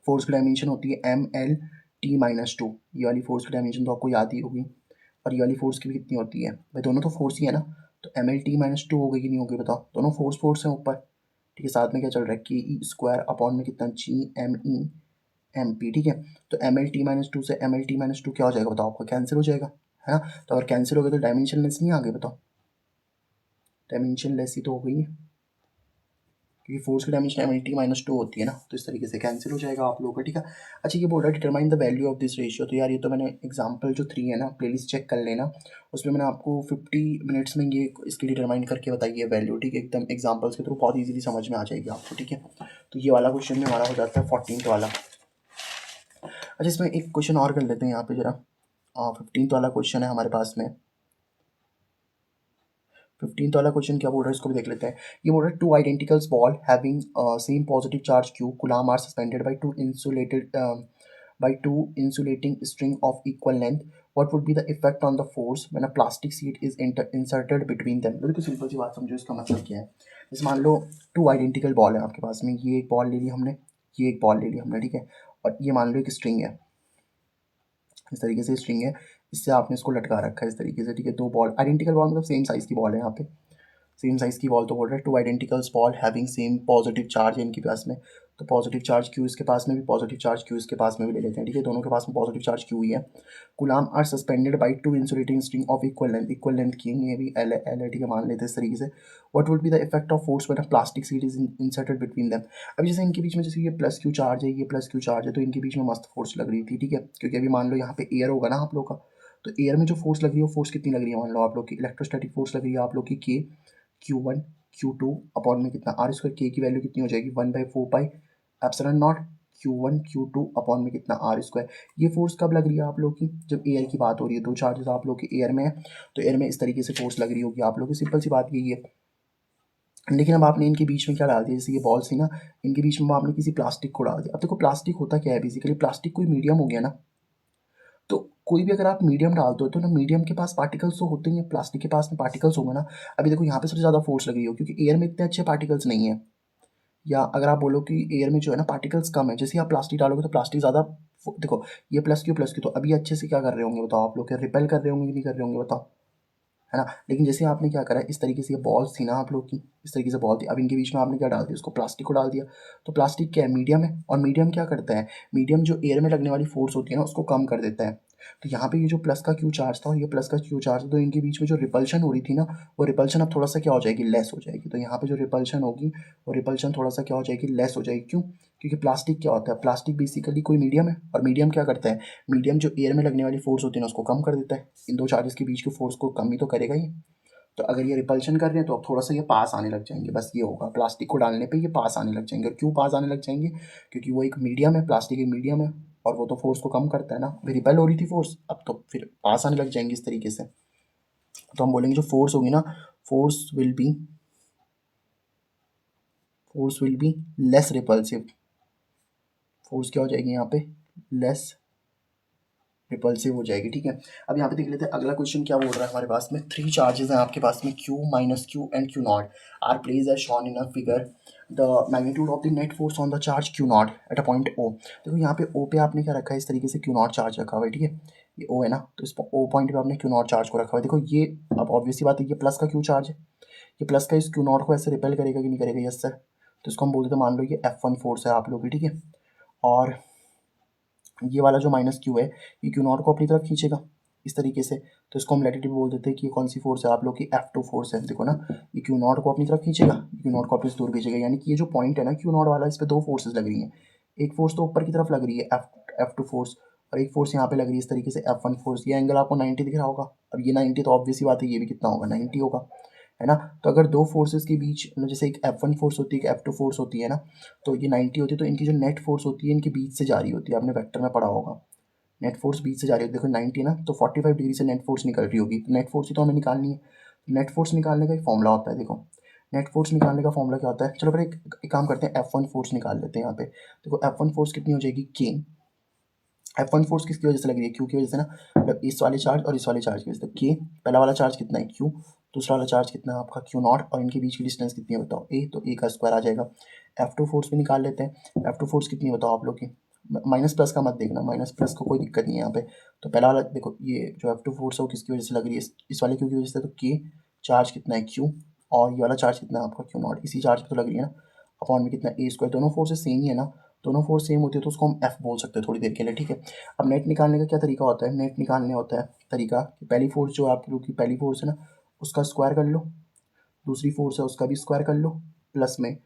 फोर्स की डायमेंशन होती है M L T minus two, ये वाली फोर्स की डायमेंशन तो आपको याद ही होगी, और ये वाली फोर्स की भी कितनी होती है भाई, दोनों तो फोर्स ही है ना, तो M L T minus two हो गई कि नहीं हो गई बताओ, दोनों फोर्स फोर्स हैं ऊपर, ठीक है। साथ में क्या चल रहा है, के ई स्क्वायर अपॉन में कितना जी एम ई एम पी, ठीक है। तो M L T minus two से M L T minus two क्या हो जाएगा बताओ, आपका कैंसिल हो जाएगा, है ना। तो अगर कैंसिल हो गया तो डायमेंशन लेस नहीं आ गए बताओ, डायमेंशन लेस ही तो हो गई है, क्योंकि फोर्स की dimension M L T minus two होती है ना, तो इस तरीके से कैंसिल हो जाएगा आप लोगों का, ठीक है। अच्छा ये बोल रहा है determine the value of this ratio, तो यार ये तो मैंने एग्जांपल जो 3 है ना, प्लेलिस्ट चेक कर लेना, उसमें मैंने आपको 50 मिनट्स में ये इसकी डिटरमाइन करके बताई है वैल्यू, ठीक है, एकदम एग्जाम्पल्स के थ्रू बहुत ईजिली समझ में आ जाएगी आपको, ठीक है। तो ये वाला क्वेश्चन भी हमारा हो जाता है 14th वाला। अच्छा इसमें एक क्वेश्चन और कर लेते हैं यहाँ पे जरा, 15th वाला क्वेश्चन है हमारे पास में। 15th वाला क्वेश्चन क्या बोल रहा है इसको भी देख लेते हैं। ये बोल रहा है two identicals ball having same positive charge q coulomb are suspended by two insulating string of equal length. What would be the effect on the force when a plastic sheet is inserted between them? तो देखो simple सी बात समझो, इसका मतलब क्या है। जैसे मान लो टू आइडेंटिकल बॉल है आपके पास में, ये एक बॉल ले ली हमने, ये एक बॉल ले ली हमने, ठीक है, और ये मान लो एक स्ट्रिंग है, इस तरीके से स्ट्रिंग है, इससे आपने इसको लटका रखा है इस तरीके से, ठीक है। दो बॉल आइडेंटिकल बॉल मतलब सेम साइज़ की बॉल है यहाँ पे, सेम साइज़ की बॉल तो बोल रहे हैं two identicals ball having same positive charge है इनके पास में, तो पॉजिटिव चार्ज क्यू इसके पास में भी, पॉजिटिव चार्ज क्यू इसके पास में भी ले लेते हैं, ठीक है, दोनों के पास में पॉजिटिव चार्ज क्यू ही है। Coulomb are suspended by two insulating string of equal length की, ये भी एल है, ठीक है, मान लेते हैं इस तरीके से। What would be the effect of force when a plastic sheet is inserted between them. अभी जैसे इनके बीच में जैसे ये प्लस क्यू चार्ज है, ये प्लस क्यू चार्ज है, तो इनके बीच में मस्त फोर्स लग रही थी, ठीक है, क्योंकि अभी मान लो यहाँ पे एयर होगा ना आप लोग का, तो एयर में जो फोर्स लग रही है वो फोर्स कितनी लग रही है, मान लो आप लोग की इलेक्ट्रोस्टैटिक फोर्स लग रही है आप लोग की के Q one Q two upon में कितना आर स्क्वायर, के की वैल्यू कितनी हो जाएगी 1/4 pi epsilon not Q one Q two upon में कितना आर स्क्वायर। ये फोर्स कब लग रही है आप लोग की, जब एयर की बात हो रही है, दो चार्जेस आप लोग के एयर में है, तो एयर में इस तरीके से फोर्स लग रही होगी आप लोग की, सिंपल सी बात यही है। लेकिन अब आपने इनके बीच में क्या डाल दिया, जैसे ये बॉल्स थी ना, इनके बीच में आपने किसी प्लास्टिक को डाल दिया। अब देखो प्लास्टिक होता क्या है, बेसिकली प्लास्टिक कोई मीडियम हो गया ना, तो कोई भी अगर आप मीडियम डालते हो तो ना मीडियम के पास पार्टिकल्स तो होते ही हैं, प्लास्टिक के पास में पार्टिकल्स होंगे ना। अभी देखो यहाँ पे सबसे ज़्यादा फोर्स लग रही हो, क्योंकि एयर में इतने अच्छे पार्टिकल्स नहीं है, या अगर आप बोलो कि एयर में जो है ना पार्टिकल्स कम है, जैसे ही आप प्लास्टिक डालोगे तो प्लास्टिक ज़्यादा, देखो ये प्लस क्यू तो अभी अच्छे से क्या कर रहे होंगे बताओ आप लोग, क्या रिपेल कर रहे होंगे कि नहीं कर रहे होंगे बताओ, है ना। लेकिन जैसे आपने क्या करा, इस तरीके से ये बॉल्स थी ना आप लोग की, इस तरीके से बॉल थी, अब इनके बीच में आपने क्या डाल दिया, उसको प्लास्टिक को डाल दिया, तो प्लास्टिक क्या है, मीडियम है, और मीडियम क्या करता है, मीडियम जो एयर में लगने वाली फोर्स होती है ना उसको कम कर देता है। तो यहाँ पे ये जो प्लस का क्यू चार्ज था और ये प्लस का क्यू चार्ज था, तो इनके बीच में जो रिपल्शन हो रही थी ना, वो रिपल्शन अब थोड़ा सा क्या हो जाएगी, लेस हो जाएगी। तो यहाँ पे जो रिपल्शन होगी वो रिपल्शन थोड़ा सा क्या हो जाएगी, लेस हो जाएगी। क्यों, क्योंकि प्लास्टिक क्या होता है, प्लास्टिक बेसिकली कोई मीडियम है, और मीडियम क्या करता है, मीडियम जो एयर में लगने वाली फोर्स होती है ना उसको कम कर देता है, इन दो चार्जेस के बीच की फोर्स को कम ही तो करेगा ही। तो अगर ये रिपल्शन कर रहे हैं तो अब थोड़ा सा ये पास आने लग जाएंगे, बस ये होगा, प्लास्टिक को डालने पे ये पास आने लग जाएंगे। और क्यों पास आने लग जाएंगे, क्योंकि वो एक मीडियम है, प्लास्टिक एक मीडियम है, और वो तो फोर्स को कम करता है ना, अभी रिपेल हो रही थी फोर्स, अब तो फिर पास आने लग जाएंगे इस तरीके से। तो हम बोलेंगे जो फोर्स होगी ना, force will be force will be less repulsive, force क्या हो जाएगी यहाँ पे, लेस रिपल्सिव हो जाएगी, ठीक है। अब यहाँ पे देख लेते हैं अगला क्वेश्चन क्या बोल रहा है हमारे पास में। 3 चार्जेस हैं आपके पास में, Q minus Q and Q not are place as shown in a figure. The magnitude of the net force on the charge Q not at a point O। देखो यहाँ पे O पे आपने क्या रखा है, इस तरीके से Q नॉट चार्ज रखा हुआ है, ठीक है। ये O है ना, तो इस O पॉइंट पे आपने Q नॉट चार्ज को रखा हुआ है। देखो ये अब ऑब्वियस सी बात है, ये प्लस का Q चार्ज है, ये प्लस का इस Q नॉट को ऐसे रिपेल करेगा कि नहीं करेगा, यस सर। तो इसको हम बोलते थे, मान लो ये F1 फोर्स है आप लोग की, ठीक है। और ये वाला जो माइनस क्यू है, ये क्यू नॉट को अपनी तरफ खींचेगा इस तरीके से। तो इसको हम लेटिट्यूड बोल देते हैं कि ये कौन सी फोर्स है आप लोग की, F2 फोर्स है। देखो ना, ये क्यू नॉट को अपनी तरफ खींचेगा, क्यू नॉट को अपनी से दूर भेजेगा। यानी कि ये जो पॉइंट है ना क्यू नॉट वाला, इस पर दो फोर्सेज लग रही हैं। एक फोर्स तो ऊपर की तरफ लग रही है, F2 फोर्स, और एक फोर्स यहाँ पे लग रही है इस तरीके से, F1 फोर्स। ये एंगल आपको 90 दिख रहा होगा। अब ये 90 तो ऑब्वियस ही बात है, ये भी कितना होगा, 90 होगा, है ना। तो अगर दो फोर्सेस के बीच, मतलब जैसे एक F1 फोर्स होती है, एक F2 फोर्स होती है ना, तो ये 90 होती है, तो इनकी जो नेट फोर्स होती है इनके बीच से जा रही होती है। आपने वेक्टर में पढ़ा होगा, नेट फोर्स बीच से जा रही है। देखो 90 ना, तो 45 डिग्री से नेट फोर्स निकल रही होगी। तो नेट फोर्स ही तो हमें निकालनी है। नेट फोर्स निकालने का एक फॉर्मूला होता है, देखो नेट फोर्स निकालने का फॉर्मूला क्या होता है। चलो पहले एक काम करते हैं, F1 फोर्स निकाल लेते हैं यहाँ पे। देखो F1 फोर्स कितनी हो जाएगी, K। F1 फोर्स किसकी वजह से लग रही है, Q की वजह से ना, मतलब इस वाले चार्ज और इस वाले चार्ज की वजह से। K पहला वाला चार्ज कितना है, Q, दूसरा वाला चार्ज कितना है आपका Q नॉट, और इनके बीच की डिस्टेंस कितनी है बताओ, A, तो A का स्क्वायर आ जाएगा। F2 फोर्स भी निकाल लेते हैं। F2 फोर्स कितनी है बताओ आप लोग की, माइनस प्लस का मत देखना, माइनस प्लस को कोई दिक्कत नहीं है यहाँ पे। तो पहला वाला देखो, ये जो F2 फोर्स है वो किसकी वजह से लग रही है, इस वाले Q की वजह से। तो K चार्ज कितना है, Q, और ये वाला चार्ज कितना है आपका Q नॉट, इसी चार्ज पे तो लग रही है ना। अपॉन में कितना A स्क्वायर, दोनों फोर्सेस सेम ही है ना, दोनों फोर्स सेम होती है तो उसको हम F बोल सकते हैं थोड़ी देर के लिए, ठीक है। अब नेट निकालने का क्या तरीका होता है, नेट निकालने होता है तरीका कि पहली फोर्स जो आप लोग की पहली फोर्स है ना, उसका स्क्वायर कर लो, दूसरी फोर्स है उसका भी स्क्वायर कर लो, प्लस में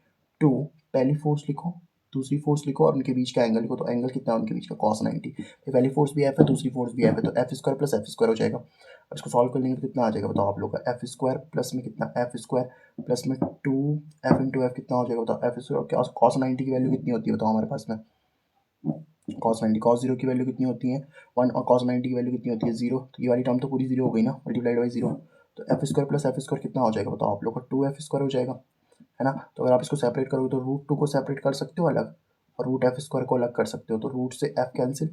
2, पहली फोर्स लिखो, दूसरी फोर्स लिखो, और उनके बीच का एंगल लिखो। तो एंगल कितना है उनके बीच का, cos 90। तो पहली फोर्स भी F है, दूसरी फोर्स भी F है, तो F square plus F square हो जाएगा। अब इसको सॉल्व कर लेंगे तो कितना आ जाएगा बताओ आप लोग का, एफ स्क्वायर प्लस में कितना, एफ स्क्वायर प्लस में 2 एफ इंटू एफ कितना हो जाएगा बताओ, एफ स्क्वायर। cos 90 की वैल्यू कितनी होती है बताओ हमारे पास में, cos 90, cos 0 की वैल्यू कितनी होती है 1, और cos 90 की वैल्यू कितनी होती है 0। तो ये वाली टर्म तो पूरी 0 हो गई ना, मल्टीप्लाइड बाई 0। तो F square plus F square कितना हो जाएगा बताओ आप लोग का, 2 एफ स्क्वायर हो जाएगा, है ना। तो अगर आप इसको सेपरेट करोगे तो रूट 2 को सेपरेट कर सकते हो अलग, और रूट एफ स्क्वायर को अलग कर सकते हो। तो रूट से एफ कैंसिल,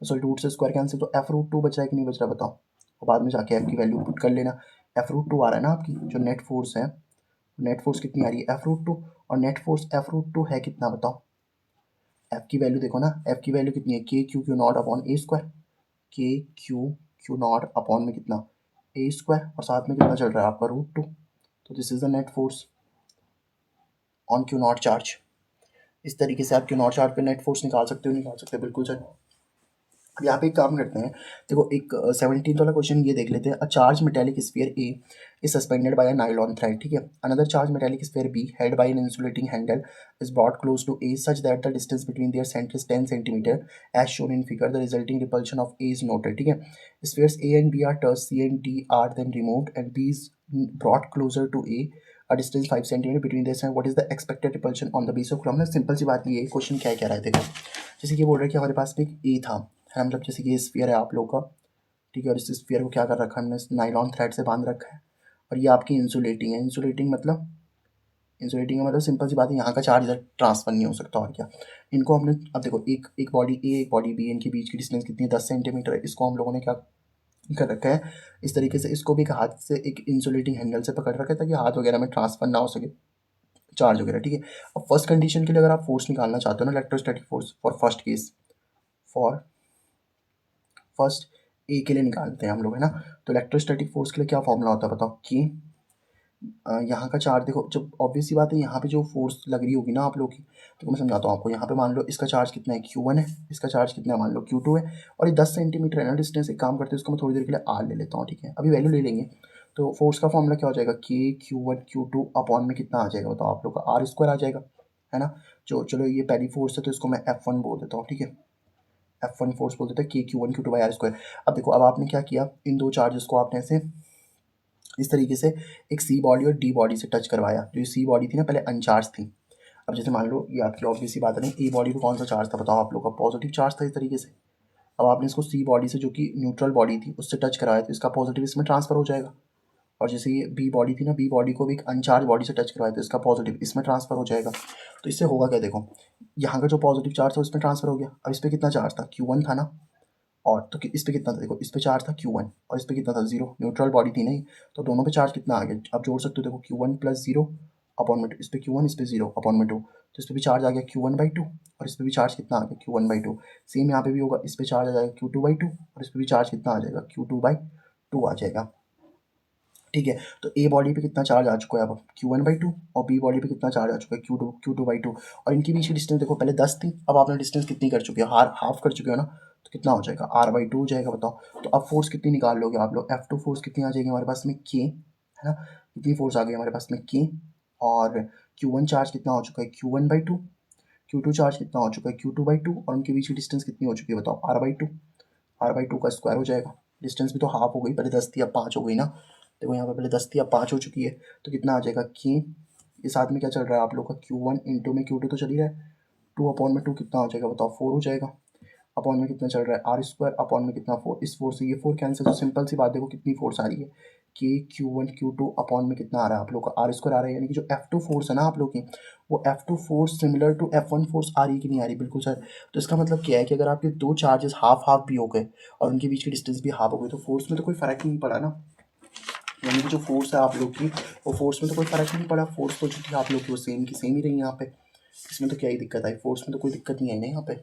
सॉरी रूट से स्क्वायर कैंसिल, तो एफ रूट 2 बचा है कि नहीं बच रहा बताओ। और बाद में जाके एफ की वैल्यू पुट कर लेना। एफ रूट 2 आ रहा है ना आपकी जो नेट फोर्स है, नेट फोर्स कितनी आ रही है, एफ रूट 2, और नेट फोर्स एफ रूट 2 है कितना बताओ। एफ की वैल्यू देखो ना, एफ की वैल्यू कितनी है, के Q Q not upon A square, के क्यू क्यू नॉट अपॉन में कितना, ए स्क्वायर, और साथ में कितना चल रहा है आपका रूट 2। तो this is the net force on Q not charge. इस तरीके से आप क्यू नॉट चार्ज पे नेट फोर्स निकाल सकते हो, निकाल सकते हो, बिल्कुल सर। अब यहाँ पे एक काम करते हैं, देखो एक 17 वाला क्वेश्चन ये देख लेते हैं। A charge metallic sphere A is suspended by a nylon thread, ठीक है। Another charge metallic sphere B held by an insulating handle is brought close to A such that the distance between their centre is 10 centimetre as shown in figure. The resulting repulsion of A is noted, ठीक है। Spheres A and B are touch, C and D are then removed and B is brought closer to a, a distance 5 centimetre between this and what is the expected repulsion on the base of kilometre. Simple सी बात ये है, question क्या कह रहा है देखो, जैसे कि बोल रहा है कि हमारे पास में एक ए था, है, मतलब जैसे कि ये स्फीयर है आप लोग का, ठीक है। और इस स्फीयर को क्या कर रखा है हमने, नाइलॉन थ्रेड से बांध रखा है, और ये आपकी इंसुलेटिंग है। इंसुलेटिंग का मतलब सिंपल सी बात है, यहाँ का चार्ज इधर ट्रांसफर नहीं हो सकता, और क्या। इनको हमने, अब देखो एक एक बॉडी ए एक बॉडी बी, इनके बीच की डिस्टेंस कितनी है, 10 सेंटीमीटर है। इसको हम लोगों ने क्या कर रखा है, इस तरीके से इसको भी एक हाथ से एक इंसुलेटिंग हैंडल से पकड़ रखा है, ताकि हाथ वगैरह में ट्रांसफर ना हो सके चार्ज वगैरह, ठीक है। अब फर्स्ट कंडीशन के लिए अगर आप फोर्स निकालना चाहते हो ना, electrostatic force for first case, for first a के लिए निकालते हैं हम लोग, है ना। तो इलेक्ट्रोस्टैटिक फोर्स के लिए क्या फॉर्मूला होता है बताओ, कि यहाँ का चार्ज देखो, जब ऑब्वियस सी बात है यहाँ पे जो फोर्स लग रही होगी ना आप लोग की, तो मैं समझाता हूँ आपको। यहाँ पे मान लो इसका चार्ज कितना है, Q1 है, इसका चार्ज कितना है मान लो Q2 है, और ये 10 सेंटीमीटर है ना डिस्टेंस। एक काम करते हैं, इसको मैं थोड़ी देर के लिए R ले लेता हूँ, ठीक है। अभी वैल्यू ले लेंगे, तो फोर्स का फॉर्मूला क्या हो जाएगा, के Q1 Q2 अपॉन में कितना आ जाएगा बताओ आप लोग का, R स्क्वायर आ जाएगा, है ना। जो चलो ये पहली फोर्स है तो इसको मैं F1 बोल देता हूँ, ठीक है। F1 फोर्स बोल देता है के Q1 Q2 by R square. अब देखो, अब आपने क्या किया, इन दो चार्जेस को आपने ऐसे इस तरीके से एक सी बॉडी और डी बॉडी से टच करवाया। जो सी बॉडी थी ना पहले अनचार्ज थी, अब जैसे मान लो ये आपकी ऑब्वियस सी बात है, नहीं ए बॉडी पे कौन सा चार्ज था बताओ आप लोग का, पॉजिटिव चार्ज था इस तरीके से। अब आपने इसको सी बॉडी से जो कि न्यूट्रल बॉडी थी उससे टच कराया, तो इसका पॉजिटिव इसमें ट्रांसफर हो जाएगा। और जैसे ये बी बॉडी थी ना, बी बॉडी को भी एक अनचार्ज बॉडी से टच करवाया, तो इसका पॉजिटिव इसमें ट्रांसफर हो जाएगा। तो इससे होगा क्या देखो, यहाँ का जो पॉजिटिव चार्ज था उसमें ट्रांसफर हो गया। अब इस पर कितना चार्ज था, Q1 था ना, और तो इस पे कितना था, देखो इस पे चार्ज था Q1 और इस पे कितना था 0, न्यूट्रल बॉडी थी नहीं, तो दोनों पे चार्ज कितना आ गया, आप जोड़ सकते हो, देखो Q1 प्लस 0 अपॉन में 2, इस पे Q1 इस पे 0 अपॉन में 2, तो इस पे भी चार्ज आ गया Q1/2 और इस पे भी चार्ज कितना आ गया Q1/2। सेम यहाँ पे भी होगा, इस पे चार्ज आ जाएगा Q2/2 और इस पे भी चार्ज कितना आ जाएगा Q2/2 आ जाएगा। ठीक है, तो ए बॉडी पे कितना चार्ज आ चुका है अब Q1/2 और बी बॉडी पे कितना चार्ज आ चुका है Q2/2 और इनके बीच की डिस्टेंस देखो पहले 10 थी, अब आपने डिस्टेंस कितनी कर चुके हो, हाफ कर चुके हो ना, तो कितना हो जाएगा R/2 हो जाएगा, बताओ। तो अब फोर्स कितनी निकाल लोगे आप लोग, F2 फोर्स कितनी आ जाएगी हमारे पास में K, है ना, कितनी फोर्स आ गई हमारे पास में K, और Q1 चार्ज कितना हो चुका है Q1/2, Q2 चार्ज कितना हो चुका है Q2/2 और उनके बीच की डिस्टेंस कितनी हो चुकी है बताओ, R/2, R/2 का स्क्वायर हो जाएगा। डिस्टेंस भी तो हाफ हो गई, पहले 10 थी अब 5 हो गई ना, देखो यहाँ पे पहले 10 थी अब 5 हो चुकी है, तो कितना आ जाएगा कि ये साथ में क्या चल रहा है आप लोग का Q1 इंटू में Q2 तो चल ही रहा है, 2 अपॉन में 2 कितना हो जाएगा बताओ, 4 हो जाएगा, अपॉन में कितना चल रहा है आर स्क्वायर, अपॉन में कितना 4, इस 4 से ये 4 कैंसिल, तो सिंपल सी बात, देखो कितनी फोर्स आ रही है कि Q1 Q2 अपॉन में कितना आ रहा है आप लोग का आर स्क्वायर आ रहा है, यानी कि जो F2 फोर्स है ना आप लोग की, वो F2 force similar to F1 force आ रही है कि नहीं आ रही, बिल्कुल सर। तो इसका मतलब क्या है कि अगर आपके दो चार्जेस हाफ हाफ भी हो गए और उनके बीच की डिस्टेंस भी हाफ हो गई, तो फोर्स में तो कोई फर्क ही नहीं पड़ा ना, यानी कि जो फोर्स है आप लोग की, वो फोर्स में तो कोई फर्क ही नहीं पड़ा, फोर्स तो जो थी आप लोग की वो सेम की सेम ही रही यहाँ पे, इसमें तो क्या ही दिक्कत आई, फोर्स में तो कोई दिक्कत नहीं आई ना यहाँ पे।